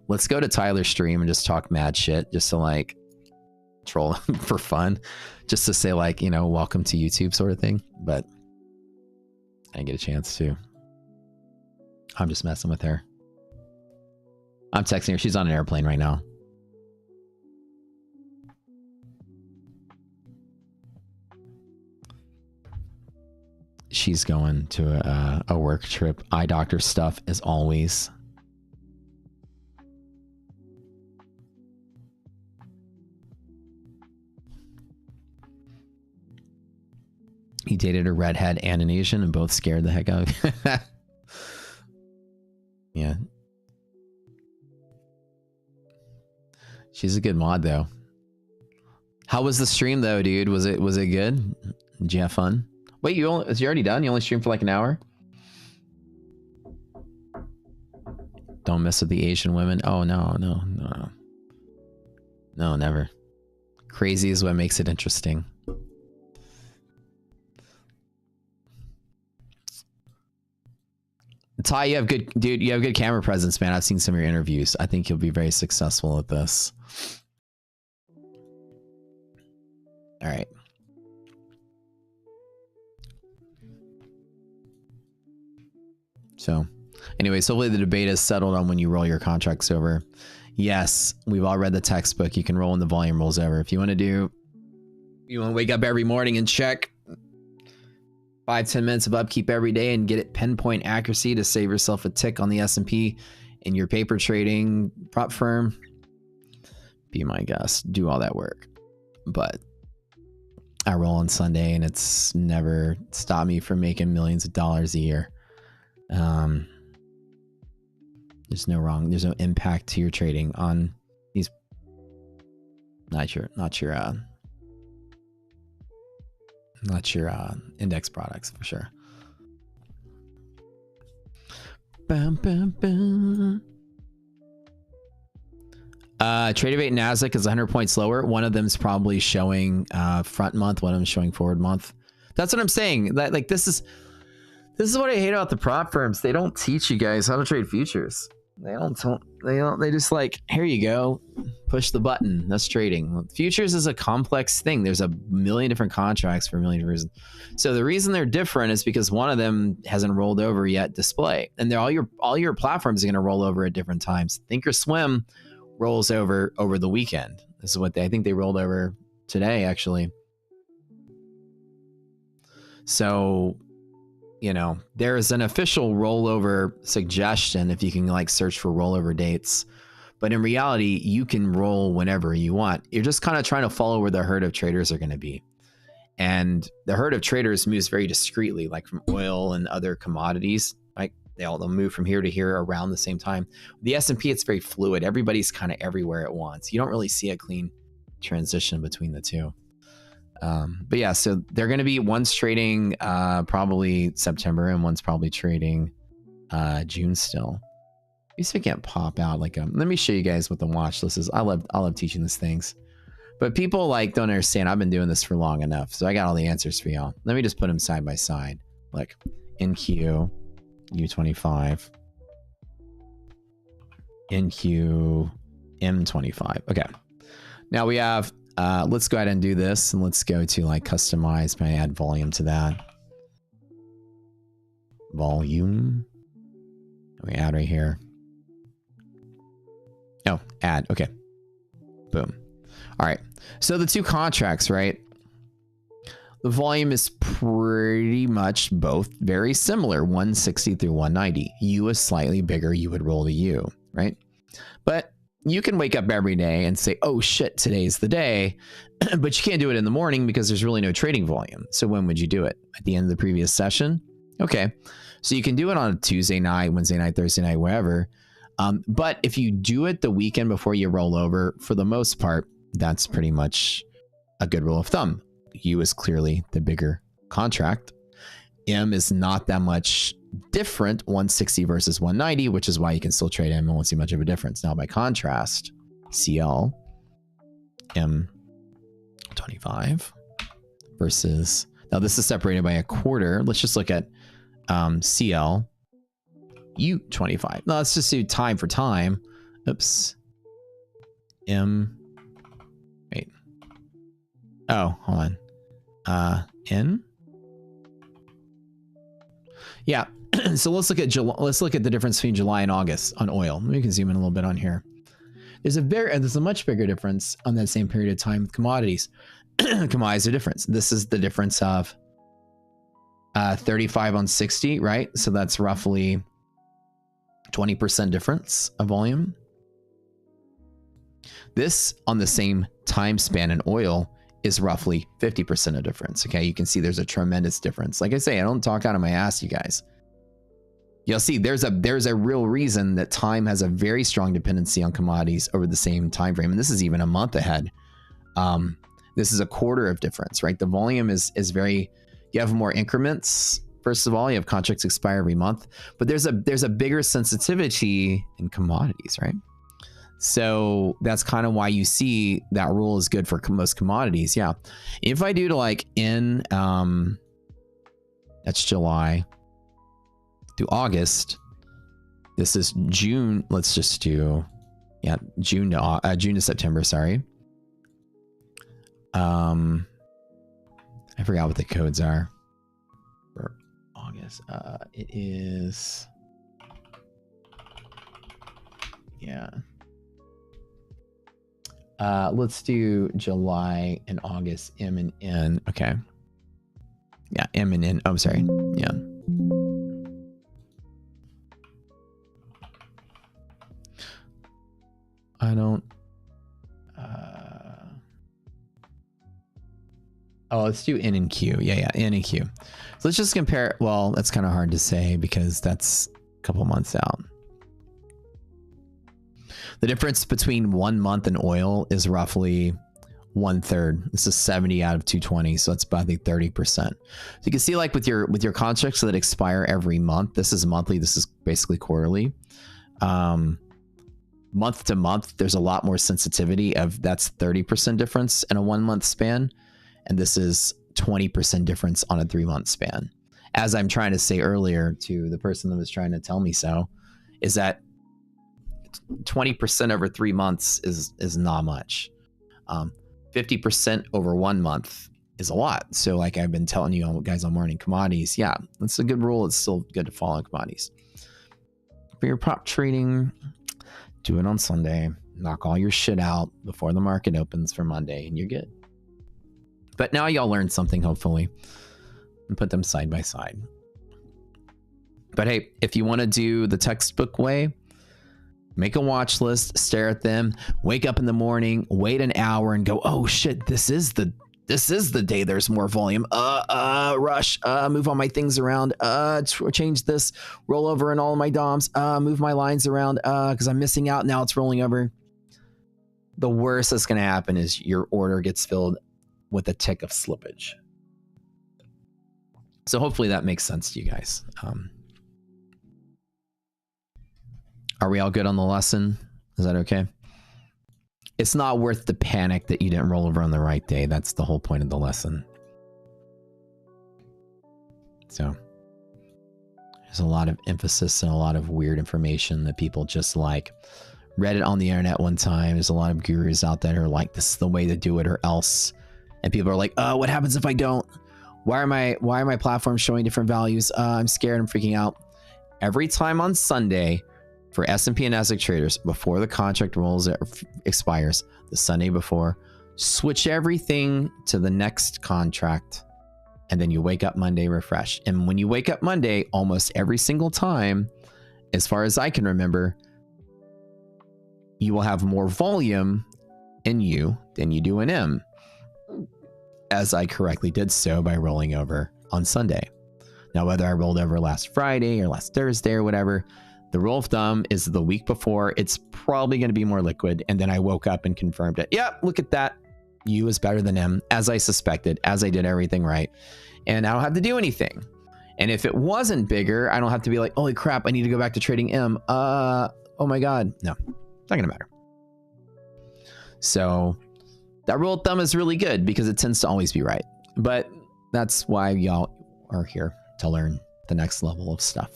let's go to Tyler's stream and just talk mad shit, just to like troll him for fun, just to say like, you know, welcome to YouTube sort of thing. But I didn't get a chance to. I'm just messing with her. I'm texting her. She's on an airplane right now. She's going to a work trip. Eye doctor stuff as always. He dated a redhead and an Asian and both scared the heck out of him. Yeah. She's a good mod though. How was the stream though, dude? Was it good? Did you have fun? Wait, is you already done? You only streamed for like an hour? Don't mess with the Asian women. Oh no. No, never. Crazy is what makes it interesting. Ty, you have good, dude. You have good camera presence, man. I've seen some of your interviews. I think you'll be very successful at this. All right. So, anyways, hopefully the debate is settled on when you roll your contracts over. Yes, we've all read the textbook. You can roll when the volume rolls over. If you want to wake up every morning and check 5-10 minutes of upkeep every day and get it pinpoint accuracy to save yourself a tick on the S&P in your paper trading prop firm, be my guest. Do all that work. But I roll on Sunday and it's never stopped me from making millions of dollars a year. There's no impact to your trading on these, not your index products for sure. Bum, bum, bum. Tradeify and Nasdaq is 100 points lower. One of them is probably showing front month. One of them is showing forward month. That's what I'm saying. That like this is what I hate about the prop firms. They don't teach you guys how to trade futures. They just like, here you go, push the button. That's trading. Futures is a complex thing. There's a million different contracts for a million different reasons. So the reason they're different is because one of them hasn't rolled over yet display. And all your platforms are going to roll over at different times. Thinkorswim rolls over the weekend. This is what I think they rolled over today, actually. So, you know, there is an official rollover suggestion if you can like search for rollover dates. But in reality, you can roll whenever you want. You're just kind of trying to follow where the herd of traders are going to be. And the herd of traders moves very discreetly, like from oil and other commodities. Like they'll move from here to here around the same time. The S&P, it's very fluid. Everybody's kind of everywhere at once. You don't really see a clean transition between the two. But yeah, so they're going to be, one's trading probably September and one's probably trading June still. At least I can't pop out like let me show you guys what the watch list is. I love teaching these things, but people like don't understand. I've been doing this for long enough, so I got all the answers for y'all. Let me just put them side by side. Like NQ, U25, NQ, M25. Okay, now we have. Let's go ahead and do this, and let's go to like customize. May I add volume to that? Volume. We add right here. Oh, add. Okay. Boom. All right. So the two contracts, right? The volume is pretty much both very similar, 160 through 190. U is slightly bigger. You would roll the U, right? But you can wake up every day and say, oh shit, today's the day, but you can't do it in the morning because there's really no trading volume. So when would you do it? At the end of the previous session? Okay. So you can do it on a Tuesday night, Wednesday night, Thursday night, wherever. But if you do it the weekend before you roll over, for the most part, that's pretty much a good rule of thumb. U is clearly the bigger contract. M is not that much different, 160 versus 190, which is why you can still trade M and won't see much of a difference. Now, by contrast, CL, M25 versus, now this is separated by a quarter. Let's just look at CL, U25. Now, let's just do time for time. Oops. M, wait. Oh, hold on. N. Yeah. So let's look at July. Let's look at the difference between July and August on oil. We can zoom in a little bit on here. There's a much bigger difference on that same period of time with commodities. Commodities are different. This is the difference of 35 on 60, right? So that's roughly 20% difference of volume. This on the same time span in oil is roughly 50% of difference. Okay, you can see there's a tremendous difference. Like I say, I don't talk out of my ass, you guys. You'll see there's a real reason that time has a very strong dependency on commodities over the same time frame, and this is even a month ahead. This is a quarter of difference, right? The volume is very. You have more increments. First of all, you have contracts expire every month, but there's a bigger sensitivity in commodities, right? So that's kind of why you see that rule is good for most commodities. Yeah. If I do to like in, that's July to August, this is June. Let's just do, yeah, June to September. Sorry. I forgot what the codes are for August. It is, yeah. Let's do July and August, M and N. Okay. Yeah, M and N. Oh, I'm sorry. Yeah. I don't. Oh, let's do N and Q. Yeah, N and Q. So let's just compare. Well, that's kind of hard to say because that's a couple months out. The difference between 1 month in oil is roughly 1/3. This is 70 out of 220, so that's about 30%. So you can see, like with your contracts that expire every month, this is monthly. This is basically quarterly. Month to month, there's a lot more sensitivity of that's 30% difference in a 1 month span, and this is 20% difference on a 3 month span. As I'm trying to say earlier to the person that was trying to tell me so, is that 20% over 3 months is not much. 50% over 1 month is a lot. So like I've been telling you guys on morning commodities, yeah, that's a good rule. It's still good to follow commodities. For your prop trading, do it on Sunday. Knock all your shit out before the market opens for Monday and you're good. But now y'all learned something, hopefully, and put them side by side. But hey, if you want to do the textbook way, make a watch list, stare at them, wake up in the morning, wait an hour and go, oh shit, this is the day there's more volume. Rush, move all my things around, change this, roll over in all of my DOMs, move my lines around, because I'm missing out. Now it's rolling over. The worst that's going to happen is your order gets filled with a tick of slippage. So hopefully that makes sense to you guys. Are we all good on the lesson? Is that okay? It's not worth the panic that you didn't roll over on the right day. That's the whole point of the lesson. So there's a lot of emphasis and a lot of weird information that people just like read it on the internet one time. There's a lot of gurus out there who are like, this is the way to do it or else. And people are like, what happens if I don't? Why are my platforms showing different values? I'm scared. I'm freaking out. Every time on Sunday, for S&P and NASDAQ traders, before the contract expires, the Sunday before, switch everything to the next contract, and then you wake up Monday refreshed. And when you wake up Monday, almost every single time, as far as I can remember, you will have more volume in U than you do in M, as I correctly did so by rolling over on Sunday. Now, whether I rolled over last Friday or last Thursday or whatever, the rule of thumb is the week before, it's probably going to be more liquid. And then I woke up and confirmed it. Yeah, look at that. U is better than M, as I suspected, as I did everything right. And I don't have to do anything. And if it wasn't bigger, I don't have to be like, holy crap, I need to go back to trading M. Oh my God. No, it's not going to matter. So that rule of thumb is really good because it tends to always be right. But that's why y'all are here, to learn the next level of stuff.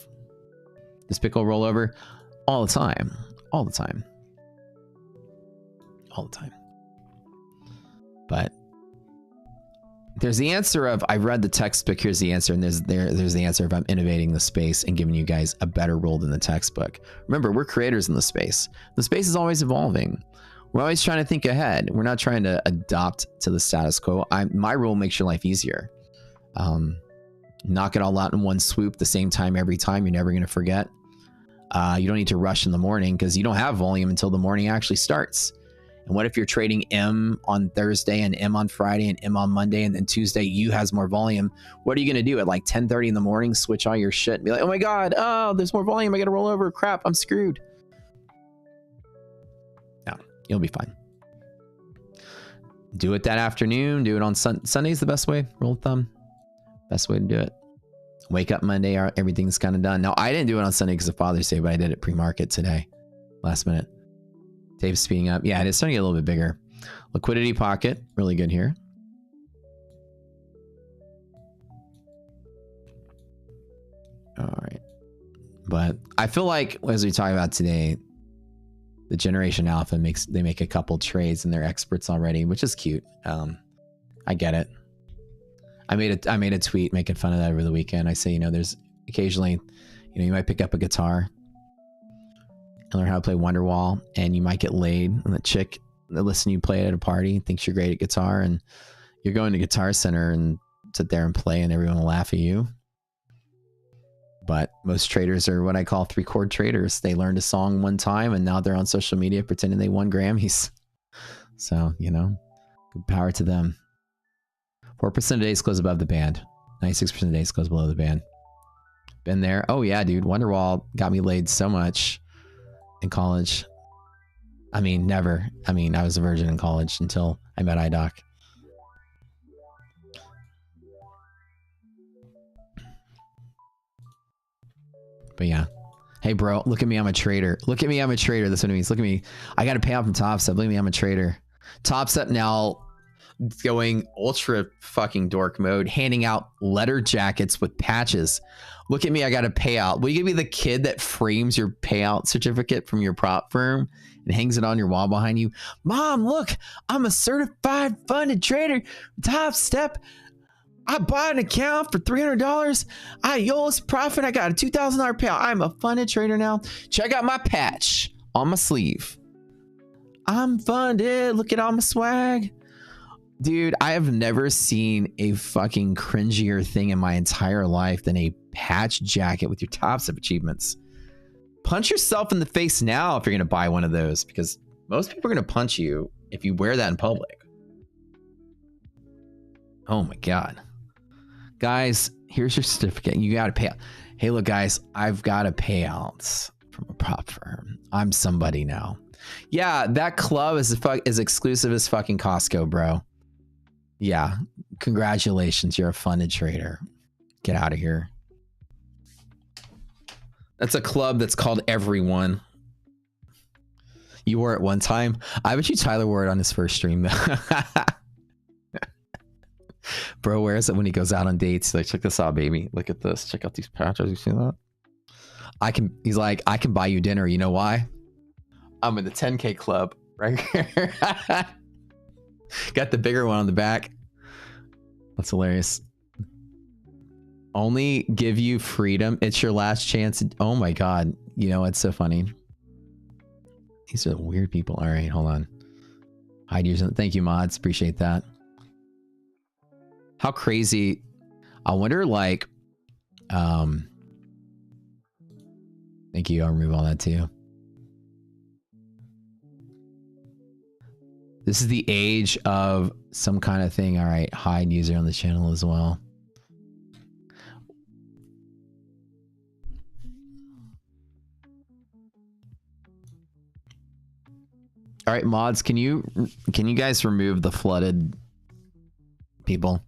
Does pickle roll over? All the time. All the time. All the time. But there's the answer of, I've read the textbook, here's the answer, and there's the answer of, I'm innovating the space and giving you guys a better rule than the textbook. Remember, we're creators in the space. The space is always evolving. We're always trying to think ahead. We're not trying to adopt to the status quo. My rule makes your life easier. Knock it all out in one swoop, the same time every time. You're never going to forget. You don't need to rush in the morning because you don't have volume until the morning actually starts. And what if you're trading M on Thursday and M on Friday and M on Monday, and then Tuesday U has more volume? What are you going to do at like 10:30 in the morning? Switch all your shit and be like, oh my God, oh, there's more volume. I got to roll over. Crap, I'm screwed. No, you'll be fine. Do it that afternoon. Do it on Sunday's the best way. Rule of thumb. Best way to do it. Wake up Monday, everything's kind of done. Now, I didn't do it on Sunday because of Father's Day, but I did it pre-market today. Last minute. Dave's speeding up. Yeah, it's starting to get a little bit bigger. Liquidity pocket, really good here. All right. But I feel like, as we talk about today, the Generation Alpha they make a couple trades and they're experts already, which is cute. I get it. I made a tweet making fun of that over the weekend. I say, there's occasionally, you might pick up a guitar and learn how to play Wonderwall, and you might get laid, and the chick that listens to you play it at a party thinks you're great at guitar, and you're going to Guitar Center and sit there and play, and everyone will laugh at you. But most traders are what I call 3-chord traders. They learned a song one time, and now they're on social media pretending they won Grammys. So, good power to them. 4% of days close above the band. 96% of days close below the band. Been there. Oh yeah, dude. Wonderwall got me laid so much in college. I mean, never. I was a virgin in college until I met iDoc. But yeah. Hey bro, look at me, I'm a trader. Look at me, I'm a trader. That's what it means. Look at me. I got to pay out from Top Step. Look at me, I'm a trader. Top Step now going ultra fucking dork mode, handing out letter jackets with patches. Look at me, I got a payout. Will you give me the kid that frames your payout certificate from your prop firm and hangs it on your wall behind you? Mom, look, I'm a certified funded trader. Top Step. I bought an account for $300. I YOLO's profit. I got a $2,000 payout. I'm a funded trader now. Check out my patch on my sleeve. I'm funded. Look at all my swag. Dude, I have never seen a fucking cringier thing in my entire life than a patch jacket with your Top Step achievements. Punch yourself in the face now if you're going to buy one of those, because most people are going to punch you if you wear that in public. Oh my God. Guys, here's your certificate. You got to pay out. Hey, look, guys, I've got a payout from a prop firm. I'm somebody now. Yeah, that club is exclusive as fucking Costco, bro. Yeah, congratulations. You're a funded trader. Get out of here. That's a club that's called Everyone. You wore it one time. I bet you Tyler wore it on his first stream, though. Bro wears it when he goes out on dates. He's like, check this out, baby. Look at this. Check out these patches. You see that? He's like, I can buy you dinner. You know why? I'm in the 10K club right here. Got the bigger one on the back. That's hilarious. Only give you freedom. It's your last chance. Oh my God. It's so funny. These are weird people. All right, hold on. Hide yours. Thank you, mods. Appreciate that. How crazy. I wonder, like, thank you. I'll remove all that too. This is the age of some kind of thing. All right, hide user on the channel as well. All right, mods, can you guys remove the flooded people?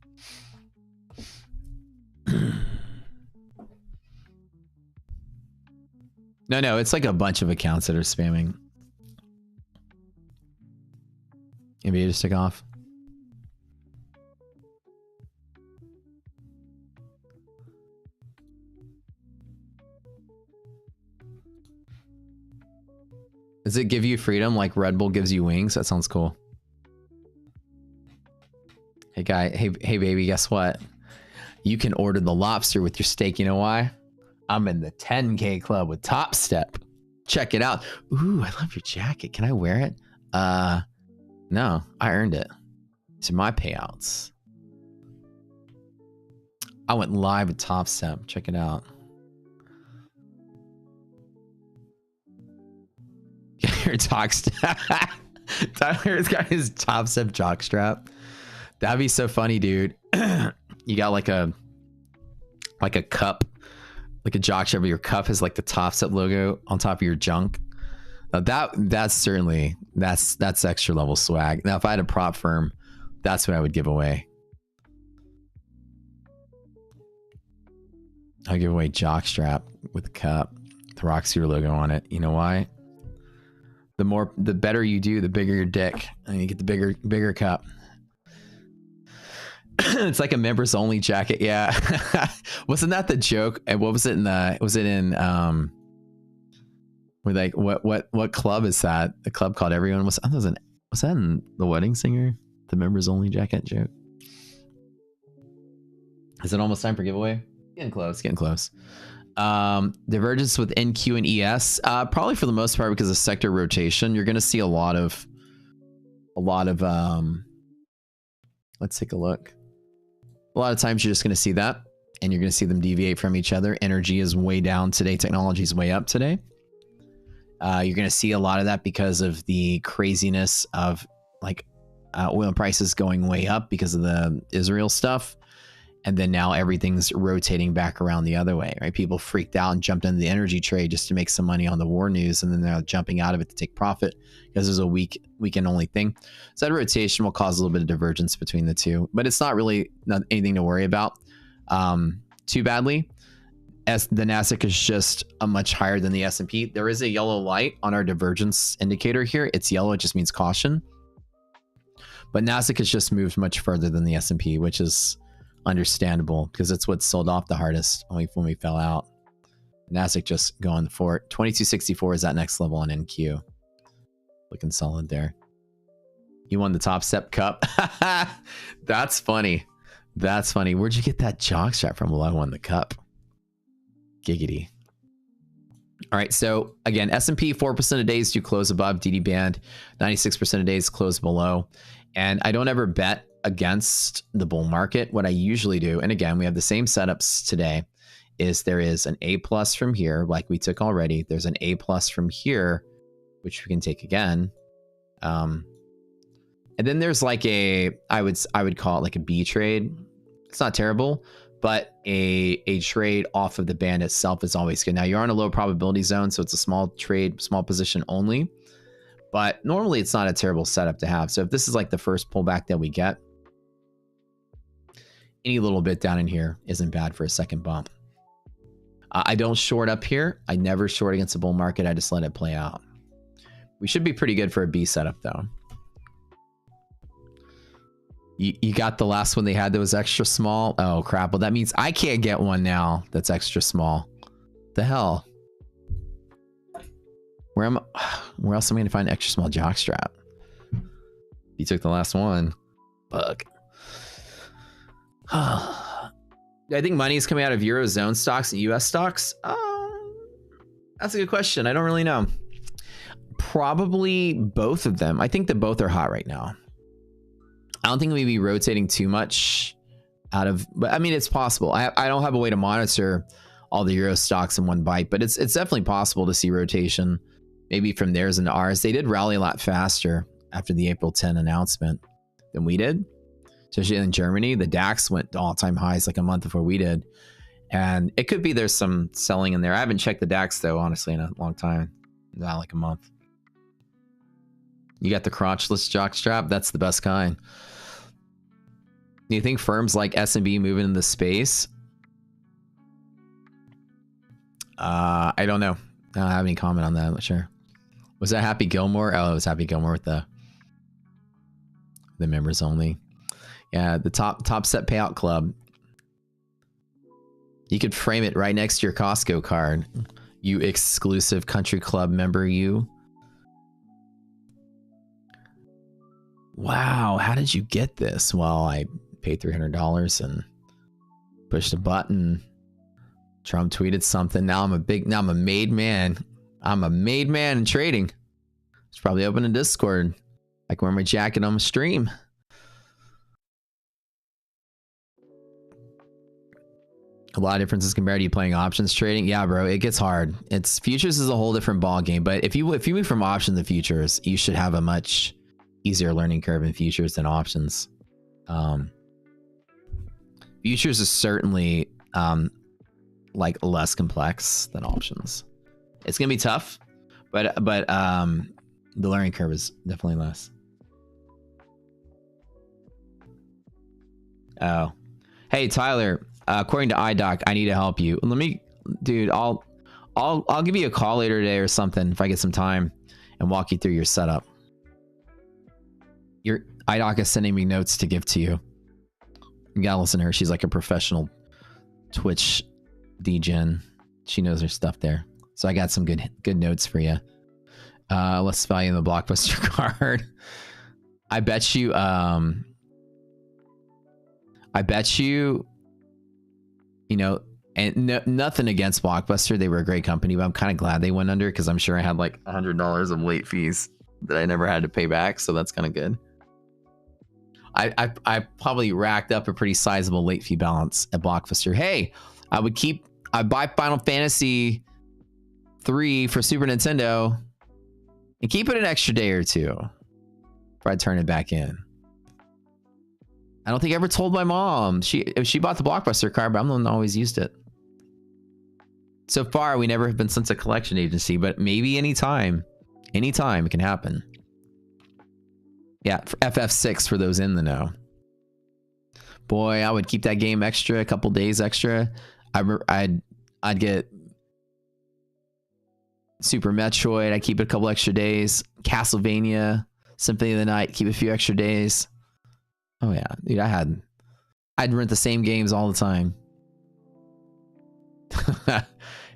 No, it's like a bunch of accounts that are spamming. Maybe you just take off. Does it give you freedom like Red Bull gives you wings? That sounds cool. Hey guy, hey baby, guess what? You can order the lobster with your steak. You know why? I'm in the 10K club with Top Step. Check it out. Ooh, I love your jacket. Can I wear it? No, I earned it. These are my payouts. I went live with Top Step. Check it out. Your jock strap. Tyler's got his Top Step jock strap. That'd be so funny, dude. You got like a cup, like a jock strap, but your cup has like the Top Step logo on top of your junk. That's certainly that's extra level swag. Now, if I had a prop firm, that's what I would give away. I'll give away jock strap with a cup, the Roxy logo on it. You know why? The better you do, the bigger your dick, and you get the bigger cup. It's like a members only jacket. Yeah. Wasn't that the joke? And what was it we're like, what club is that? The club called everyone was that in The Wedding Singer? The members only jacket joke. Is it almost time for giveaway? Getting close. Divergence with NQ and ES, probably for the most part because of sector rotation. You're going to see a lot of let's take a look. A lot of times you're just going to see that, and you're going to see them deviate from each other. Energy is way down today. Technology is way up today. You're going to see a lot of that because of the craziness of like oil prices going way up because of the Israel stuff. And then now everything's rotating back around the other way, right? People freaked out and jumped into the energy trade just to make some money on the war news. And then they're jumping out of it to take profit because there's a weekend only thing. So that rotation will cause a little bit of divergence between the two, but it's not really anything to worry about too badly. As the Nasdaq is just a much higher than the S&P. There is a yellow light on our divergence indicator here. It's yellow. It just means caution. But Nasdaq has just moved much further than the S&P, which is understandable because it's what sold off the hardest when we fell out. Nasdaq just going for it. 2264 is that next level on NQ. Looking solid there. You won the Top Step Cup. That's funny. That's funny. Where'd you get that jock strap from? Well, I won the cup. Giggity. All right. So again, S&P 4% of days do close above DD band. 96% of days close below. And I don't ever bet against the bull market. What I usually do, and again, we have the same setups today, is there is an A plus from here, like we took already. There's an A plus from here, which we can take again. And then there's like I would call it like a B trade. It's not terrible, but a trade off of the band itself is always good. Now you're on a low probability zone, so it's a small trade, small position only. But normally it's not a terrible setup to have. So if this is like the first pullback that we get, any little bit down in here isn't bad for a second bump. I don't short up here. I never short against a bull market. I just let it play out. We should be pretty good for a B setup though. You got the last one they had that was extra small. Oh crap. Well, that means I can't get one now that's extra small. The hell? Where else am I going to find an extra small jock strap? You took the last one. Bug. I think money is coming out of Eurozone stocks and US stocks. That's a good question. I don't really know. Probably both of them. I think that both are hot right now. I don't think we'd be rotating too much out of, but I mean, it's possible. I don't have a way to monitor all the Euro stocks in one bite, but it's definitely possible to see rotation maybe from theirs into ours. They did rally a lot faster after the April 10 announcement than we did. Especially in Germany, the DAX went to all-time highs like a month before we did. And it could be there's some selling in there. I haven't checked the DAX though, honestly, in a long time. Not like a month. You got the crotchless jockstrap. That's the best kind. Do you think firms like S&B moving into space? I don't know. I don't have any comment on that. I'm not sure. Was that Happy Gilmore? Oh, it was Happy Gilmore with the members only. Yeah, the top set payout club. You could frame it right next to your Costco card. You exclusive country club member, you. Wow, how did you get this? Well, I paid $300 and pushed a button. Trump tweeted something. Now I'm a made man. I'm a made man in trading. It's probably open in Discord. I can wear my jacket on my stream. A lot of differences compared to you playing options trading. Yeah, bro, it gets hard. It's futures is a whole different ball game. But if you move from options to futures, you should have a much easier learning curve in futures than options. Futures is certainly like less complex than options. It's gonna be tough, but the learning curve is definitely less. Oh, hey Tyler. According to iDoc, I need to help you. Let me, dude. I'll give you a call later today or something if I get some time, and walk you through your setup. Your iDoc is sending me notes to give to you. You gotta listen to her. She's like a professional Twitch degen. She knows her stuff there. So I got some good notes for you. Less value in the Blockbuster card. I bet you. You know, and nothing against Blockbuster. They were a great company, but I'm kind of glad they went under because I'm sure I had like $100 of late fees that I never had to pay back. So that's kind of good. I probably racked up a pretty sizable late fee balance at Blockbuster. Hey, I'd buy Final Fantasy 3 for Super Nintendo and keep it an extra day or two before I turn it back in. I don't think I ever told my mom. She bought the Blockbuster card, but I'm the one that always used it. So far, we never have been sent a collection agency, but maybe anytime it can happen. Yeah, for FF6 for those in the know. Boy, I would keep that game extra, a couple days extra. I'd get Super Metroid. I'd keep it a couple extra days. Castlevania, Symphony of the Night, keep a few extra days. Oh yeah, dude, I'd rent the same games all the time.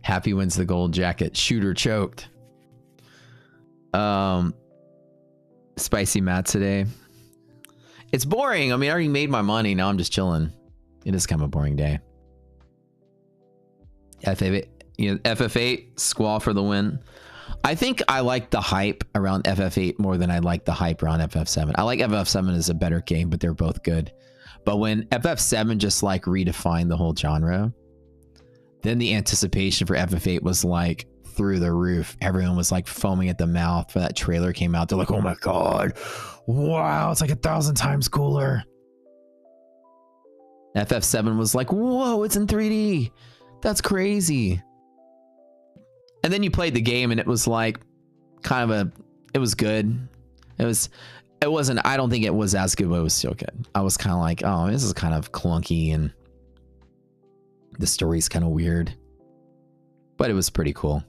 Happy wins the gold jacket. Shooter choked. Spicy Matt today. It's boring. I mean, I already made my money. Now I'm just chilling. It is kind of a boring day. FF8, Squall for the win. I think I like the hype around FF8 more than I like the hype around FF7. I like FF7 as a better game, but they're both good. But when FF7 just like redefined the whole genre, then the anticipation for FF8 was like through the roof. Everyone was like foaming at the mouth when that trailer came out. They're like, oh my God, wow, it's like 1,000 times cooler. FF7 was like, whoa, it's in 3D. That's crazy. And then you played the game and it was like it was good. It wasn't, I don't think it was as good, but it was still good. I was kind of like, oh, this is kind of clunky and the story's kind of weird, but it was pretty cool.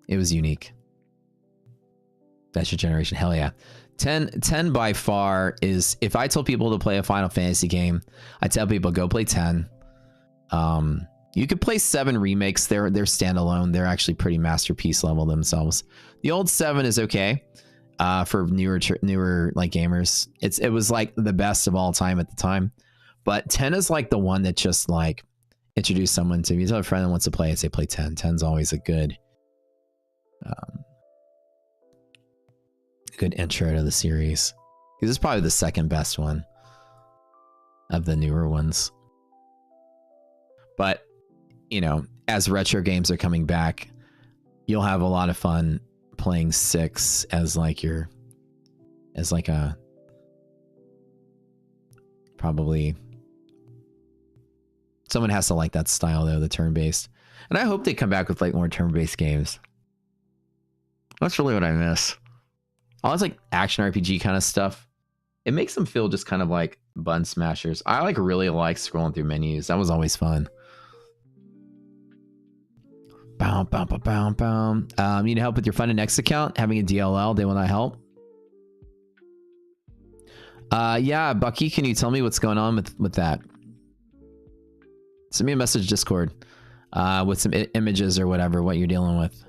It was unique. That's your generation. Hell yeah. 10 by far is, if I told people to play a Final Fantasy game, I tell people go play 10. You could play 7 remakes. They're standalone. They're actually pretty masterpiece level themselves. The old 7 is okay for newer like gamers. It was like the best of all time at the time. But 10 is like the one that just like introduced someone to me. You tell a friend that wants to play, I say play 10. 10's always a good intro to the series. This is probably the second best one of the newer ones. But you know, as retro games are coming back, you'll have a lot of fun playing 6 as like a probably someone has to like that style though, the turn-based. And I hope they come back with like more turn-based games. That's really what I miss. All this like action RPG kind of stuff, it makes them feel just kind of like button smashers. I like really like scrolling through menus. That was always fun. Bow, bow, bow, bow, bow. You need help with your Fund and Next account? Having a DLL, they will not help. Yeah, Bucky, can you tell me what's going on with that? Send me a message Discord with some images or whatever, what you're dealing with.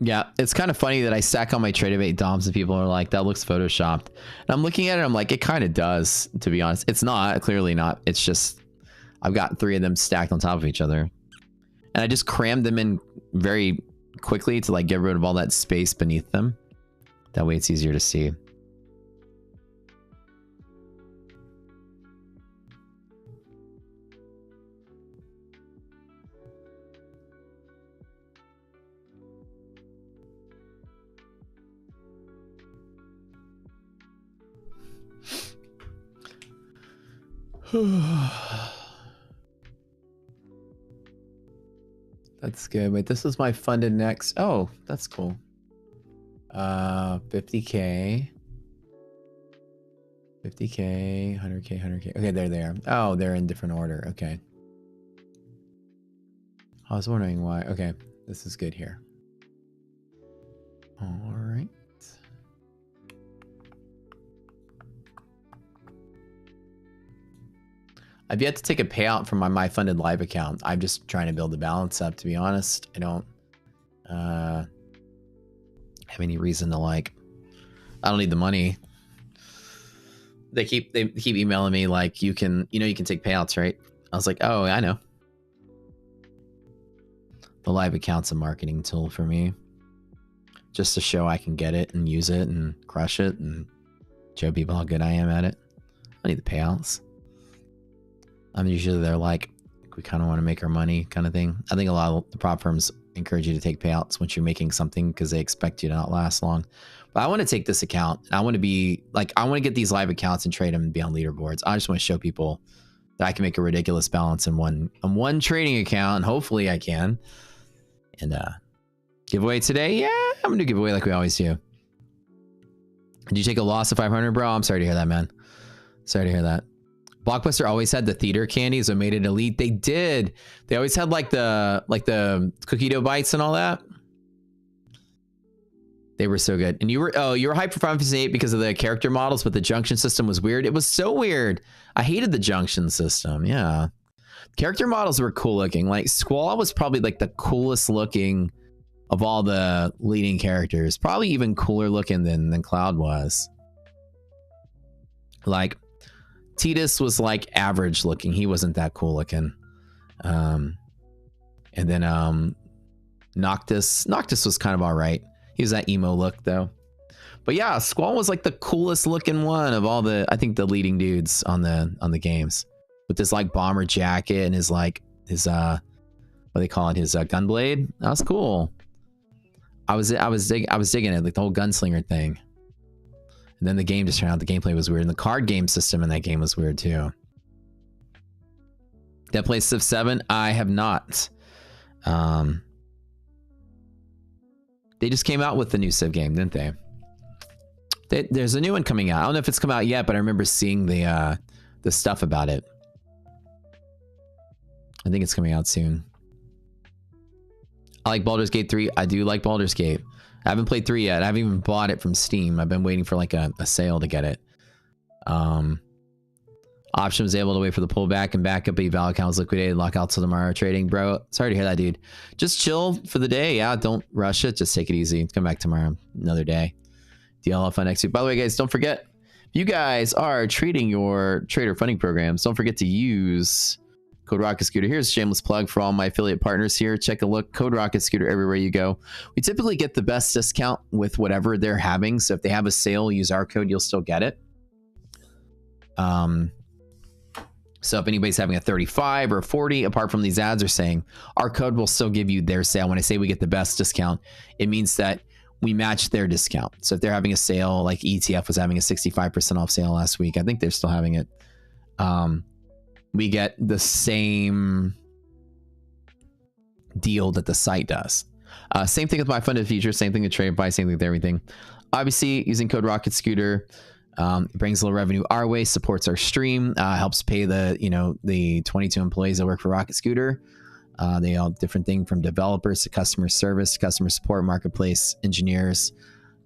Yeah, it's kind of funny that I stack on my Tradeify DOMs and people are like, that looks photoshopped. And I'm looking at it, I'm like, it kind of does, to be honest. It's not, clearly not. It's just, I've got 3 of them stacked on top of each other. And I just crammed them in very quickly to like get rid of all that space beneath them. That way it's easier to see. That's good. Wait, this is my funded next. Oh, that's cool. 50K. 50K, 100K, 100K. Okay, there they are. Oh, they're in different order. Okay. I was wondering why. Okay, this is good here. All right. I've yet to take a payout from my funded live account. I'm just trying to build the balance up, to be honest. I don't have any reason to like, I don't need the money. They keep emailing me like, you can take payouts, right? I was like, oh, I know. The live account's a marketing tool for me. Just to show I can get it and use it and crush it and show people how good I am at it. I need the payouts. I'm usually they're like, we kind of want to make our money kind of thing. I think a lot of the prop firms encourage you to take payouts once you're making something because they expect you to not last long. But I want to take this account. I want to be like, I want to get these live accounts and trade them and be on leaderboards. I just want to show people that I can make a ridiculous balance in one trading account. And hopefully I can. And giveaway today? Yeah, I'm gonna do giveaway like we always do. Did you take a loss of 500, bro? I'm sorry to hear that, man. Sorry to hear that. Blockbuster always had the theater candies that made it elite. They did. They always had like the cookie dough bites and all that. They were so good. And you were hyped for Final Fantasy VIII because of the character models, but the junction system was weird. It was so weird. I hated the junction system. Yeah. Character models were cool looking. Like Squall was probably like the coolest looking of all the leading characters. Probably even cooler looking than Cloud was. Like Tidus was like average looking. He wasn't that cool looking. And then Noctis was kind of all right. He was that emo look though. But yeah, Squall was like the coolest looking one of all the, I think, the leading dudes on the games, with this like bomber jacket and his what do they call it, his gunblade. That was cool. I was digging it, like the whole gunslinger thing. And then the game just turned out the gameplay was weird, and the card game system in that game was weird too. Did I play Civ 7? I have not. They just came out with the new Civ game, didn't they? There's a new one coming out. I don't know if it's come out yet, but I remember seeing the stuff about it. I think it's coming out soon. I like Baldur's Gate 3. I do like Baldur's Gate. I haven't played 3 yet. I haven't even bought it from Steam. I've been waiting for like a sale to get it. Option was able to wait for the pullback and backup. Eval account was liquidated. Lock out till tomorrow trading. Bro, sorry to hear that, dude. Just chill for the day. Yeah, don't rush it. Just take it easy. Come back tomorrow. Another day. DLF on next week. By the way, guys, don't forget, if you guys are trading your trader funding programs, don't forget to use code Rocket Scooter. Here's a shameless plug for all my affiliate partners here. Check a look. Code Rocket Scooter everywhere you go. We typically get the best discount with whatever they're having. So if they have a sale, use our code. You'll still get it. So if anybody's having a 35 or 40, apart from these ads are saying, our code will still give you their sale. When I say we get the best discount, it means that we match their discount. So if they're having a sale, like ETF was having a 65% off sale last week, I think they're still having it. We get the same deal that the site does. Same thing with my funded features, same thing with Tradeify, same thing with everything. Obviously, using code Rocket Scooter brings a little revenue our way, supports our stream, helps pay the 22 employees that work for Rocket Scooter. They all different thing from developers to customer service, customer support, marketplace, engineers,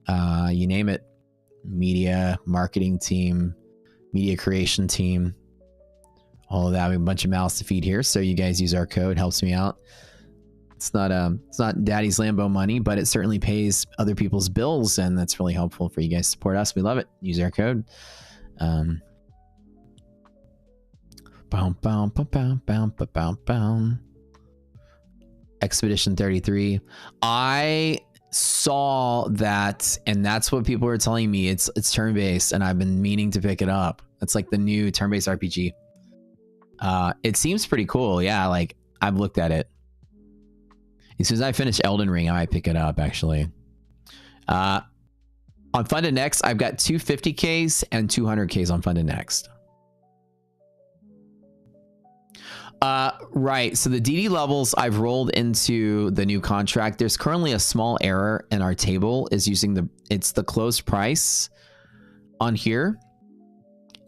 you name it, media, marketing team, media creation team, all of that. We have a bunch of mouths to feed here. So you guys use our code, helps me out. It's not daddy's Lambo money, but it certainly pays other people's bills, and that's really helpful for you guys to support us. We love it. Use our code. Expedition 33. I saw that, and that's what people were telling me. It's turn-based, and I've been meaning to pick it up. It's like the new turn-based RPG. It seems pretty cool. Yeah, like I've looked at it. As soon as I finish Elden Ring, I might pick it up, actually. On Funded Next, I've got 250Ks and 200Ks on Funded Next. Right. So the DD levels I've rolled into the new contract. There's currently a small error in our table is using it's the closed price on here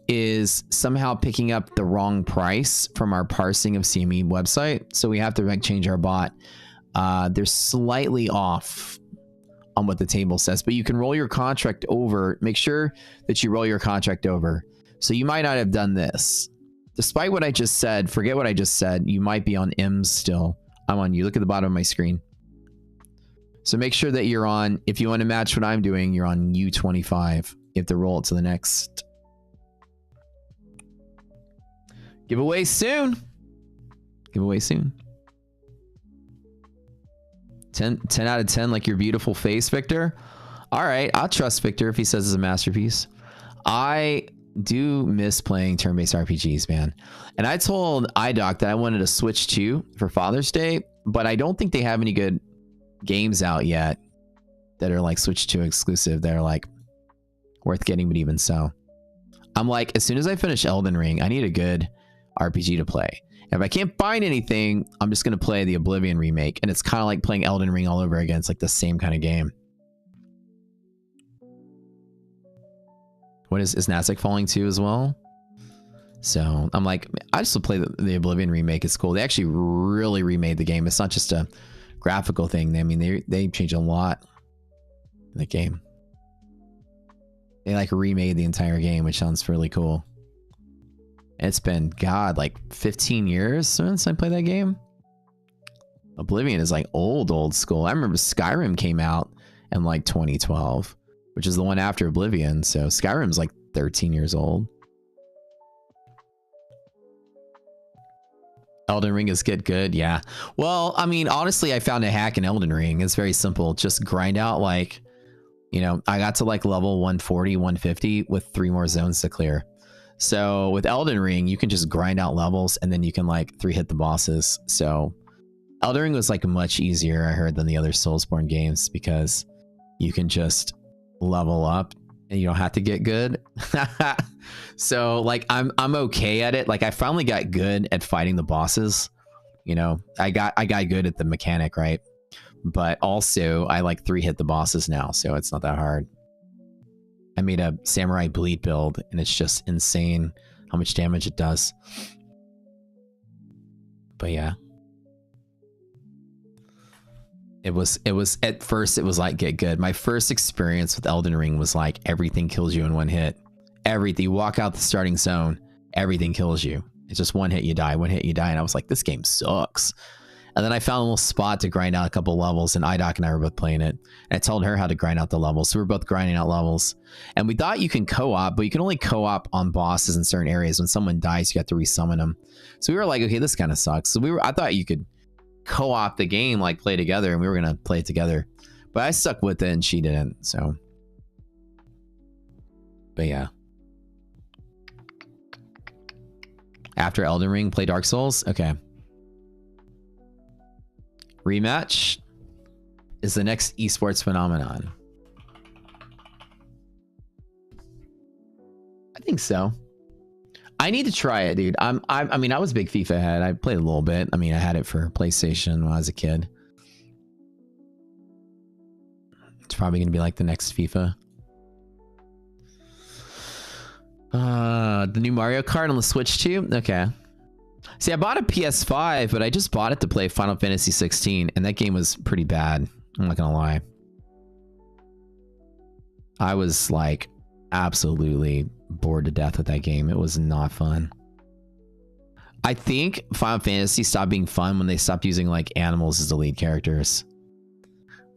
is somehow picking up the wrong price from our parsing of CME website. So we have to change our bot. They're slightly off on what the table says, but you can roll your contract over. Make sure that you roll your contract over. So you might not have done this. Despite what I just said, forget what I just said. You might be on M's still. I'm on you. Look at the bottom of my screen. So make sure that you're on, if you want to match what I'm doing, you're on U25. You have to roll it to the next. Giveaway soon. Giveaway soon. 10 out of 10, like your beautiful face, Victor. All right, I'll trust Victor if he says it's a masterpiece. I do miss playing turn-based RPGs, man. And I told iDoc that I wanted to switch to for Father's Day, but I don't think they have any good games out yet that are like Switch 2 exclusive that are like worth getting, but even so. I'm like, as soon as I finish Elden Ring, I need a good RPG to play. If I can't find anything, I'm just going to play the Oblivion remake. And it's kind of like playing Elden Ring all over again. It's like the same kind of game. What is Nasdaq falling to as well? So I'm like, I just will play the Oblivion remake. It's cool. They actually really remade the game. It's not just a graphical thing. I mean, they changed a lot in the game. They like remade the entire game, which sounds really cool. It's been, God, like 15 years since I played that game. Oblivion is like old school. I remember Skyrim came out in like 2012, which is the one after Oblivion. So Skyrim's like 13 years old. Elden Ring is good. Yeah. Well, I mean, honestly, I found a hack in Elden Ring. It's very simple. Just grind out like, I got to like level 140, 150 with 3 more zones to clear. So with Elden Ring, you can just grind out levels and then you can like 3-hit the bosses. So Elden Ring was like much easier, I heard, than the other Soulsborne games because you can just level up and you don't have to get good. So like I'm okay at it. Like I finally got good at fighting the bosses, You know, I got good at the mechanic, right? But also I like 3-hit the bosses now, so it's not that hard. I made a samurai bleed build, and it's just insane how much damage it does. But yeah. It was at first it was like get good. My first experience with Elden Ring was like everything kills you in 1 hit. Everything. You walk out the starting zone, everything kills you. It's just 1 hit you die, 1 hit you die, and I was like, this game sucks. And then I found a little spot to grind out a couple levels, and IDOC and I were both playing it. And I told her how to grind out the levels, so we were both grinding out levels. And we thought you can co-op, but you can only co-op on bosses in certain areas. When someone dies, you have to resummon them. So we were like, okay, this kind of sucks. So I thought you could co-op the game, like play together, and we were gonna play it together, but I stuck with it and she didn't. So but yeah, after Elden Ring, play Dark Souls. Okay, rematch is the next esports phenomenon. I think so. I need to try it, dude. I mean, I was a big FIFA head. I played a little bit. I mean, I had it for PlayStation when I was a kid. It's probably going to be like the next FIFA. The new Mario Kart on the Switch too? Okay. See, I bought a PS5, but I just bought it to play Final Fantasy 16, and that game was pretty bad. I'm not going to lie. I was like absolutely bored to death with that game. It was not fun. I think Final Fantasy stopped being fun when they stopped using like animals as the lead characters.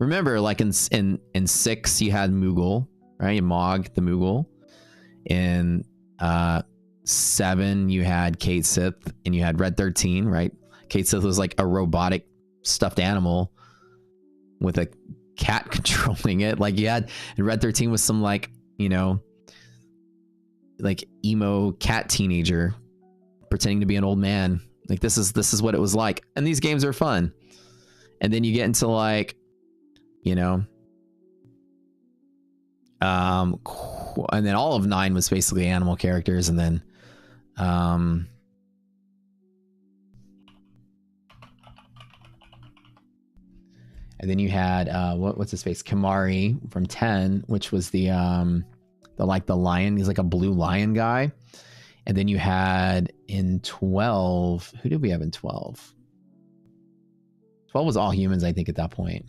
Remember, like in 6 you had Moogle, right? You Mog the Moogle. In 7 you had Kate Sith, and you had Red 13, right? Kate Sith was like a robotic stuffed animal with a cat controlling it. Like you had, and Red 13 was some like, you know, like emo cat teenager pretending to be an old man. Like this is what it was like. And these games are fun. And then you get into like, you know, and then all of 9 was basically animal characters, and then and then you had what's his face, Kamari from 10, which was the lion. He's like a blue lion guy. And then you had in 12, who did we have in 12? 12 was all humans, I think, at that point.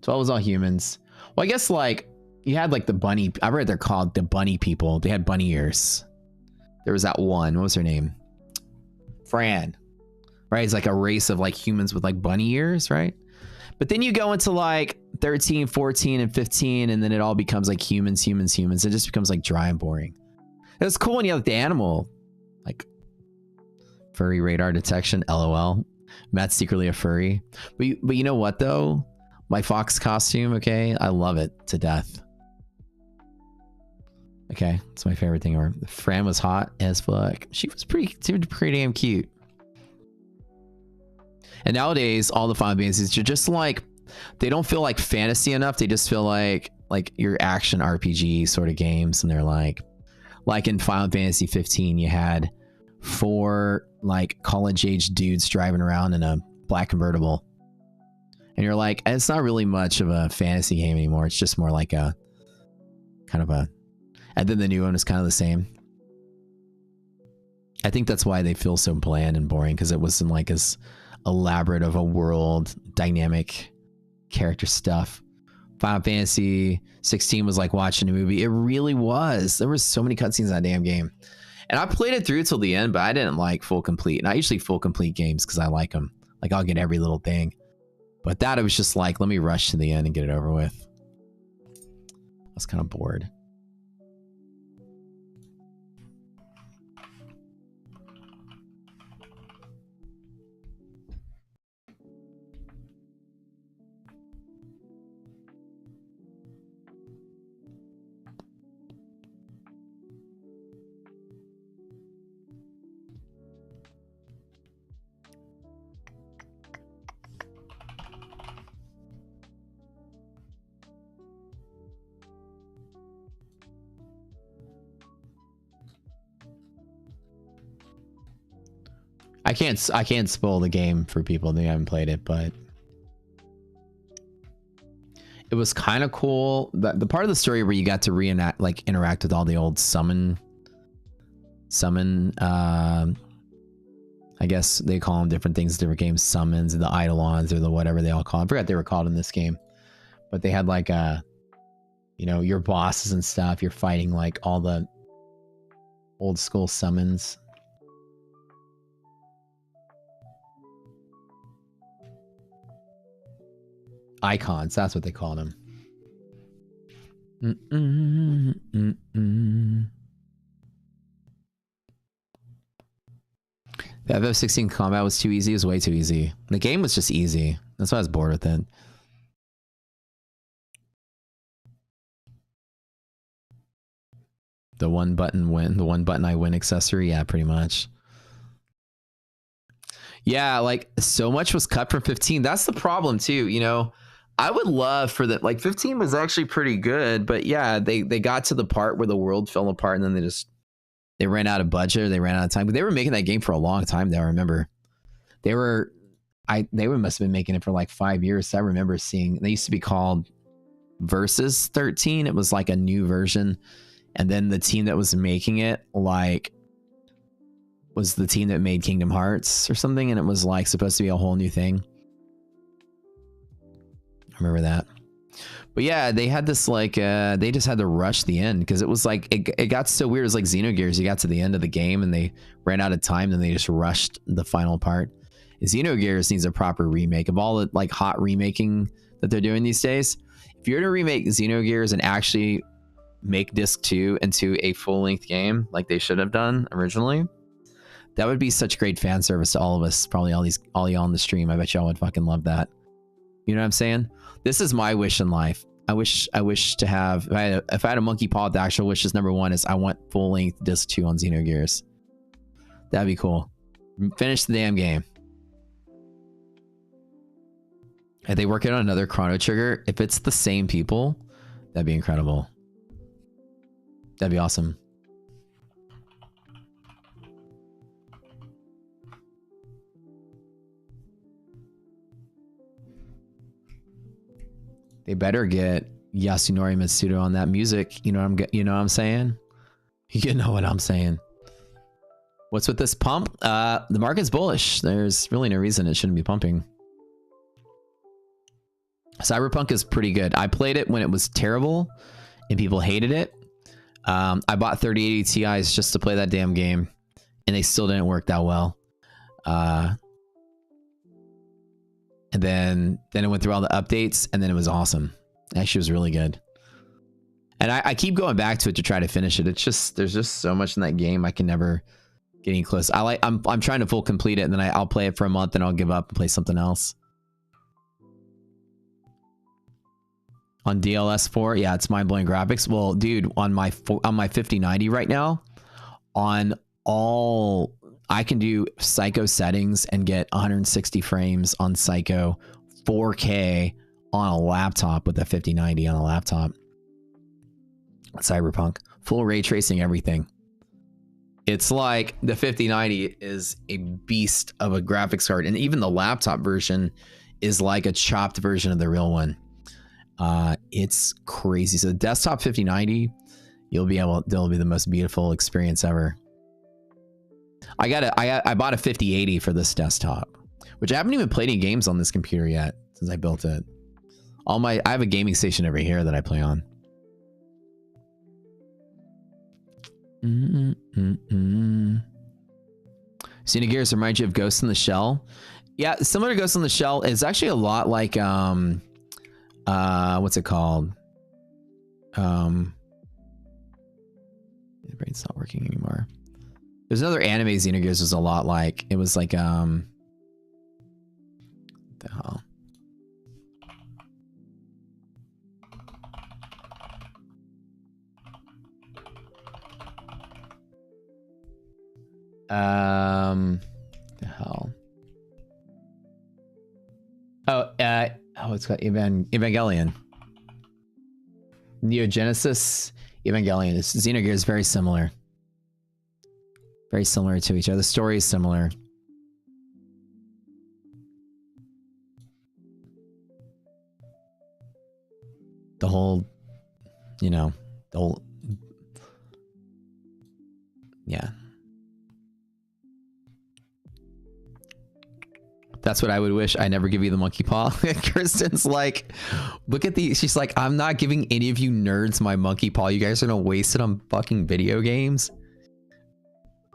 12 was all humans. Well, I guess like you had like the bunny. I read they're called the bunny people. They had bunny ears. There was that one. What was her name? Fran. Right? It's like a race of like humans with like bunny ears, right? But then you go into like 13, 14, and 15, and then it all becomes like humans. It just becomes like dry and boring. It was cool when you had like the animal, like furry radar detection, LOL. Matt's secretly a furry. But you know what though? My fox costume, okay? I love it to death. Okay, it's my favorite thing ever. Fran was hot as fuck. She was pretty damn cute. And nowadays, all the Final Fantasies are just like, they don't feel like fantasy enough. They just feel like your action RPG sort of games. And they're like in Final Fantasy 15, you had 4 like college-age dudes driving around in a black convertible. And you're like, it's not really much of a fantasy game anymore. It's just more like a kind of a, and then the new one is kind of the same. I think that's why they feel so bland and boring, because it wasn't like as elaborate of a world, dynamic character stuff. Final Fantasy 16 was like watching a movie. It really was. There was so many cutscenes in that damn game. And I played it through till the end, but I didn't like full complete. And I usually full complete games because I like them. Like I'll get every little thing. But that, it was just like, let me rush to the end and get it over with. I was kind of bored. I can't spoil the game for people that haven't played it, but it was kind of cool. The part of the story where you got to interact with all the old summon. I guess they call them different things, different games, summons, the Eidolons, or the whatever they all call them. I forgot what they were called in this game, but they had like your bosses and stuff. You're fighting like all the old school summons. Icons, that's what they called them. The FF16 combat was too easy. It was way too easy. The game was just easy. That's why I was bored with it. The one button I win accessory. Yeah, pretty much. Yeah, like so much was cut from 15. That's the problem too. I would love for that. Like 15 was actually pretty good, but yeah, they got to the part where the world fell apart, and then they ran out of budget, or they ran out of time. But they were making that game for a long time. Though I remember they must have been making it for like 5 years. So I remember seeing they used to be called Versus 13. It was like a new version, and then the team that was making it was the team that made Kingdom Hearts or something, and it was like supposed to be a whole new thing. I remember that. But yeah, they had this they just had to rush the end because it was like it got so weird. It was like Xenogears. You got to the end of the game and they ran out of time, and they just rushed the final part. Xenogears needs a proper remake. Of all the like hot remaking that they're doing these days, if you're to remake Xenogears and actually make Disc 2 into a full-length game like they should have done originally, that would be such great fan service to all of us. Probably all y'all on the stream. I bet y'all would fucking love that. You know what I'm saying? This is my wish in life. I wish to have, if I had a monkey paw, the actual wishes number one is I want full-length Disc 2 on Xenogears. That'd be cool. Finish the damn game. Are they working on another Chrono Trigger? If it's the same people, that'd be incredible. That'd be awesome. They better get Yasunori Mitsuda on that music. You know what I'm saying? You know what I'm saying. What's with this pump? The market's bullish. There's really no reason it shouldn't be pumping. Cyberpunk is pretty good. I played it when it was terrible and people hated it. I bought 3080 Ti's just to play that damn game, and they still didn't work that well. And then it went through all the updates, and then it was awesome. It actually was really good. And I keep going back to it to try to finish it. It's just, there's just so much in that game. I can never get any close. I'm trying to full complete it, and then I'll play it for a month, and I'll give up and play something else. On DLS4, yeah, it's mind-blowing graphics. Well, dude, on my 5090 right now, on all, I can do Psycho settings and get 160 frames on Psycho, 4K on a laptop with a 5090 on a laptop. Cyberpunk, full ray tracing, everything. It's like the 5090 is a beast of a graphics card, and even the laptop version is like a chopped version of the real one. It's crazy. So the desktop 5090, it'll be the most beautiful experience ever. I bought a 5080 for this desktop, which I haven't even played any games on this computer yet since I built it. I have a gaming station over here that I play on. Xenogears reminds you of Ghost in the Shell. Yeah, similar to Ghost in the Shell. It's actually a lot like what's it called? My brain's not working anymore. There's another anime Xenogears was a lot like. It was like what the hell? The hell? It's got Evangelion. Neogenesis, Evangelion. Xenogears is very similar. Very similar to each other. The story is similar. the whole, you know, the whole, yeah. That's what I would wish. I never give you the monkey paw. Kristen's like, look at the, she's like, I'm not giving any of you nerds my monkey paw. You guys are gonna waste it on fucking video games.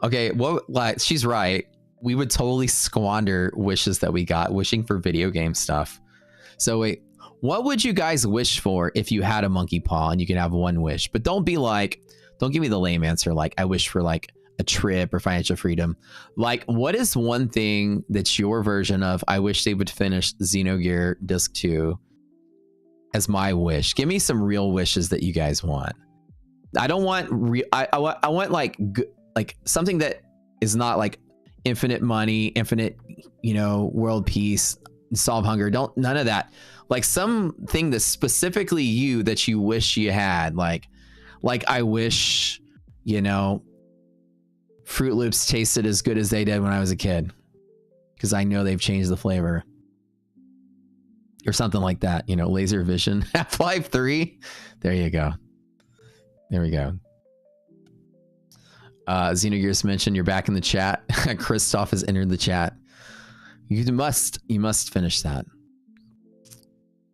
Okay, well, like, she's right. We would totally squander wishes that we got wishing for video game stuff. So wait, what would you guys wish for if you had a monkey paw and you could have one wish? But don't be like, don't give me the lame answer like I wish for like a trip or financial freedom. Like, what is one thing that's your version of I wish they would finish Xenogear Disc 2 as my wish? Give me some real wishes that you guys want. I don't want real. I want like something that is not like infinite money, infinite, you know, world peace, solve hunger. Don't, none of that. Like something that's specifically you that you wish you had. Like I wish, you know, Fruit Loops tasted as good as they did when I was a kid, because I know they've changed the flavor or something like that. You know, laser vision. Half-Life 3. There you go. There we go. Xenogears mentioned you're back in the chat. Christoph has entered the chat. You must finish that.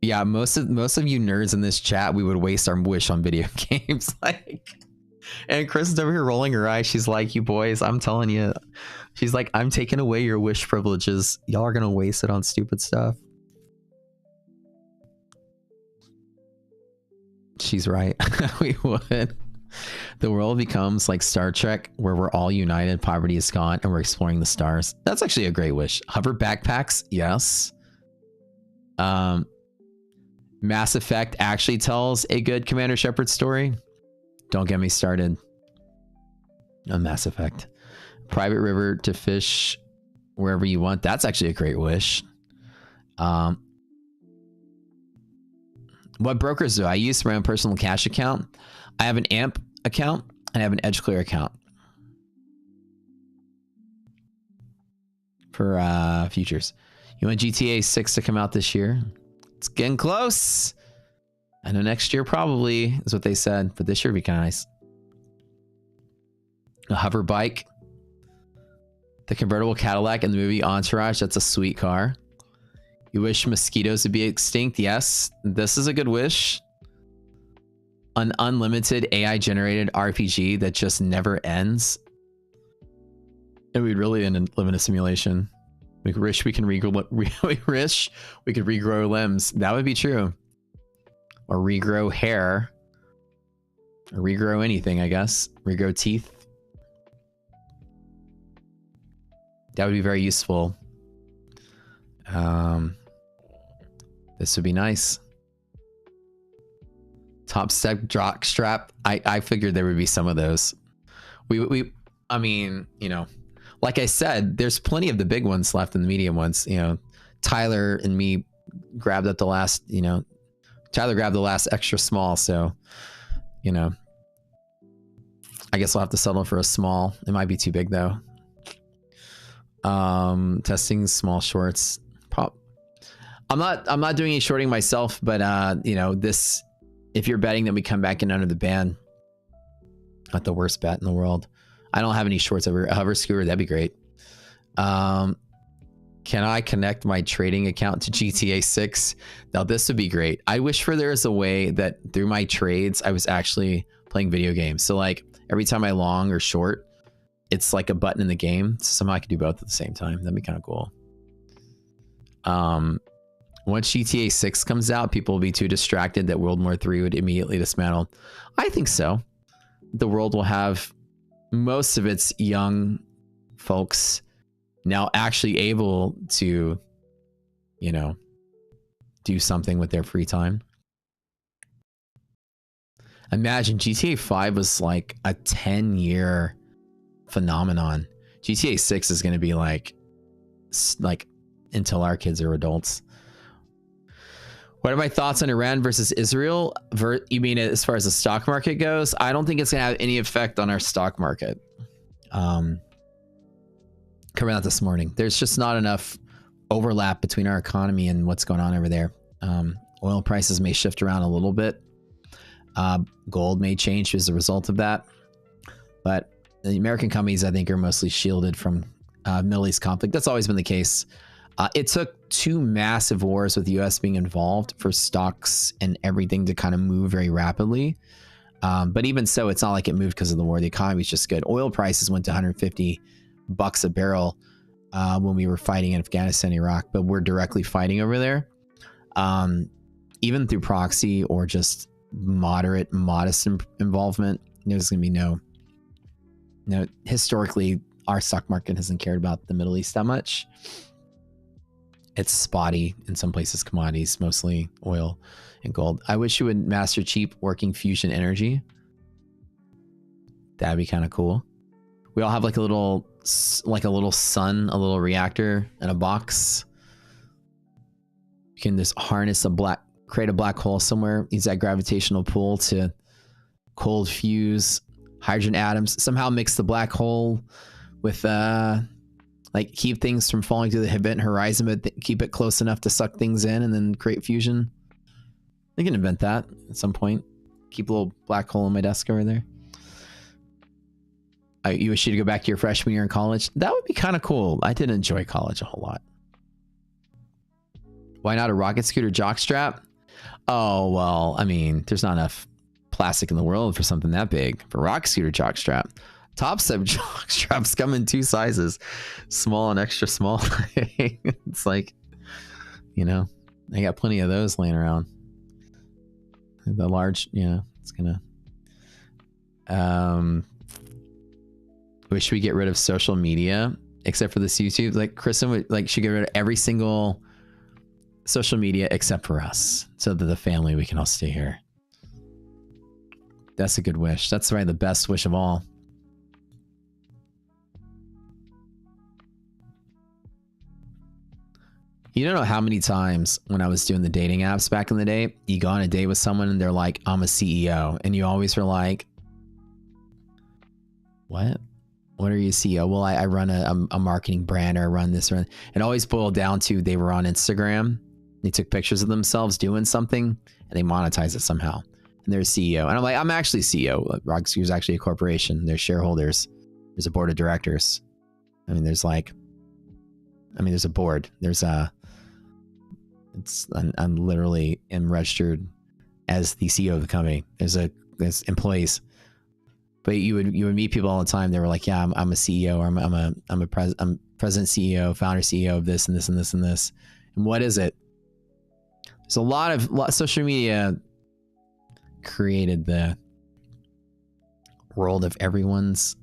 Yeah, most of you nerds in this chat, we would waste our wish on video games. Like, and Chris is over here rolling her eyes. She's like, you boys, I'm telling you. She's like, I'm taking away your wish privileges. Y'all are gonna waste it on stupid stuff. She's right. We would. The world becomes like Star Trek, where we're all united, poverty is gone, and we're exploring the stars. That's actually a great wish. Hover backpacks, yes. Mass Effect actually tells a good Commander Shepard story. Don't get me started on Mass Effect. Private river to fish wherever you want. That's actually a great wish. What brokers do I use for my own personal cash account? I have an AMP account and I have an EdgeClear account for futures. You want GTA 6 to come out this year? It's getting close. I know next year probably is what they said, but this year would be kind of nice. A hover bike. The convertible Cadillac in the movie Entourage. That's a sweet car. You wish mosquitoes to be extinct? Yes. This is a good wish. An unlimited AI generated RPG that just never ends. And we'd really live in a simulation. We wish we can regrow limbs. That would be true. Or regrow hair. Or regrow anything, I guess. Regrow teeth. That would be very useful. This would be nice. Top step jock strap. I figured there would be some of those. I mean, you know, like I said, there's plenty of the big ones left in the medium ones. You know, Tyler and me grabbed up the last, you know, Tyler grabbed the last extra small. So, you know, I guess we'll have to settle for a small. It might be too big though. Testing small shorts. I'm not doing any shorting myself, but you know, this, if you're betting that we come back in under the ban, not the worst bet in the world. I don't have any shorts over a hover scooter. That'd be great. Can I connect my trading account to GTA 6? Now this would be great. I wish for there is a way that through my trades, I was actually playing video games. So like every time I long or short, it's like a button in the game. So somehow I could do both at the same time. That'd be kind of cool. Once GTA 6 comes out, people will be too distracted that World War III would immediately dismantle. I think so. The world will have most of its young folks now actually able to, you know, do something with their free time. Imagine GTA 5 was like a 10-year phenomenon. GTA 6 is going to be like until our kids are adults. What are my thoughts on Iran versus Israel? You mean as far as the stock market goes? I don't think it's going to have any effect on our stock market. Coming out this morning, there's just not enough overlap between our economy and what's going on over there. Oil prices may shift around a little bit. Gold may change as a result of that. But the American companies, I think, are mostly shielded from Middle East conflict. That's always been the case. It took 2 massive wars with the U.S. being involved for stocks and everything to kind of move very rapidly. But even so, it's not like it moved because of the war. The economy is just good. Oil prices went to $150 a barrel when we were fighting in Afghanistan, Iraq, but we're directly fighting over there. Even through proxy or just modest involvement, there's going to be no, historically, our stock market hasn't cared about the Middle East that much. It's spotty in some places, commodities, mostly oil and gold. I wish you would master cheap working fusion energy. That'd be kind of cool. We all have like a little sun, a little reactor in a box. You can just harness create a black hole somewhere, use that gravitational pull to cold fuse hydrogen atoms, somehow mix the black hole with like keep things from falling to the event horizon, but keep it close enough to suck things in and then create fusion. They can invent that at some point. Keep a little black hole in my desk over there. You wish you to go back to your freshman year in college? That would be kind of cool. I did enjoy college a whole lot. Why not a rocket scooter jockstrap? Oh, well, I mean, there's not enough plastic in the world for something that big. For rocket scooter jockstrap. Top step jockstraps come in 2 sizes. Small and extra small. It's like, I got plenty of those laying around. The large, it's gonna... Wish we get rid of social media except for this YouTube. Like Kristen should get rid of every single social media except for us, so that the family, we can all stay here. That's a good wish. That's probably the best wish of all. You don't know how many times when I was doing the dating apps back in the day, you go on a date with someone and they're like, I'm a CEO. And you always were like, what? What are you CEO? Well, I run a marketing brand, or I run this. It always boiled down to they were on Instagram. They took pictures of themselves doing something and they monetize it somehow. And they're CEO. And I'm like, I'm actually CEO. Rocksky is actually a corporation. There's shareholders. There's a board of directors. I mean, there's a board. I'm literally am registered as the CEO of the company. There's employees. But you would meet people all the time. They were like, yeah, I'm a CEO, or I'm president CEO, founder CEO of this and this and this and this. And what is it? There's a lot of social media created the world of everyone's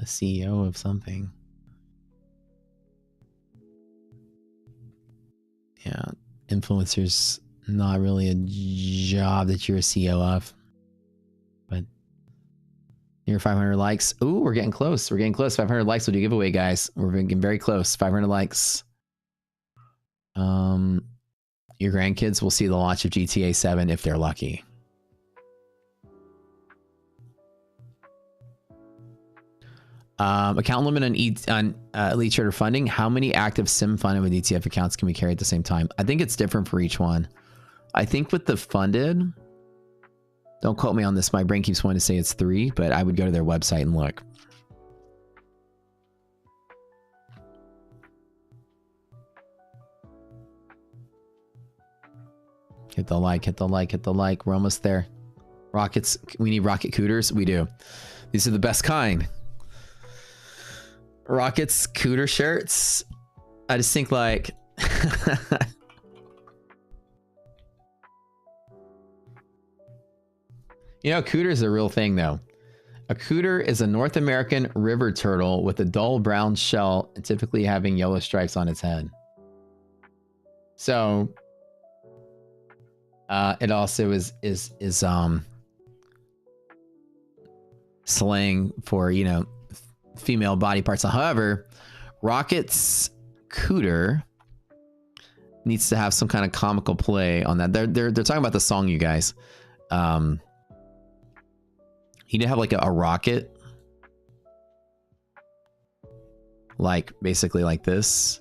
a CEO of something. Yeah, influencers, not really a job that you're a CEO of. But near 500 likes. Ooh, we're getting close. We're getting close. 500 likes will do giveaway, guys. We're getting very close. 500 likes. Your grandkids will see the launch of GTA 7 if they're lucky. Account limit on Elite Trader funding. How many active sim funded with ETF accounts can we carry at the same time? I think it's different for each one. I think with the funded, don't quote me on this. My brain keeps wanting to say it's 3, but I would go to their website and look. Hit the like, hit the like, hit the like. We're almost there. Rockets. We need rocket cooters. We do. These are the best kind. Rockets cooter shirts. I just think like cooter is a real thing though. A cooter is a North American river turtle with a dull brown shell and typically having yellow stripes on its head. So it also is slang for, female body parts. However, Rocket's cooter needs to have some kind of comical play on that. They're talking about the song, you guys. He did have like a rocket, like basically like this.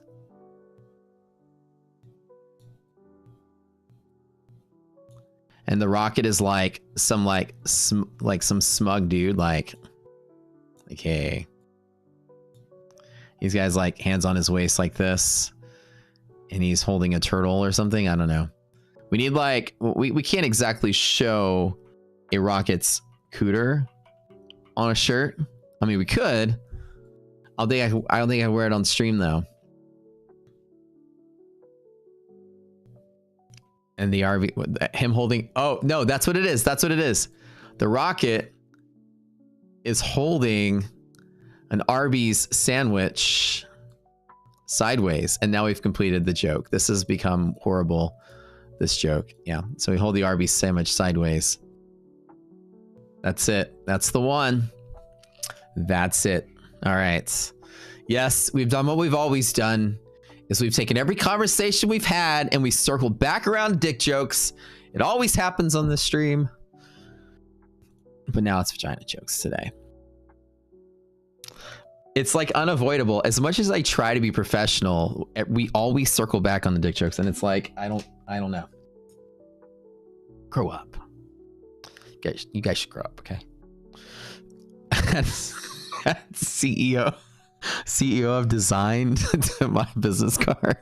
And the rocket is like some some smug dude, like hey. These guys like hands on his waist like this, and he's holding a turtle or something. I don't know. We need like we can't exactly show a rocket's cooter on a shirt. I mean, we could. I don't think I wear it on stream though. And the RV, him holding. Oh no, that's what it is. That's what it is. The rocket is holding an Arby's sandwich sideways, and now we've completed the joke. This has become horrible, this joke. Yeah, so we hold the Arby's sandwich sideways. That's it. That's the one. That's it. All right. Yes, we've done what we've always done, is we've taken every conversation we've had and we circled back around dick jokes. It always happens on this stream. But now it's vagina jokes today. It's like unavoidable. As much as I try to be professional, we always circle back on the dick jokes, and it's like I don't know. Grow up. You guys should grow up, okay? CEO of design to my business card.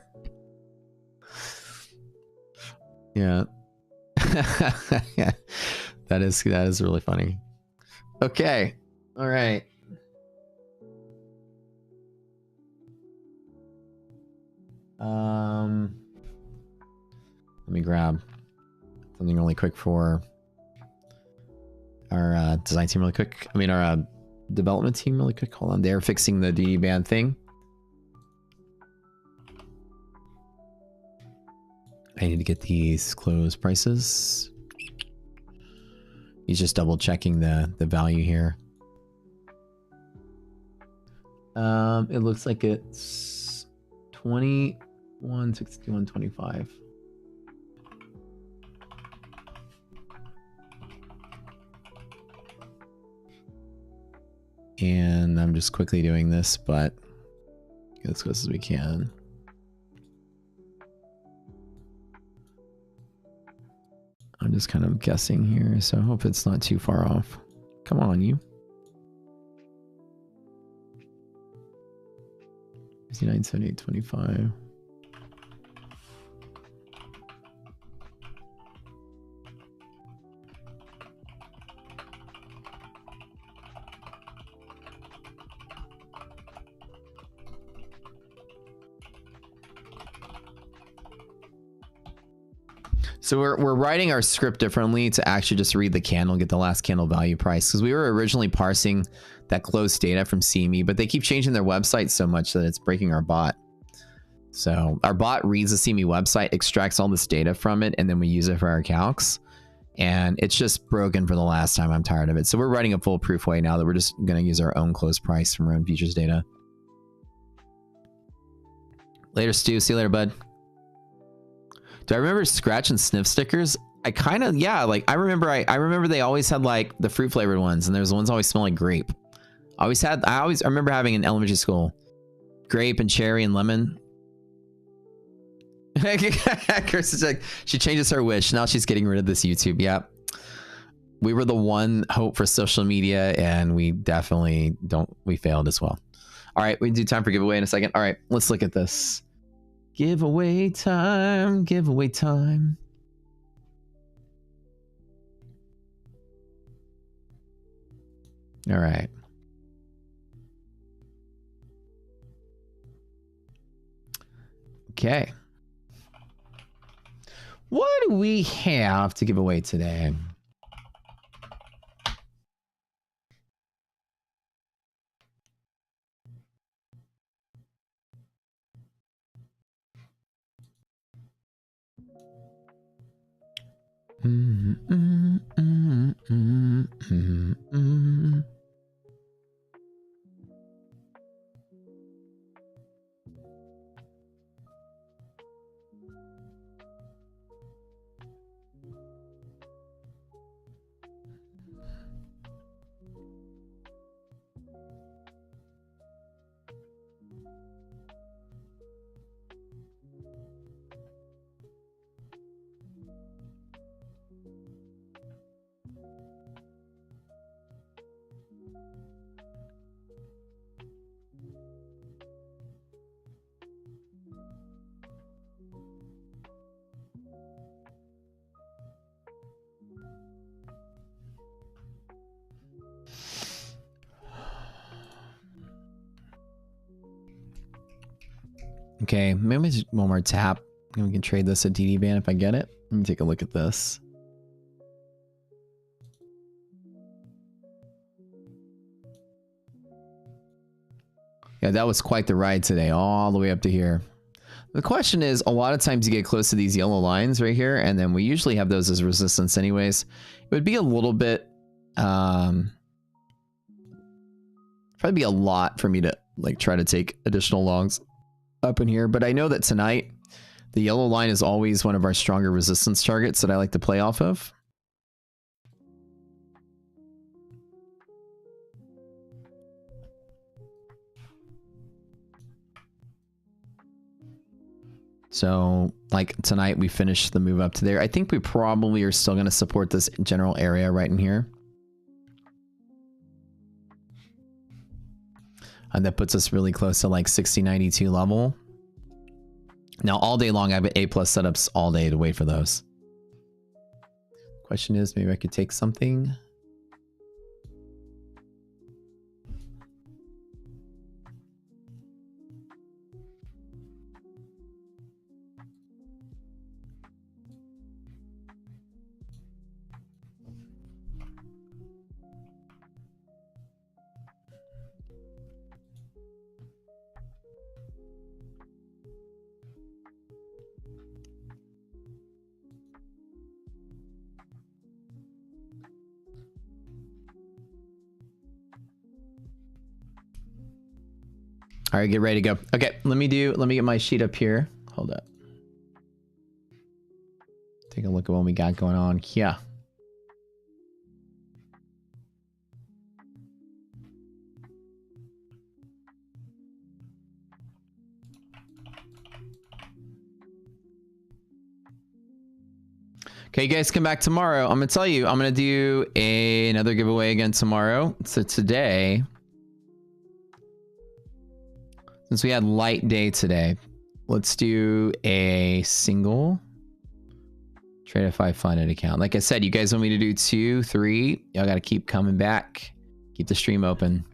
Yeah. Yeah. That is really funny. Okay. All right. Let me grab something really quick for our design team really quick. I mean, our development team really quick. Hold on. They're fixing the DD band thing. I need to get these close prices. He's just double checking the value here. It looks like it's 2161.25. And I'm just quickly doing this, but get as close as we can. I'm just kind of guessing here, so I hope it's not too far off. Come on, you. 5978.25. So we're writing our script differently to actually just read the candle, get the last candle value price. Because we were originally parsing that closed data from CME, but they keep changing their website so much that it's breaking our bot. So our bot reads the CME website, extracts all this data from it, and then we use it for our calcs. And it's just broken for the last time. I'm tired of it. So we're writing a foolproof way now that we're just going to use our own closed price from our own futures data. Later, Stu. See you later, bud. Do I remember scratch and sniff stickers? I kind of, yeah, like I remember they always had like the fruit flavored ones, and there's the ones always smell like grape. I remember having in elementary school grape and cherry and lemon. Chris is like, she changes her wish. Now she's getting rid of this YouTube. Yep. We were the one hope for social media, and we definitely we failed as well. All right, we do time for giveaway in a second. All right, let's look at this. Giveaway time, giveaway time. All right. Okay. What do we have to give away today? Okay, maybe just one more tap. And we can trade this at DD band if I get it. Let me take a look at this. Yeah, that was quite the ride today, all the way up to here. The question is, a lot of times you get close to these yellow lines right here, and then we usually have those as resistance anyways. It would be a little bit, probably be a lot for me to like try to take additional longs up in here. But I know that tonight, the yellow line is always one of our stronger resistance targets that I like to play off of. So like tonight we finished the move up to there. I think we probably are still going to support this general area right in here. And that puts us really close to like 6092 level. Now all day long I have A+ setups all day to wait for those. Question is, maybe I could take something. All right, get ready to go. Okay, let me get my sheet up here. Hold up. Take a look at what we got going on here. Okay, you guys come back tomorrow. I'm gonna tell you, I'm gonna do another giveaway again tomorrow. So today, since we had light day today, let's do a single Tradeify funded account. Like I said, you guys want me to do 2, 3. Y'all gotta keep coming back. Keep the stream open.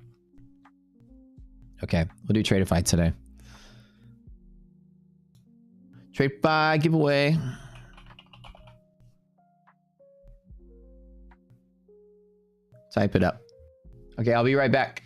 Okay, we'll do Tradeify today. Tradeify giveaway. Type it up. Okay, I'll be right back.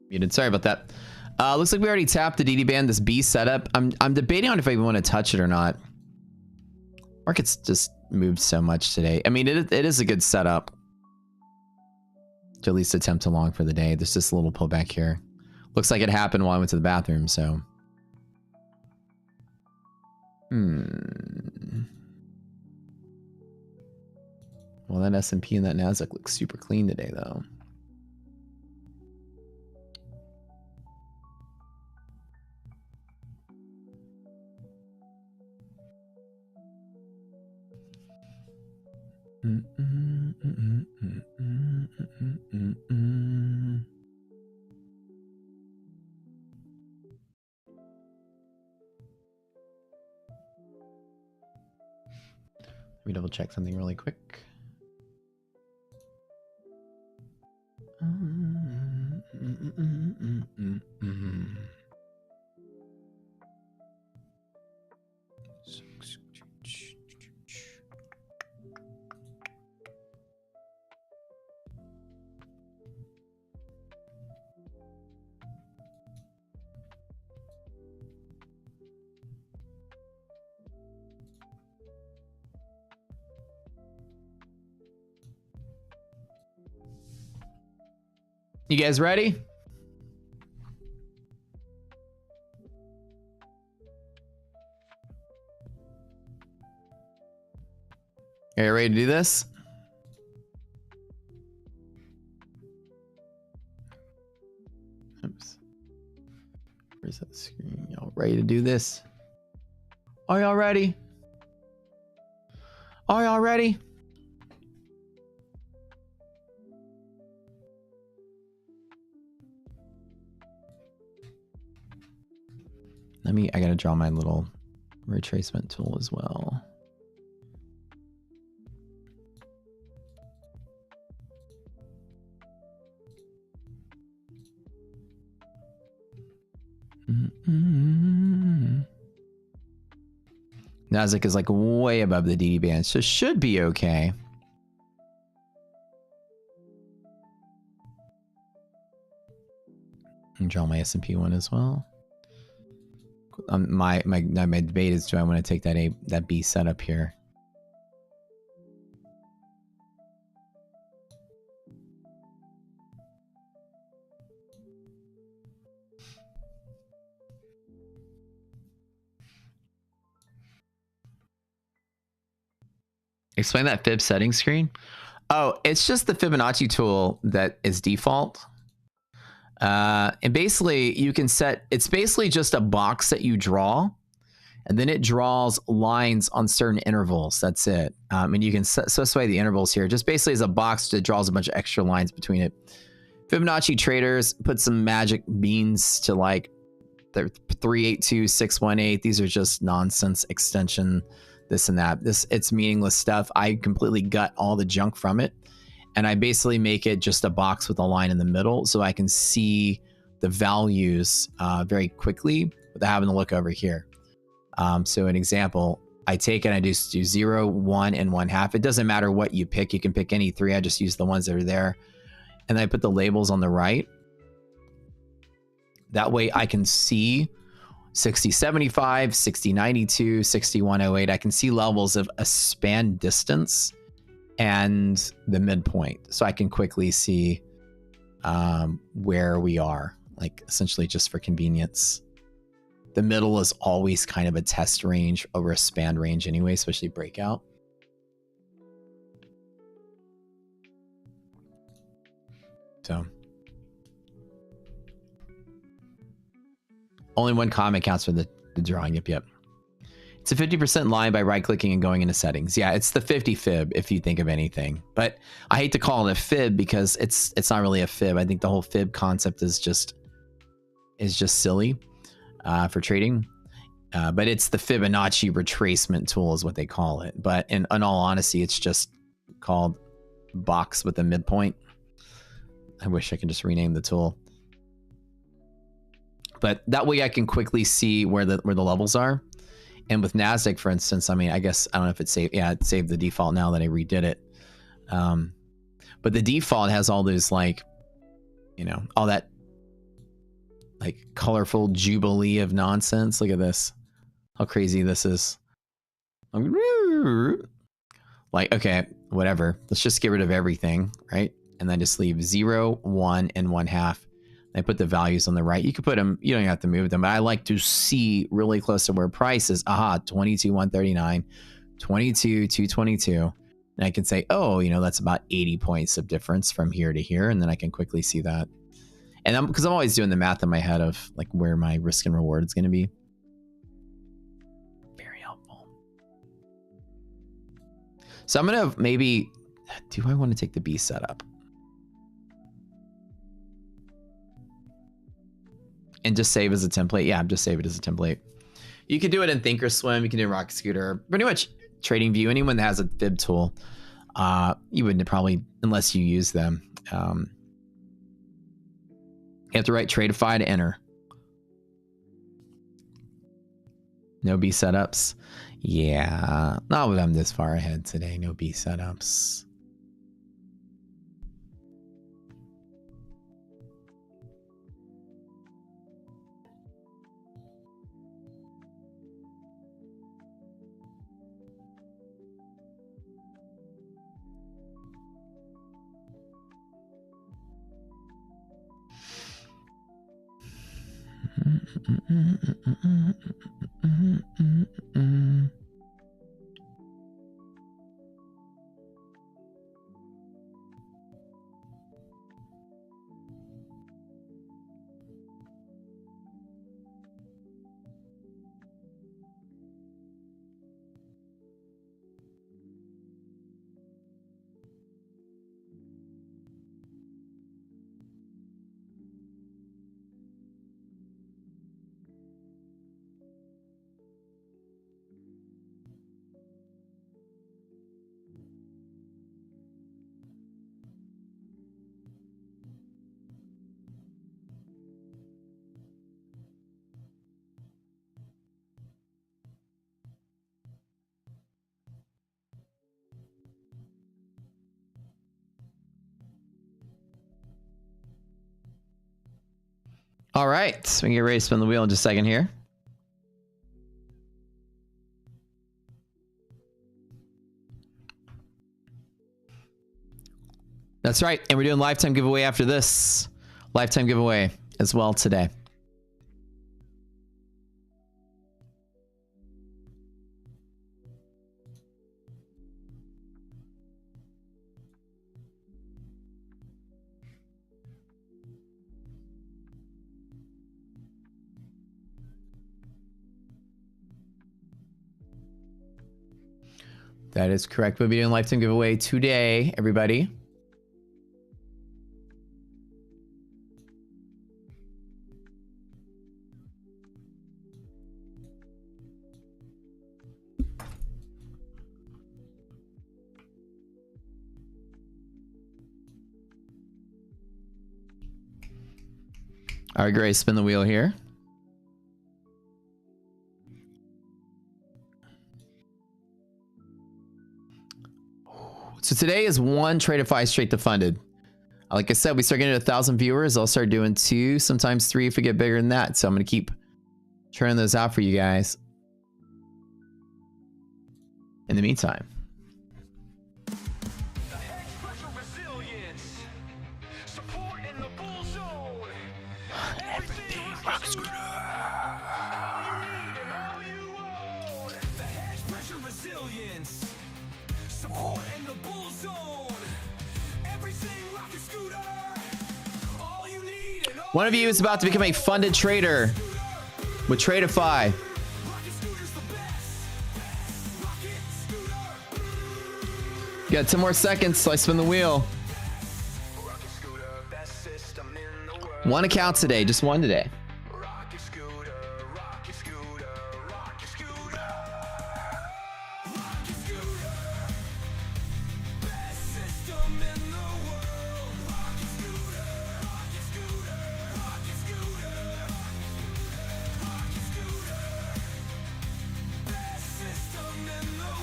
Muted. Sorry about that. Looks like we already tapped the DD band, this B setup. I'm debating on if I even want to touch it or not. Market's just moved so much today. I mean, it is a good setup to at least attempt to long for the day. There's just a little pullback here. Looks like it happened while I went to the bathroom, so. Well, that S&P and that Nasdaq looks super clean today, though. Let me double check something really quick. You guys ready? Are you ready to do this? Oops. Where's that screen? Y'all ready to do this? Are y'all ready? Are y'all ready? I gotta draw my little retracement tool as well. Nasdaq is like way above the DD band, so should be okay. And draw my S&P one as well. My debate is, do I want to take that B setup here? Explain that fib setting screen. Oh, it's just the Fibonacci tool that is default. And basically you can set, it's basically just a box that you draw, and then it draws lines on certain intervals. That's it. And you can specify the intervals here. Just basically as a box that draws a bunch of extra lines between it. Fibonacci traders put some magic beans to like the 382, 618. These are just nonsense extension, this and that. It's meaningless stuff. I completely gut all the junk from it. And I basically make it just a box with a line in the middle so I can see the values very quickly without having to look over here. So an example, I take it and I just do 0, 1, and 1/2. It doesn't matter what you pick. You can pick any three. I just use the ones that are there. And I put the labels on the right. That way I can see 6075, 6092, 6108. I can see levels of a span distance and the midpoint. So I can quickly see where we are, like essentially just for convenience. The middle is always kind of a test range over a span range anyway, especially breakout. So only one comment counts for the drawing. Yep. It's a 50% line by right-clicking and going into settings. Yeah, it's the 50 fib if you think of anything. But I hate to call it a fib because it's not really a fib. I think the whole fib concept is just silly for trading. But it's the Fibonacci retracement tool is what they call it. But in all honesty, it's just called box with a midpoint. I wish I could just rename the tool. But that way I can quickly see where the levels are. And with Nasdaq, for instance, I mean, I guess, I don't know if it's saved. Yeah, it saved the default now that I redid it. But the default has all those, like, you know, all that like colorful jubilee of nonsense. Look at this. How crazy this is. Like, okay, whatever. Let's just get rid of everything, right? And then just leave 0, 1, and 1/2. I put the values on the right. You could put them, you don't have to move them, but I like to see really close to where price is. Aha, 22,139, 22,222. And I can say, oh, you know, that's about 80 points of difference from here to here. And then I can quickly see that. And because I'm always doing the math in my head of like where my risk and reward is going to be. Very helpful. So I'm going to maybe, do I want to take the B setup? And just save as a template. Yeah, just save it as a template. You can do it in Thinkorswim. You can do it in Rocket Scooter. Pretty much TradingView. Anyone that has a fib tool, you wouldn't probably, unless you use them. You have to write Tradeify to enter. No B setups. Yeah, not with them this far ahead today. No B setups. All right, so we can get ready to spin the wheel in just a second here. That's right, and we're doing lifetime giveaway after this. Lifetime giveaway as well today. That is correct. We'll be doing lifetime giveaway today, everybody. All right, Grace, spin the wheel here. So today is one Tradeify straight to funded. Like I said, we start getting to 1,000 viewers. I'll start doing 2, sometimes 3 if we get bigger than that. So I'm going to keep churning those out for you guys. In the meantime. Everything rock scooter. One of you is about to become a funded trader with Tradeify. You got 10 more seconds, so I spin the wheel. One account today, just one today.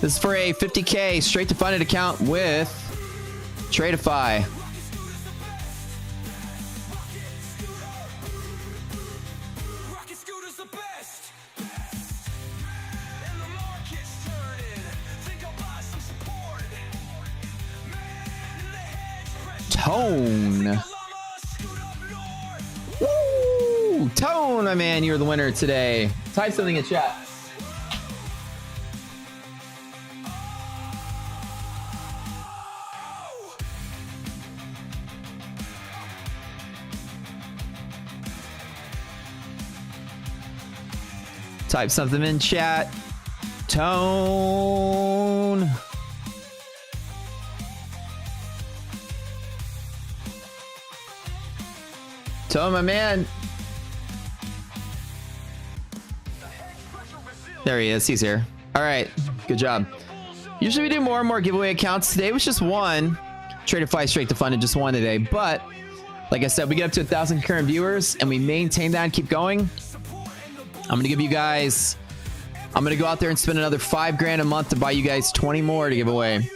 This is for a 50K straight to funded account with Tradeify. Tone. Woo! Tone, my man, you're the winner today. Type something in chat. Type something in chat. Tone. Tone, my man. There he is. He's here. All right. Good job. Usually we do more and more giveaway accounts. Today was just one. Tradeify straight to fun and just one today. But like I said, we get up to 1,000 concurrent viewers and we maintain that and keep going. I'm going to give you guys, I'm going to go out there and spend another $5 a month to buy you guys 20 more to give away.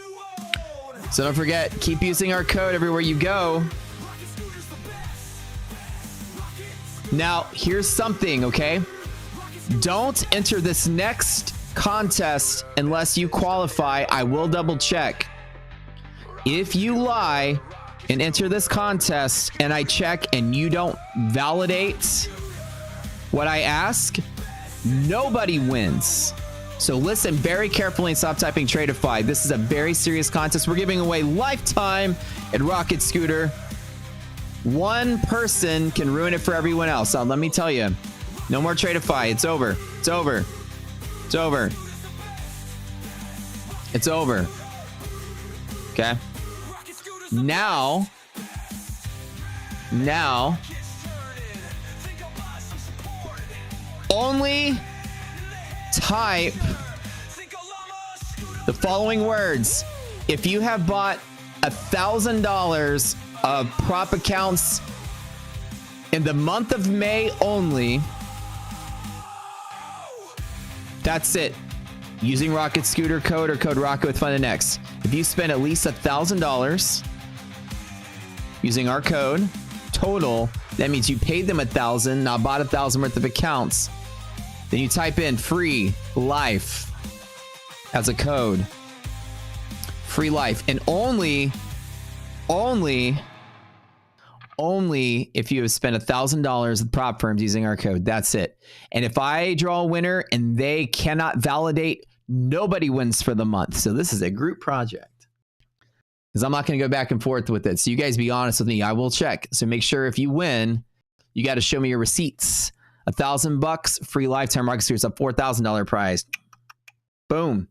So don't forget, keep using our code everywhere you go. Now, here's something, okay? Don't enter this next contest unless you qualify. I will double check. If you lie and enter this contest and I check and you don't validate what I ask, nobody wins. So listen very carefully and stop typing Tradeify. This is a very serious contest. We're giving away lifetime at Rocket Scooter. One person can ruin it for everyone else. So let me tell you, no more Tradeify. It's over. It's over. It's over. It's over. Okay. Now, only type the following words. If you have bought $1,000 of prop accounts in the month of May only, that's it. Using Rocket Scooter code or code Rocket with Fun and X. If you spend at least $1,000 using our code total, that means you paid them $1,000, now bought $1,000 worth of accounts. Then you type in free life as a code. Free life. And only if you have spent $1,000 with prop firms using our code. That's it. And if I draw a winner and they cannot validate, nobody wins for the month. So this is a group project. Because I'm not going to go back and forth with it. So you guys be honest with me. I will check. So make sure if you win, you got to show me your receipts. $1,000 free lifetime Rocket Scooter, a $4,000 prize. Boom.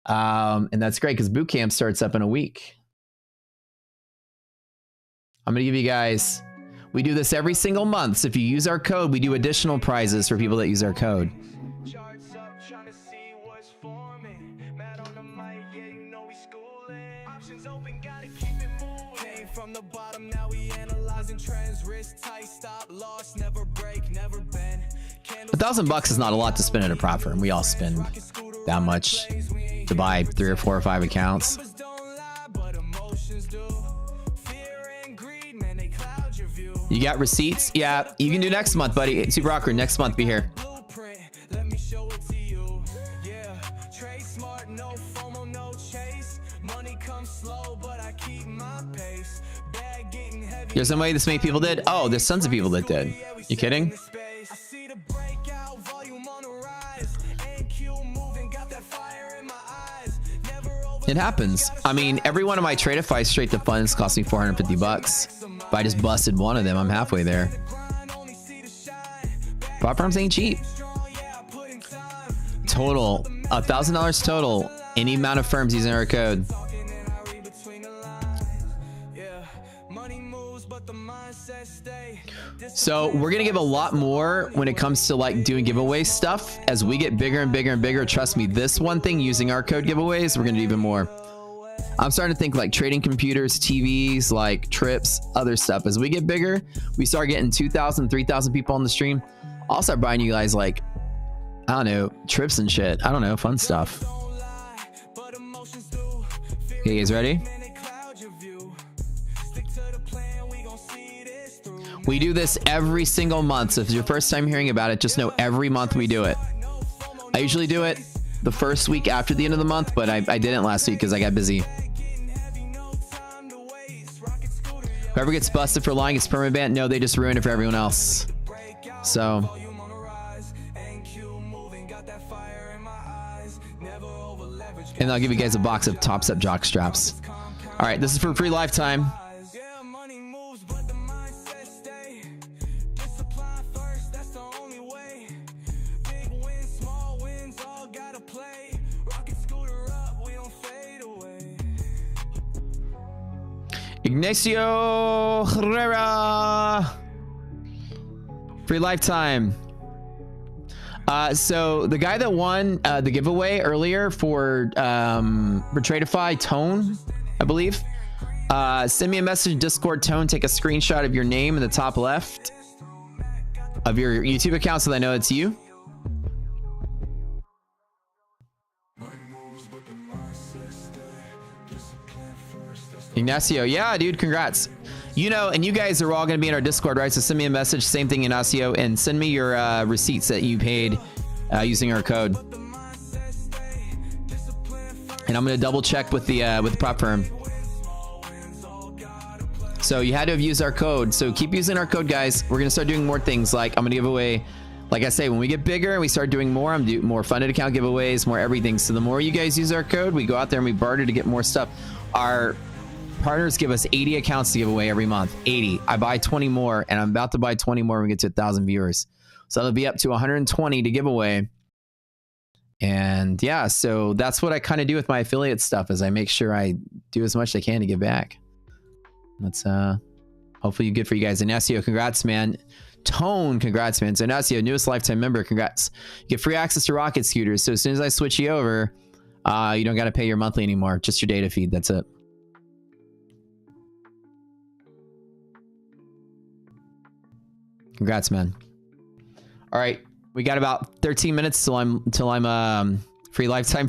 And that's great because boot camp starts up in a week. I'm going to give you guys, we do this every single month. So if you use our code, we do additional prizes for people that use our code. From the bottom, now we analyzing trends. Wrist tight, stop loss, never break, never bend. $1,000 is not a lot to spend at a prop firm. We all spend that much to buy 3 or 4 or 5 accounts. You got receipts? Yeah, you can do next month, buddy. Super Rocker, next month, be here. Let me show it to you. Yeah, trade smart, no FOMO, no chase. Money comes slow, but I keep my pace. Bag getting heavy. There's somebody this many people did? Oh, there's tons of people that did. You kidding? I see the breakout volume on the rise. NQ moving, got that fire in my eyes. Never over. It happens. I mean, every one of my Tradeify straight to funds cost me $450. If I just busted one of them, I'm halfway there. Prop firms ain't cheap. Total, $1,000 total. Any amount of firms using our code. So we're gonna give a lot more when it comes to like doing giveaway stuff as we get bigger and bigger and bigger. Trust me, this one thing using our code giveaways, we're gonna do even more. I'm starting to think like trading computers, TVs, like trips, other stuff. As we get bigger, we start getting 2,000, 3,000 people on the stream. I'll start buying you guys like, I don't know, trips and shit. I don't know, fun stuff. Okay, you guys ready? We do this every single month. So if it's your first time hearing about it, just know every month we do it. I usually do it the first week after the end of the month, but I didn't last week because I got busy. Whoever gets busted for lying gets permanent ban. No, they just ruin it for everyone else. So. And I'll give you guys a box of Top Step jock straps. All right, this is for free lifetime. Ignacio Herrera. Free lifetime. So the guy that won the giveaway earlier for Tradeify Tone, I believe, send me a message in Discord. Tone, take a screenshot of your name in the top left of your YouTube account so that I know it's you. Ignacio, yeah, dude, congrats. You know, and you guys are all going to be in our Discord, right? So send me a message, same thing, Ignacio, and send me your receipts that you paid using our code. And I'm going to double check with the prop firm. So you had to have used our code. So keep using our code, guys. We're going to start doing more things. Like I'm going to give away, like I say, when we get bigger and we start doing more, I'm doing more funded account giveaways, more everything. So the more you guys use our code, we go out there and we barter to get more stuff. Our partners give us 80 accounts to give away every month. 80. I buy 20 more, and I'm about to buy 20 more when we get to 1,000 viewers. So that'll be up to 120 to give away. And yeah, so that's what I kind of do with my affiliate stuff, is I make sure I do as much as I can to give back. That's hopefully good for you guys. Ignacio, congrats, man. Tone, congrats, man. So Ignacio, newest lifetime member, congrats. You get free access to rocket scooters. So as soon as I switch you over, you don't got to pay your monthly anymore. Just your data feed. That's it. Congrats, man. All right, we got about 13 minutes till I'm free lifetime.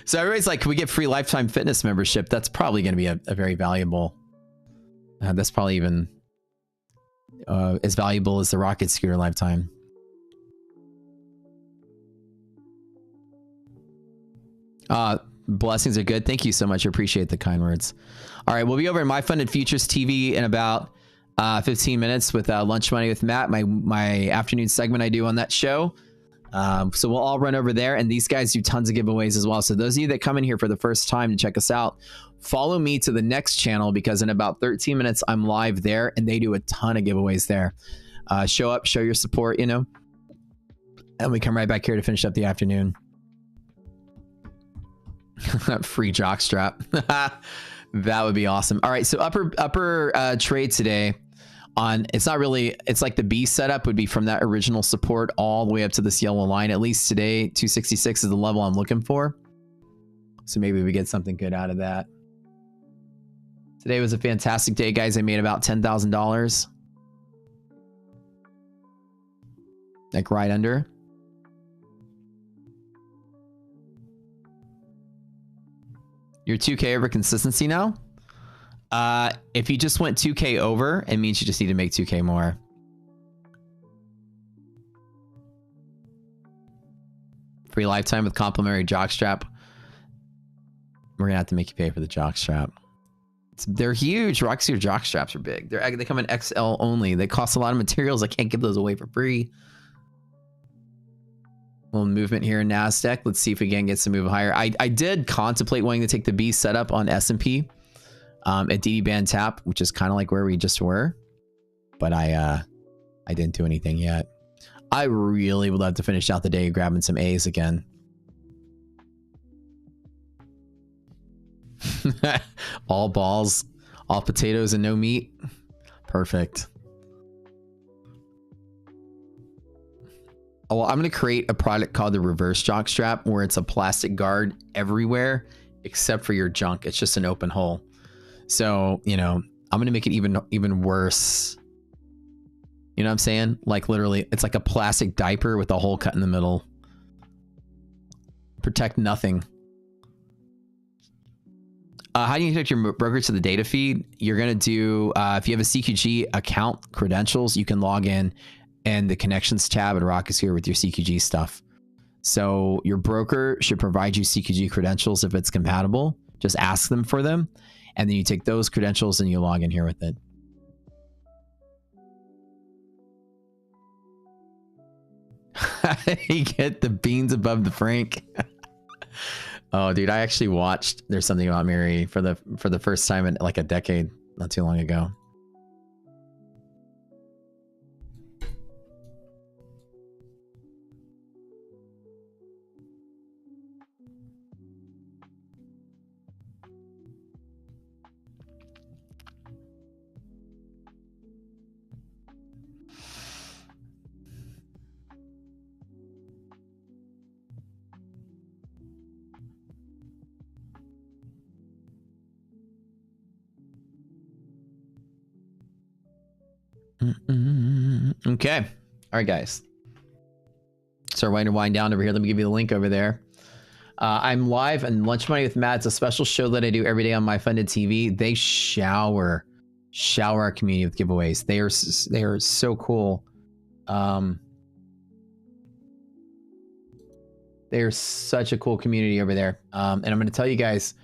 So everybody's like, can we get free lifetime fitness membership? That's probably going to be a very valuable. That's probably even as valuable as the rocket scooter lifetime. Blessings are good. Thank you so much. I appreciate the kind words. All right, we'll be over in My Funded Futures TV in about 15 minutes with Lunch Money with Matt, my afternoon segment I do on that show. So we'll all run over there, and these guys do tons of giveaways as well. So those of you that come in here for the first time to check us out, follow me to the next channel, because in about 13 minutes I'm live there, and they do a ton of giveaways there. Show up, show your support, you know, and we come right back here to finish up the afternoon. Free jock strap. That would be awesome. All right, so upper trade today on, it's not really, it's like the B setup would be from that original support all the way up to this yellow line. At least today, 266 is the level I'm looking for. So maybe we get something good out of that. Today was a fantastic day, guys. I made about $10,000. Like right under. You're 2K over consistency now. If you just went 2K over, it means you just need to make 2K more. Free lifetime with complimentary jockstrap. We're gonna have to make you pay for the jockstrap. They're huge. Roxy jockstraps are big. They come in XL only. They cost a lot of materials. I can't give those away for free. Little movement here in NASDAQ. Let's see if we can get some move higher. I did contemplate wanting to take the B setup on S&P at DD band tap, which is kind of like where we just were, but I didn't do anything yet. I really would love to finish out the day grabbing some A's again. All balls, all potatoes, and no meat. Perfect. Oh, well, I'm going to create a product called the reverse jock strap, where it's a plastic guard everywhere except for your junk. It's just an open hole. So, you know, I'm going to make it even worse. You know what I'm saying? Like literally, it's like a plastic diaper with a hole cut in the middle. Protect nothing. How do you connect your broker to the data feed? You're going to do, if you have a CQG account credentials, you can log in and the connections tab at Rock is here with your CQG stuff. So your broker should provide you CQG credentials if it's compatible. Just ask them for them. And then you take those credentials and you log in here with it. You get the beans above the Frank. Oh, dude, I actually watched There's Something About Mary for the first time in like a decade, not too long ago. Okay. All right, guys. So we're going to wind down over here. Let me give you the link over there. I'm live on Lunch Money with Matt. It's a special show that I do every day on My Funded TV. They shower our community with giveaways. They are so cool. They are such a cool community over there. And I'm going to tell you guys,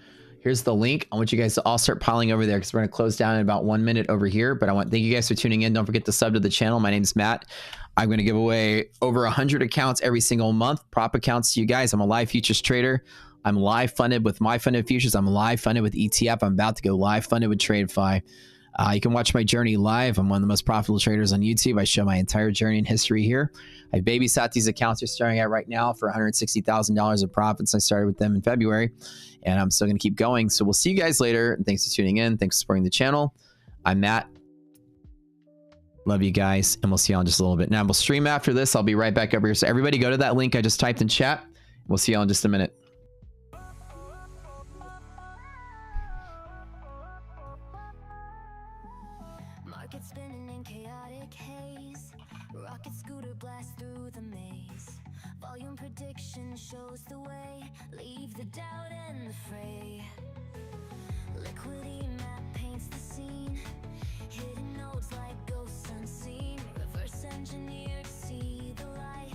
here's the link. I want you guys to all start piling over there because we're going to close down in about 1 minute over here. But thank you guys for tuning in. Don't forget to sub to the channel. My name's Matt. I'm going to give away over 100 accounts every single month. Prop accounts to you guys. I'm a live futures trader. I'm live funded with My Funded Futures. I'm live funded with ETF. I'm about to go live funded with Tradeify. You can watch my journey live. I'm one of the most profitable traders on YouTube. I show my entire journey and history here. I babysat these accounts you're staring at right now for $160,000 of profits. I started with them in February, and I'm still going to keep going. So we'll see you guys later. Thanks for tuning in. Thanks for supporting the channel. I'm Matt. Love you guys, and we'll see you all in just a little bit. Now, we'll stream after this. I'll be right back over here. So everybody go to that link I just typed in chat. We'll see you all in just a minute. Market spinning in chaotic haze. Rocket scooter blast through the maze. Volume prediction shows the way. Leave the doubt and the fray. Liquidity map paints the scene. Hidden nodes like ghosts unseen. Reverse engineered, see the light.